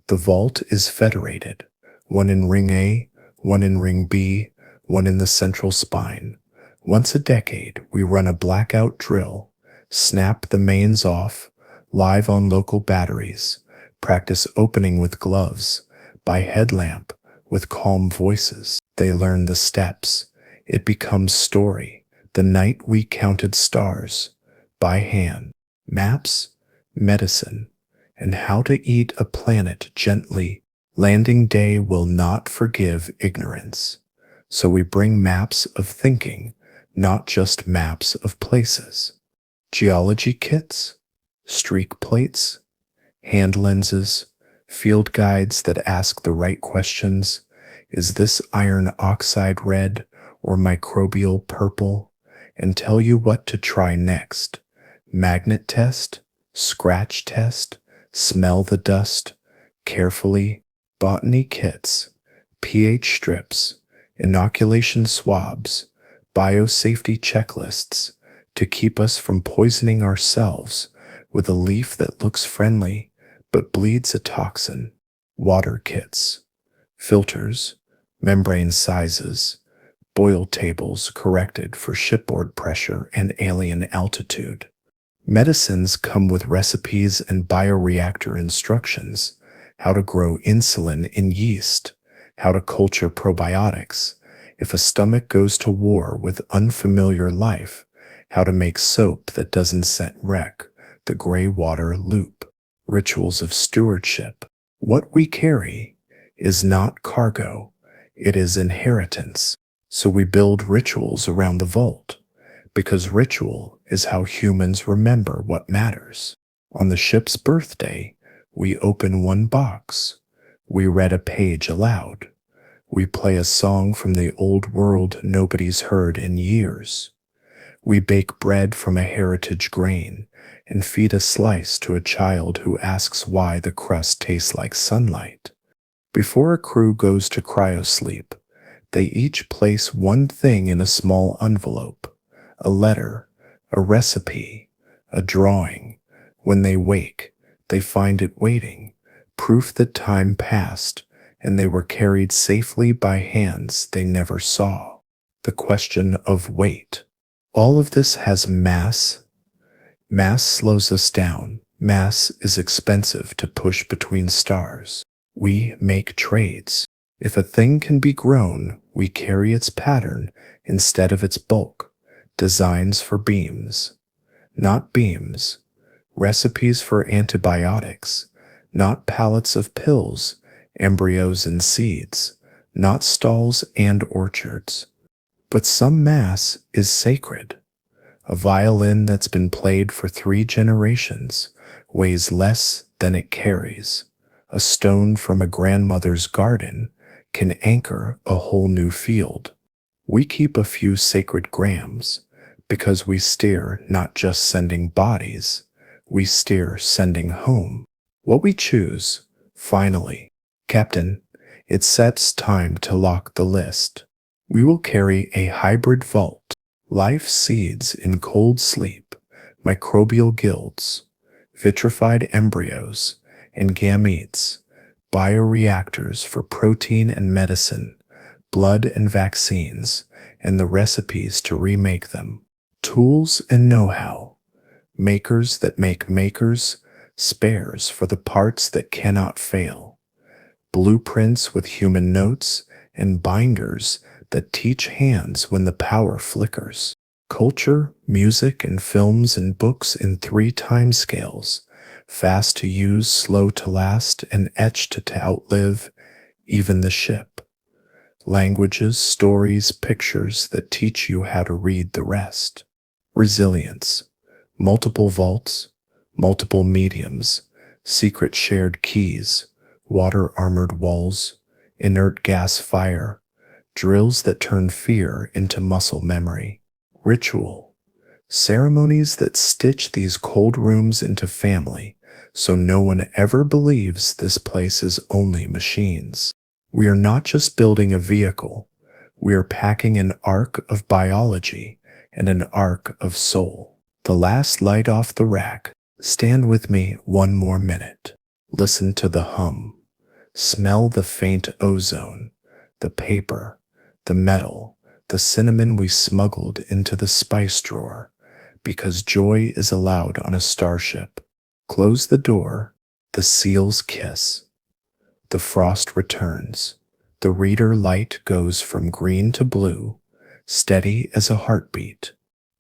S1: The vault is federated. One in ring A, one in ring B, one in the central spine. Once a decade, we run a blackout drill, snap the mains off, live on local batteries, practice opening with gloves, by headlamp, with calm voices. They learn the steps. It becomes story. The night we counted stars, by hand, maps, medicine, and how to eat a planet gently. Landing day will not forgive ignorance. So we bring maps of thinking, not just maps of places. Geology kits, streak plates, hand lenses, field guides that ask the right questions. Is this iron oxide red or microbial purple? And tell you what to try next. Magnet test, scratch test, smell the dust, carefully, botany kits, pH strips, inoculation swabs, biosafety checklists to keep us from poisoning ourselves with a leaf that looks friendly but bleeds a toxin, water kits, filters, membrane sizes, boil tables corrected for shipboard pressure and alien altitude. Medicines come with recipes and bioreactor instructions: how to grow insulin in yeast, how to culture probiotics, if a stomach goes to war with unfamiliar life, how to make soap that doesn't set wreck the gray water loop. Rituals of stewardship. What we carry is not cargo, it is inheritance. So we build rituals around the vault, because ritual is how humans remember what matters. On the ship's birthday, we open one box. We read a page aloud. We play a song from the old world nobody's heard in years. We bake bread from a heritage grain and feed a slice to a child who asks why the crust tastes like sunlight. Before a crew goes to cryosleep, they each place one thing in a small envelope: a letter, a recipe, a drawing. When they wake, they find it waiting, proof that time passed and they were carried safely by hands they never saw. The question of weight. All of this has mass. Mass slows us down. Mass is expensive to push between stars. We make trades. If a thing can be grown, we carry its pattern instead of its bulk. Designs for beams, not beams. Recipes for antibiotics, not pallets of pills, embryos and seeds, not stalls and orchards. But some mass is sacred. A violin that's been played for 3 generations weighs less than it carries. A stone from a grandmother's garden can anchor a whole new field. We keep a few sacred grams because we steer not just sending bodies, we steer sending home. What we choose, finally. Captain, it sets time to lock the list. We will carry a hybrid vault, life seeds in cold sleep, microbial guilds, vitrified embryos, and gametes, bioreactors for protein and medicine, blood and vaccines, and the recipes to remake them. Tools and know-how. Makers that make makers, spares for the parts that cannot fail, blueprints with human notes, and binders that teach hands when the power flickers. Culture, music, and films and books in 3 timescales, fast to use, slow to last, and etched to outlive even the ship. Languages, stories, pictures that teach you how to read the rest. Resilience, multiple vaults, multiple mediums, secret shared keys, water-armored walls, inert gas fire, drills that turn fear into muscle memory. Ritual, ceremonies that stitch these cold rooms into family so no one ever believes this place is only machines. We are not just building a vehicle, we are packing an arc of biology and an arc of soul. The last light off the rack. Stand with me one more minute. Listen to the hum. Smell the faint ozone, the paper, the metal, the cinnamon we smuggled into the spice drawer, because joy is allowed on a starship. Close the door, the seals kiss. The frost returns. The reader light goes from green to blue, steady as a heartbeat.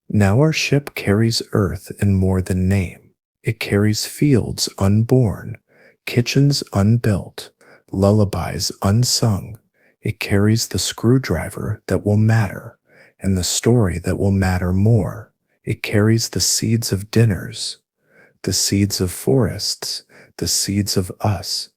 S1: Now our ship carries Earth in more than name. It carries fields unborn, kitchens unbuilt, lullabies unsung. It carries the screwdriver that will matter, and the story that will matter more. It carries the seeds of dinners, the seeds of forests, the seeds of us.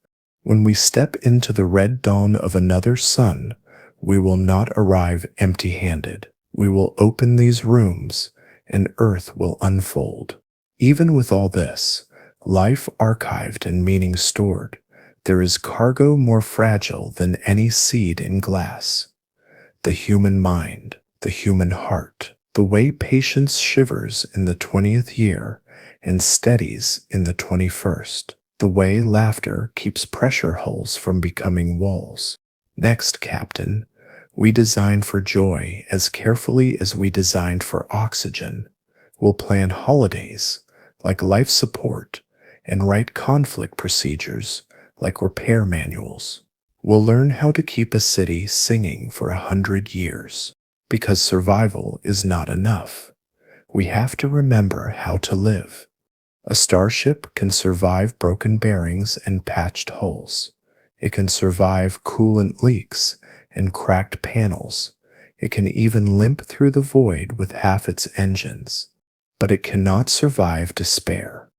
S1: When we step into the red dawn of another sun, we will not arrive empty-handed. We will open these rooms, and Earth will unfold. Even with all this, life archived and meaning stored, there is cargo more fragile than any seed in glass. The human mind, the human heart, the way patience shivers in the 20th year and steadies in the 21st. The way laughter keeps pressure hulls from becoming walls. Next, Captain, we design for joy as carefully as we designed for oxygen. We'll plan holidays like life support and write conflict procedures like repair manuals. We'll learn how to keep a city singing for 100 years, because survival is not enough. We have to remember how to live. A starship can survive broken bearings and patched hulls. It can survive coolant leaks and cracked panels. It can even limp through the void with half its engines. But it cannot survive despair,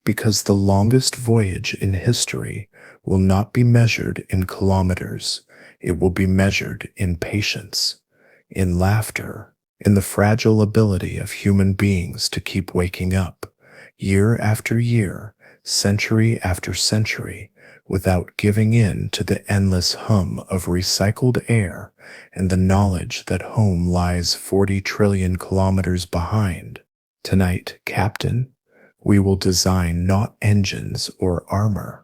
S1: because the longest voyage in history will not be measured in kilometers. It will be measured in patience, in laughter, in the fragile ability of human beings to keep waking up, year after year, century after century, without giving in to the endless hum of recycled air and the knowledge that home lies 40 trillion kilometers behind. Tonight, Captain, we will design not engines or armor,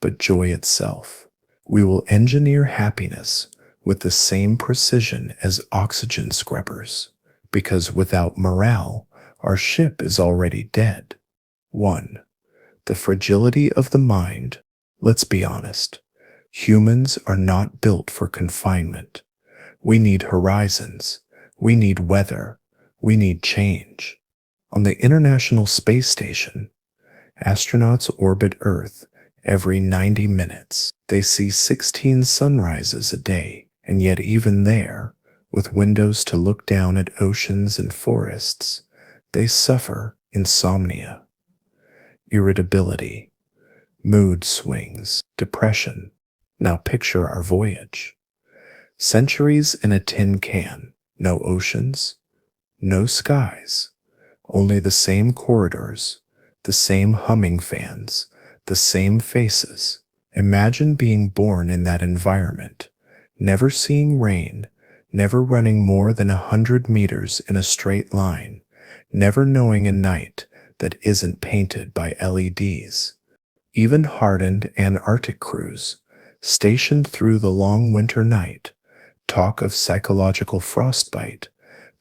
S1: but joy itself. We will engineer happiness with the same precision as oxygen scrubbers, because without morale, our ship is already dead. 1. The fragility of the mind. Let's be honest. Humans are not built for confinement. We need horizons. We need weather. We need change. On the International Space Station, astronauts orbit Earth every 90 minutes. They see 16 sunrises a day, and yet even there, with windows to look down at oceans and forests, they suffer insomnia, irritability, mood swings, depression. Now picture our voyage. Centuries in a tin can, no oceans, no skies, only the same corridors, the same humming fans, the same faces. Imagine being born in that environment, never seeing rain, never running more than 100 meters in a straight line, never knowing a night that isn't painted by LEDs. Even hardened Antarctic crews, stationed through the long winter night, talk of psychological frostbite,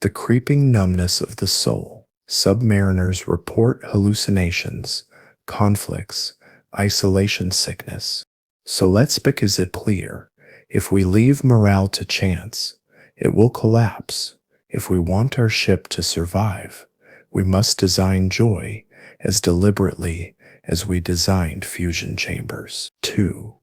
S1: the creeping numbness of the soul. Submariners report hallucinations, conflicts, isolation sickness. So let's make it clear. If we leave morale to chance, it will collapse. If we want our ship to survive, we must design joy as deliberately as we designed fusion chambers. 2.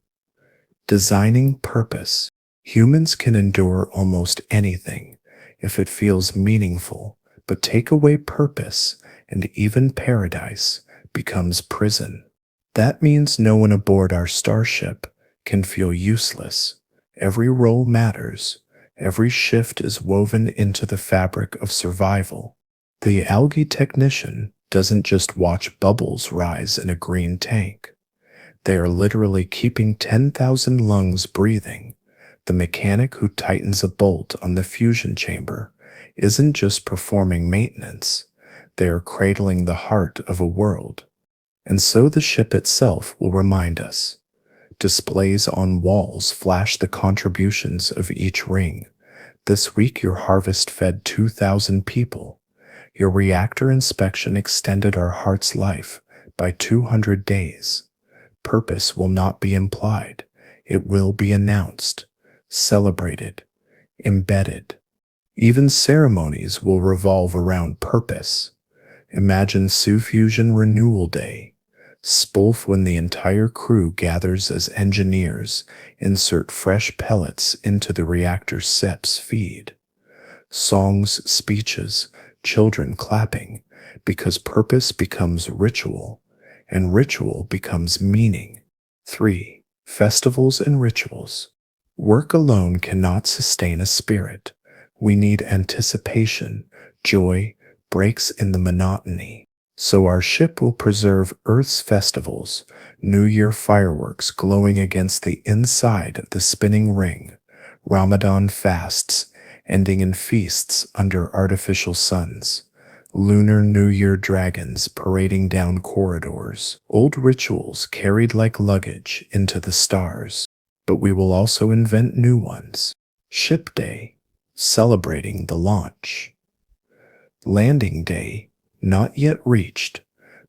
S1: Designing purpose. Humans can endure almost anything if it feels meaningful, but take away purpose and even paradise becomes prison. That means no one aboard our starship can feel useless. Every role matters. Every shift is woven into the fabric of survival. The algae technician doesn't just watch bubbles rise in a green tank. They are literally keeping 10,000 lungs breathing. The mechanic who tightens a bolt on the fusion chamber isn't just performing maintenance. They are cradling the heart of a world. And so the ship itself will remind us. Displays on walls flash the contributions of each ring. This week your harvest fed 2,000 people. Your reactor inspection extended our heart's life by 200 days. Purpose will not be implied. It will be announced, celebrated, embedded. Even ceremonies will revolve around purpose. Imagine Fusion Renewal Day. Spolf when the entire crew gathers as engineers insert fresh pellets into the reactor SEP's feed. Songs, speeches, children clapping, because purpose becomes ritual, and ritual becomes meaning. 3. Festivals and rituals. Work alone cannot sustain a spirit. We need anticipation, joy, breaks in the monotony. So our ship will preserve Earth's festivals, New Year fireworks glowing against the inside of the spinning ring, Ramadan fasts ending in feasts under artificial suns, Lunar New Year dragons parading down corridors, old rituals carried like luggage into the stars. But we will also invent new ones. Ship Day, celebrating the launch. Landing Day, not yet reached,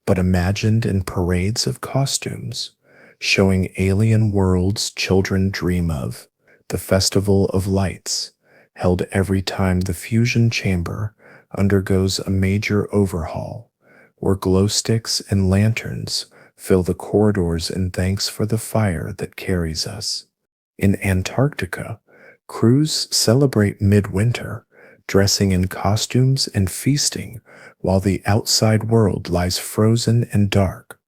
S1: but imagined in parades of costumes, showing alien worlds children dream of. The Festival of Lights, held every time the fusion chamber undergoes a major overhaul, where glow sticks and lanterns fill the corridors in thanks for the fire that carries us. In Antarctica, crews celebrate midwinter, dressing in costumes and feasting while the outside world lies frozen and dark.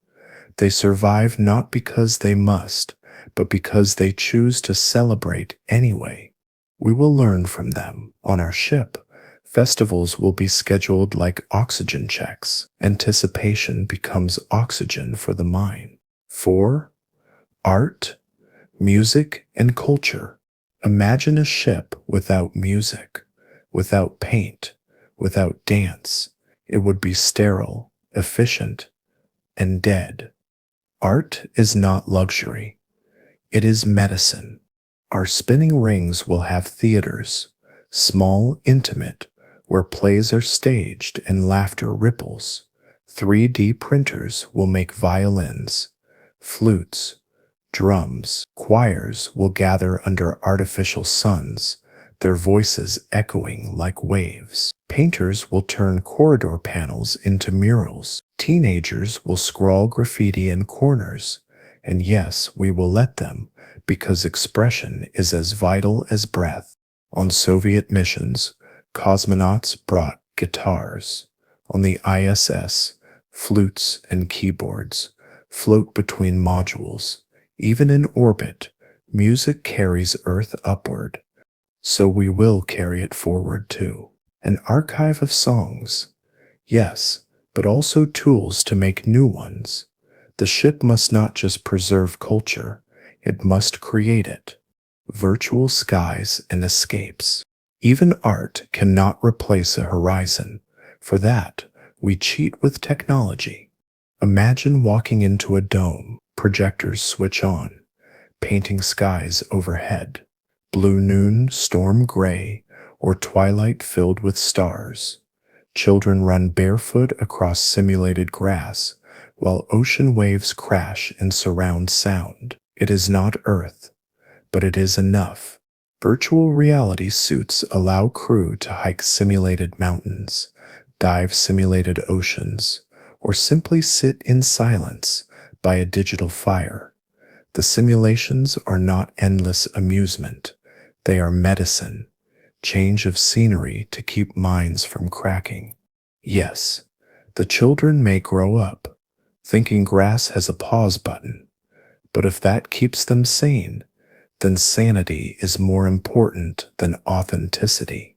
S1: They survive not because they must, but because they choose to celebrate anyway. We will learn from them. On our ship, festivals will be scheduled like oxygen checks. Anticipation becomes oxygen for the mind. 4. Art, music, and culture. Imagine a ship without music, without paint, without dance. It would be sterile, efficient, and dead. Art is not luxury. It is medicine. Our spinning rings will have theaters, small, intimate, where plays are staged and laughter ripples. 3D printers will make violins, flutes, drums. Choirs will gather under artificial suns, their voices echoing like waves. Painters will turn corridor panels into murals. Teenagers will scrawl graffiti in corners. And yes, we will let them, because expression is as vital as breath. On Soviet missions, cosmonauts brought guitars. On the ISS, flutes and keyboards float between modules. Even in orbit, music carries Earth upward. So we will carry it forward too. An archive of songs, yes, but also tools to make new ones. The ship must not just preserve culture, it must create it. Virtual skies and escapes. Even art cannot replace a horizon. For that, we cheat with technology. Imagine walking into a dome, projectors switch on, painting skies overhead. Blue noon, storm gray, or twilight filled with stars. Children run barefoot across simulated grass, while ocean waves crash in surround sound. It is not Earth, but it is enough. Virtual reality suits allow crew to hike simulated mountains, dive simulated oceans, or simply sit in silence by a digital fire. The simulations are not endless amusement. They are medicine, change of scenery to keep minds from cracking. Yes, the children may grow up, thinking grass has a pause button, but if that keeps them sane, then sanity is more important than authenticity.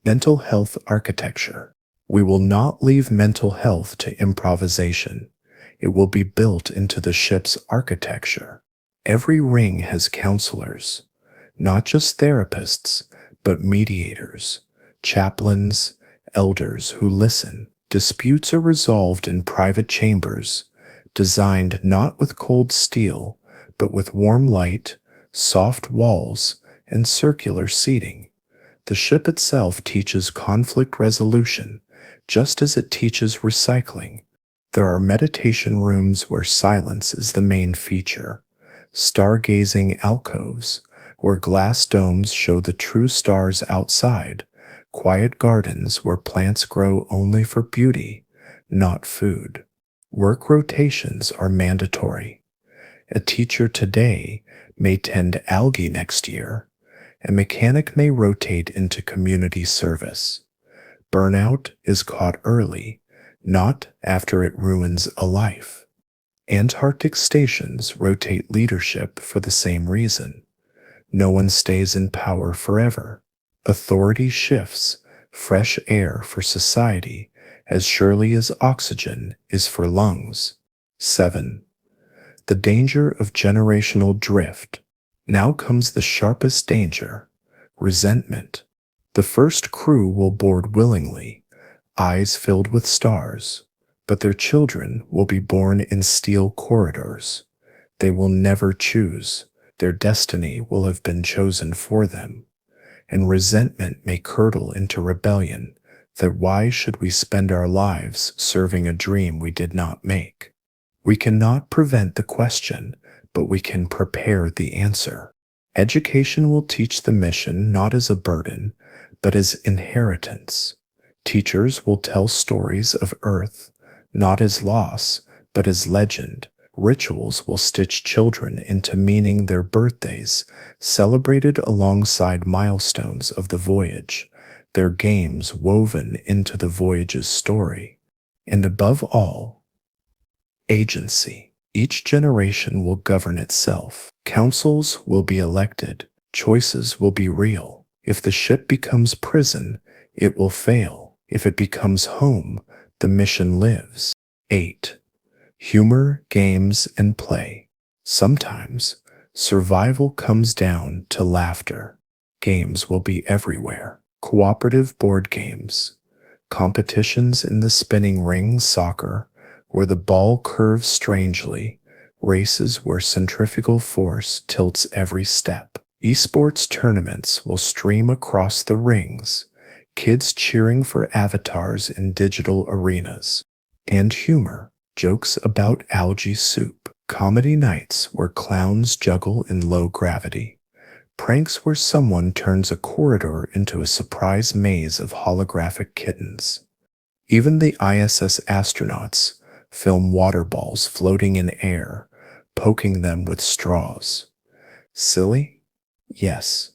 S1: Mental health architecture. We will not leave mental health to improvisation. It will be built into the ship's architecture. Every ring has counselors, not just therapists, but mediators, chaplains, elders who listen. Disputes are resolved in private chambers, designed not with cold steel, but with warm light, soft walls, and circular seating. The ship itself teaches conflict resolution, just as it teaches recycling. There are meditation rooms where silence is the main feature, stargazing alcoves where glass domes show the true stars outside, quiet gardens where plants grow only for beauty, not food. Work rotations are mandatory. A teacher today may tend algae next year. A mechanic may rotate into community service. Burnout is caught early, not after it ruins a life. Antarctic stations rotate leadership for the same reason. No one stays in power forever. Authority shifts, fresh air for society as surely as oxygen is for lungs. 7. The danger of generational drift. Now comes the sharpest danger, resentment. The first crew will board willingly, eyes filled with stars, but their children will be born in steel corridors. They will never choose. Their destiny will have been chosen for them. And resentment may curdle into rebellion that why should we spend our lives serving a dream we did not make? We cannot prevent the question, but we can prepare the answer. Education will teach the mission not as a burden, but as inheritance. Teachers will tell stories of Earth, not as loss, but as legend. Rituals will stitch children into meaning their birthdays, celebrated alongside milestones of the voyage, their games woven into the voyage's story. And above all, agency. Each generation will govern itself. Councils will be elected. Choices will be real. If the ship becomes prison, it will fail. If it becomes home, the mission lives. 8. Humor, games, and play. Sometimes, survival comes down to laughter. Games will be everywhere. Cooperative board games. Competitions in the spinning ring soccer, where the ball curves strangely, races where centrifugal force tilts every step. Esports tournaments will stream across the rings, kids cheering for avatars in digital arenas. And humor, jokes about algae soup, comedy nights where clowns juggle in low gravity, pranks where someone turns a corridor into a surprise maze of holographic kittens. Even the ISS astronauts film water balls floating in air, poking them with straws. Silly? Yes.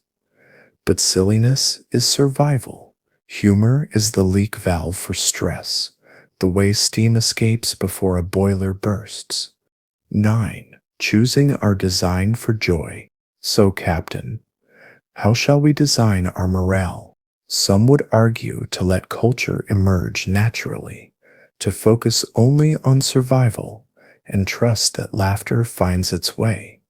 S1: But silliness is survival. Humor is the leak valve for stress, the way steam escapes before a boiler bursts. 9. Choosing our design for joy. So, Captain, how shall we design our morale? Some would argue to let culture emerge naturally, to focus only on survival and trust that laughter finds its way.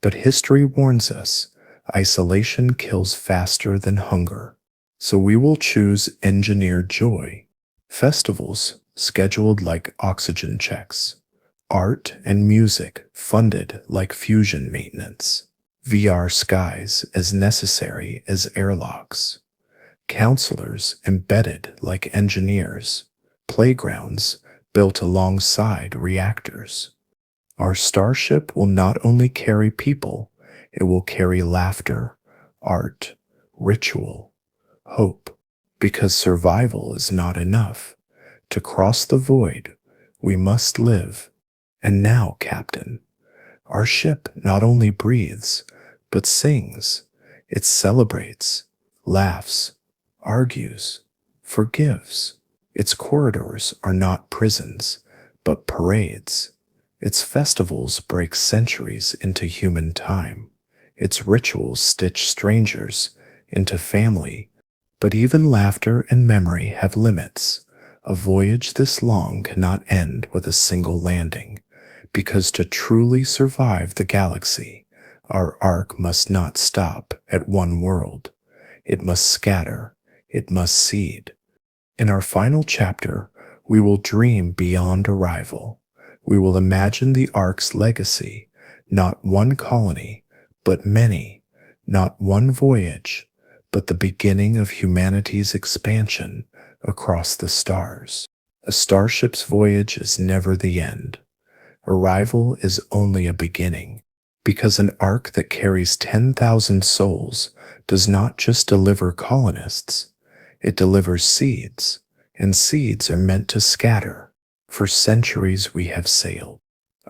S1: But history warns us, isolation kills faster than hunger. So we will choose engineered joy. Festivals scheduled like oxygen checks. Art and music funded like fusion maintenance. VR skies as necessary as airlocks. Counselors embedded like engineers. Playgrounds built alongside reactors. Our starship will not only carry people, it will carry laughter, art, ritual, hope, because survival is not enough. To cross the void, we must live. And now, Captain, our ship not only breathes, but sings. It celebrates, laughs, argues, forgives. Its corridors are not prisons, but parades. Its festivals break centuries into human time. Its rituals stitch strangers into family. But even laughter and memory have limits. A voyage this long cannot end with a single landing, because to truly survive the galaxy, our arc must not stop at one world. It must scatter, it must seed. In our final chapter, we will dream beyond arrival. We will imagine the Ark's legacy, not one colony, but many, not one voyage, but the beginning of humanity's expansion across the stars. A starship's voyage is never the end. Arrival is only a beginning, because an ark that carries 10,000 souls does not just deliver colonists, it delivers seeds, and seeds are meant to scatter. For centuries we have sailed.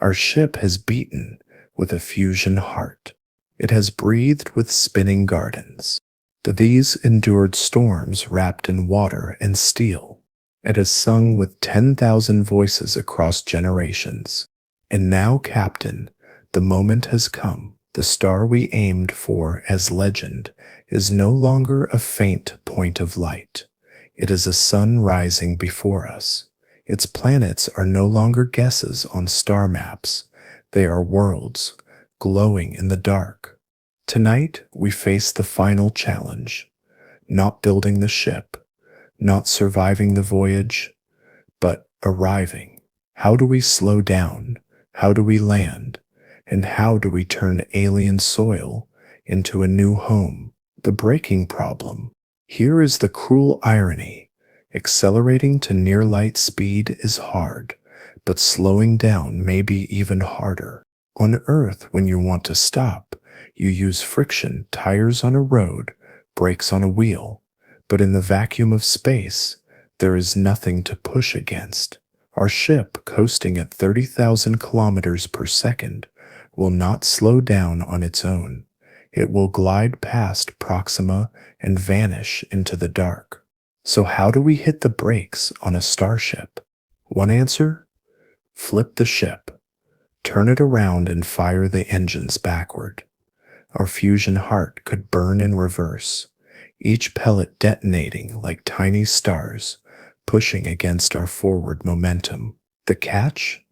S1: Our ship has beaten with a fusion heart. It has breathed with spinning gardens. These endured storms wrapped in water and steel. It has sung with 10,000 voices across generations. And now, Captain, the moment has come. The star we aimed for as legend is no longer a faint point of light. It is a sun rising before us. Its planets are no longer guesses on star maps. They are worlds, glowing in the dark. Tonight, we face the final challenge. Not building the ship, not surviving the voyage, but arriving. How do we slow down? How do we land? And how do we turn alien soil into a new home? The breaking problem. Here is the cruel irony. Accelerating to near light speed is hard, but slowing down may be even harder. On Earth, when you want to stop, you use friction, tires on a road, brakes on a wheel. But in the vacuum of space, there is nothing to push against. Our ship, coasting at 30,000 kilometers per second, will not slow down on its own. It will glide past Proxima and vanish into the dark. So how do we hit the brakes on a starship? One answer? Flip the ship. Turn it around and fire the engines backward. Our fusion heart could burn in reverse, each pellet detonating like tiny stars, pushing against our forward momentum. The catch?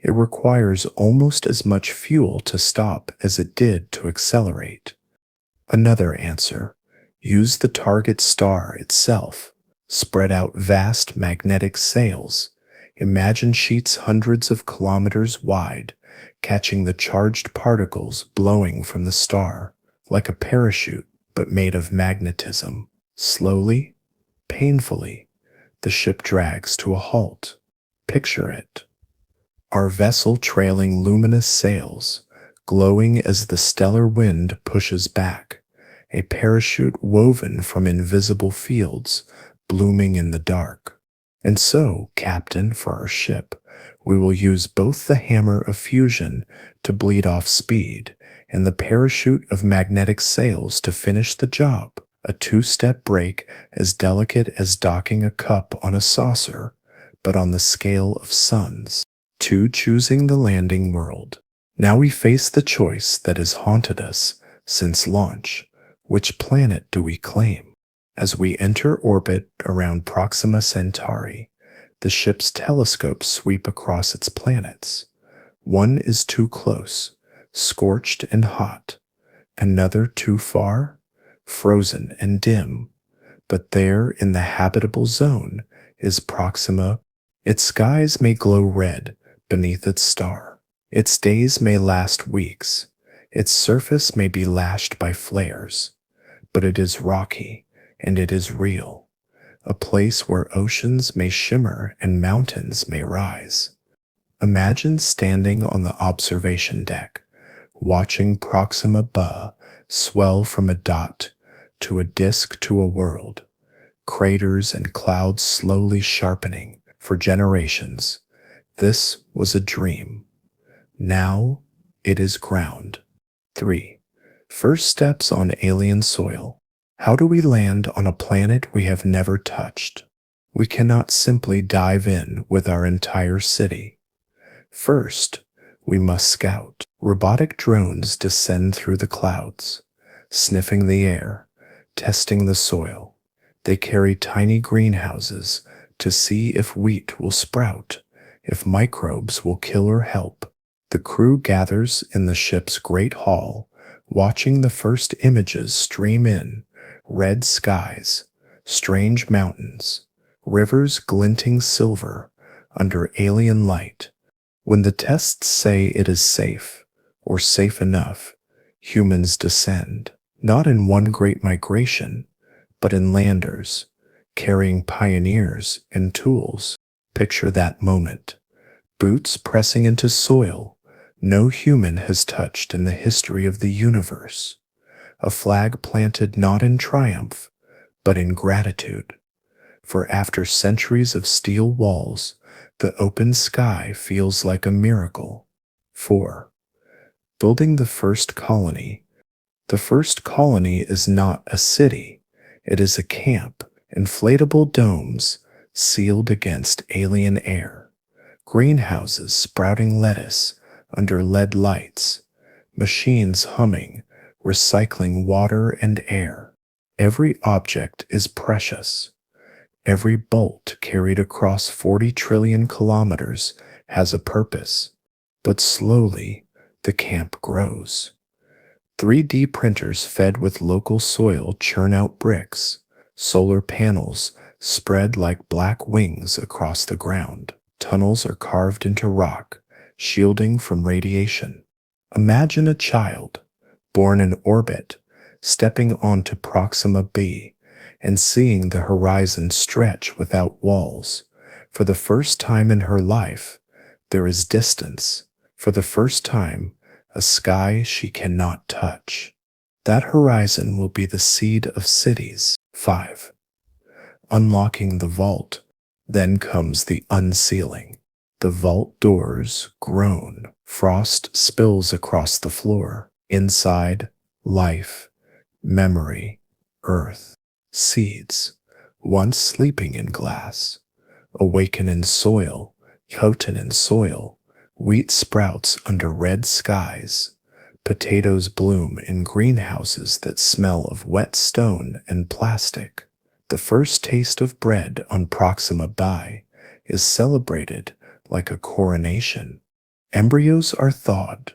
S1: It requires almost as much fuel to stop as it did to accelerate. Another answer. Use the target star itself. Spread out vast magnetic sails. Imagine sheets hundreds of kilometers wide, catching the charged particles blowing from the star, like a parachute but made of magnetism. Slowly, painfully, the ship drags to a halt. Picture it. Our vessel trailing luminous sails, glowing as the stellar wind pushes back, a parachute woven from invisible fields, blooming in the dark. And so, Captain, for our ship, we will use both the hammer of fusion to bleed off speed and the parachute of magnetic sails to finish the job. A two-step break as delicate as docking a cup on a saucer, but on the scale of suns. Two choosing the landing world. Now we face the choice that has haunted us since launch. Which planet do we claim? As we enter orbit around Proxima Centauri, the ship's telescopes sweep across its planets. One is too close, scorched and hot. Another too far, frozen and dim. But there in the habitable zone is Proxima. Its skies may glow red beneath its star. Its days may last weeks. Its surface may be lashed by flares. But it is rocky, and it is real. a place where oceans may shimmer and mountains may rise. Imagine standing on the observation deck, watching Proxima b swell from a dot to a disk to a world, craters and clouds slowly sharpening for generations. This was a dream. Now it is ground. 3. First steps on alien soil. How do we land on a planet we have never touched? We cannot simply dive in with our entire city. First, we must scout. Robotic drones descend through the clouds, sniffing the air, testing the soil. They carry tiny greenhouses to see if wheat will sprout, if microbes will kill or help. The crew gathers in the ship's great hall, watching the first images stream in: red skies, strange mountains, rivers glinting silver under alien light. When the tests say it is safe, or safe enough, humans descend, not in one great migration, but in landers, carrying pioneers and tools. Picture that moment. Boots pressing into soil no human has touched in the history of the universe. A flag planted not in triumph, but in gratitude. For after centuries of steel walls, the open sky feels like a miracle. 4. Building the first colony. The first colony is not a city. It is a camp, inflatable domes sealed against alien air, greenhouses sprouting lettuce under lead lights, machines humming, recycling water and air. Every object is precious. Every bolt carried across 40 trillion kilometers has a purpose. But slowly, the camp grows. 3D printers fed with local soil churn out bricks. Solar panels spread like black wings across the ground. Tunnels are carved into rock, shielding from radiation. Imagine a child, born in orbit, stepping onto Proxima b and seeing the horizon stretch without walls. For the first time in her life, there is distance. For the first time, a sky she cannot touch. That horizon will be the seed of cities. 5. Unlocking the vault. Then comes the unsealing. The vault doors groan. Frost spills across the floor. Inside, life, memory, earth, seeds, once sleeping in glass, awaken in soil, coated in soil. Wheat sprouts under red skies. Potatoes bloom in greenhouses that smell of wet stone and plastic. The first taste of bread on Proxima b is celebrated like a coronation. Embryos are thawed.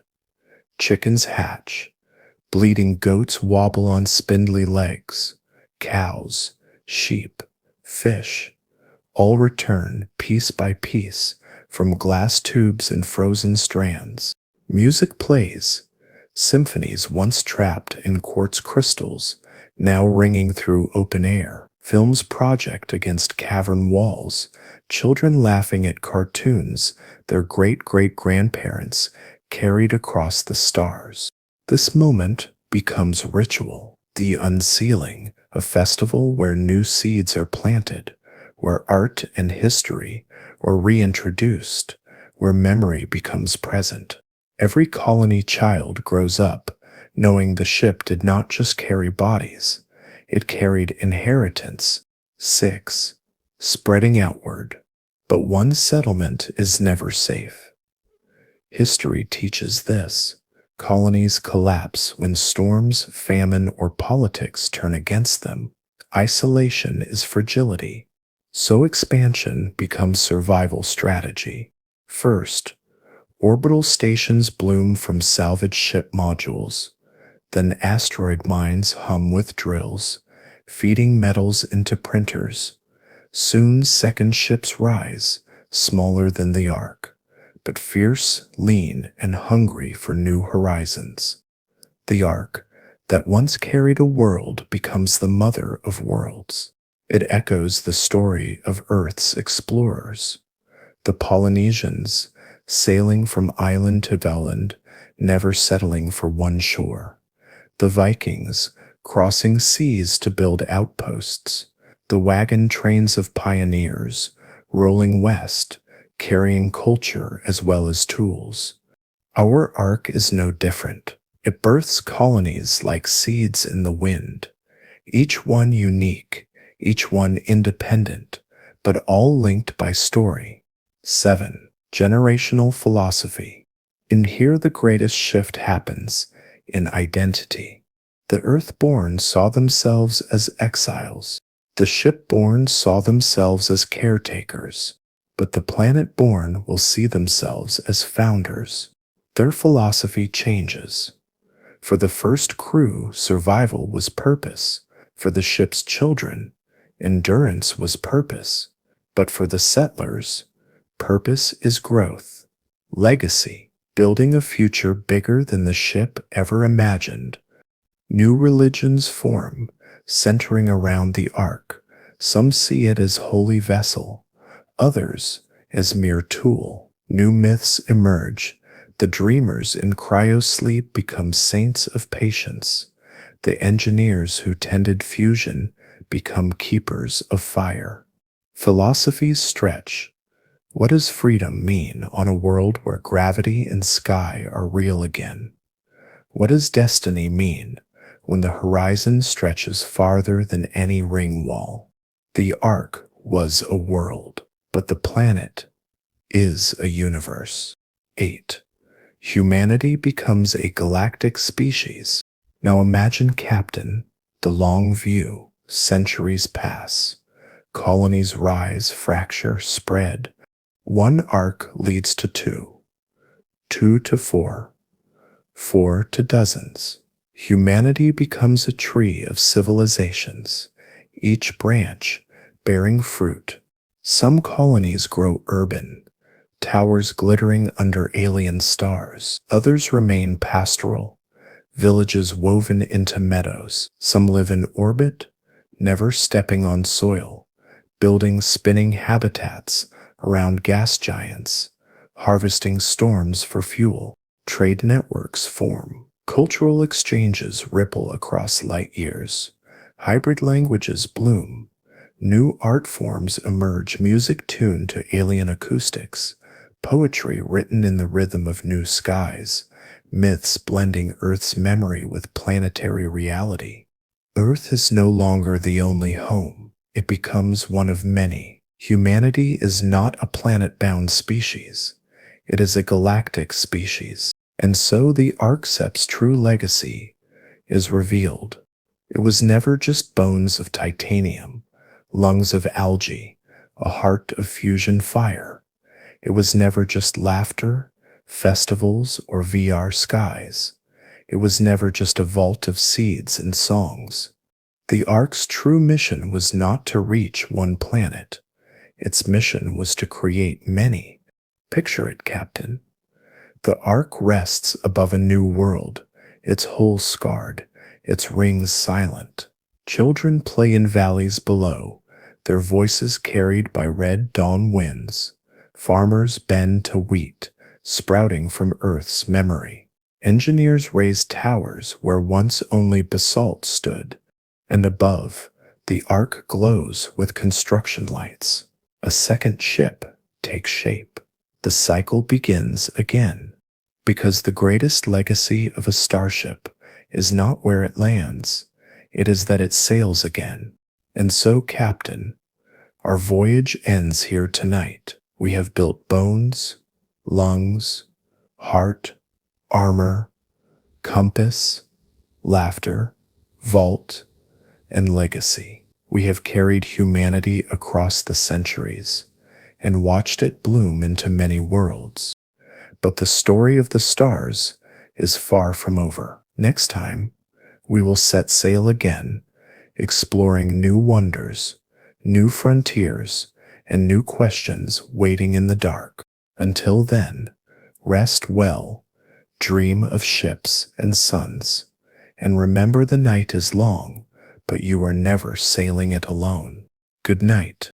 S1: Chickens hatch. Bleeding goats wobble on spindly legs. Cows, sheep, fish, all return piece by piece from glass tubes and frozen strands. Music plays. Symphonies once trapped in quartz crystals, now ringing through open air. Films project against cavern walls. Children laughing at cartoons their great-great-grandparents carried across the stars. This moment becomes ritual. The unsealing, a festival where new seeds are planted, where art and history are reintroduced, where memory becomes present. Every colony child grows up knowing the ship did not just carry bodies, it carried inheritance. 6. Spreading outward. But one settlement is never safe. History teaches this. Colonies collapse when storms, famine, or politics turn against them. Isolation is fragility. So expansion becomes survival strategy. First, orbital stations bloom from salvaged ship modules. Then asteroid mines hum with drills, feeding metals into printers. Soon second ships rise, smaller than the Ark, but fierce, lean, and hungry for new horizons. The Ark, that once carried a world, becomes the mother of worlds. It echoes the story of Earth's explorers, the Polynesians sailing from island to island, never settling for one shore, the Vikings crossing seas to build outposts, the wagon trains of pioneers rolling west, carrying culture as well as tools. Our ark is no different. It births colonies like seeds in the wind, each one unique, each one independent, but all linked by story. 7. Generational philosophy. And here the greatest shift happens in identity. The earthborn saw themselves as exiles. The shipborn saw themselves as caretakers. But the planet-born will see themselves as founders. Their philosophy changes. For the first crew, survival was purpose. For the ship's children, endurance was purpose. But for the settlers, purpose is growth, legacy, building a future bigger than the ship ever imagined. New religions form, centering around the ark. Some see it as holy vessel, others as mere tool. New myths emerge. The dreamers in cryosleep become saints of patience. The engineers who tended fusion become keepers of fire. Philosophies stretch. What does freedom mean on a world where gravity and sky are real again? What does destiny mean when the horizon stretches farther than any ring wall? The ark was a world, but the planet is a universe. 8. Humanity becomes a galactic species. Now imagine, Captain, the long view. Centuries pass. Colonies rise, fracture, spread. One arc leads to two, two to four, four to dozens. Humanity becomes a tree of civilizations, each branch bearing fruit. Some colonies grow urban, towers glittering under alien stars. Others remain pastoral, villages woven into meadows. Some live in orbit, never stepping on soil, building spinning habitats around gas giants, harvesting storms for fuel. Trade networks form. Cultural exchanges ripple across light years. Hybrid languages bloom. New art forms emerge, music tuned to alien acoustics, poetry written in the rhythm of new skies, myths blending Earth's memory with planetary reality. Earth is no longer the only home. It becomes one of many. Humanity is not a planet-bound species. It is a galactic species. And so the Arccep's true legacy is revealed. It was never just bones of titanium, lungs of algae, a heart of fusion fire. It was never just laughter, festivals, or VR skies. It was never just a vault of seeds and songs. The Ark's true mission was not to reach one planet. Its mission was to create many. Picture it, Captain. The Ark rests above a new world, its hull scarred, its rings silent. Children play in valleys below, their voices carried by red dawn winds. Farmers bend to wheat, sprouting from Earth's memory. Engineers raise towers where once only basalt stood. And above, the ark glows with construction lights. A second ship takes shape. The cycle begins again. Because the greatest legacy of a starship is not where it lands, it is that it sails again. And so, Captain, our voyage ends here tonight. We have built bones, lungs, heart, armor, compass, laughter, vault, and legacy. We have carried humanity across the centuries and watched it bloom into many worlds. But the story of the stars is far from over. Next time, we will set sail again, exploring new wonders, new frontiers, and new questions waiting in the dark. Until then, rest well, dream of ships and suns, and remember the night is long, but you are never sailing it alone. Good night.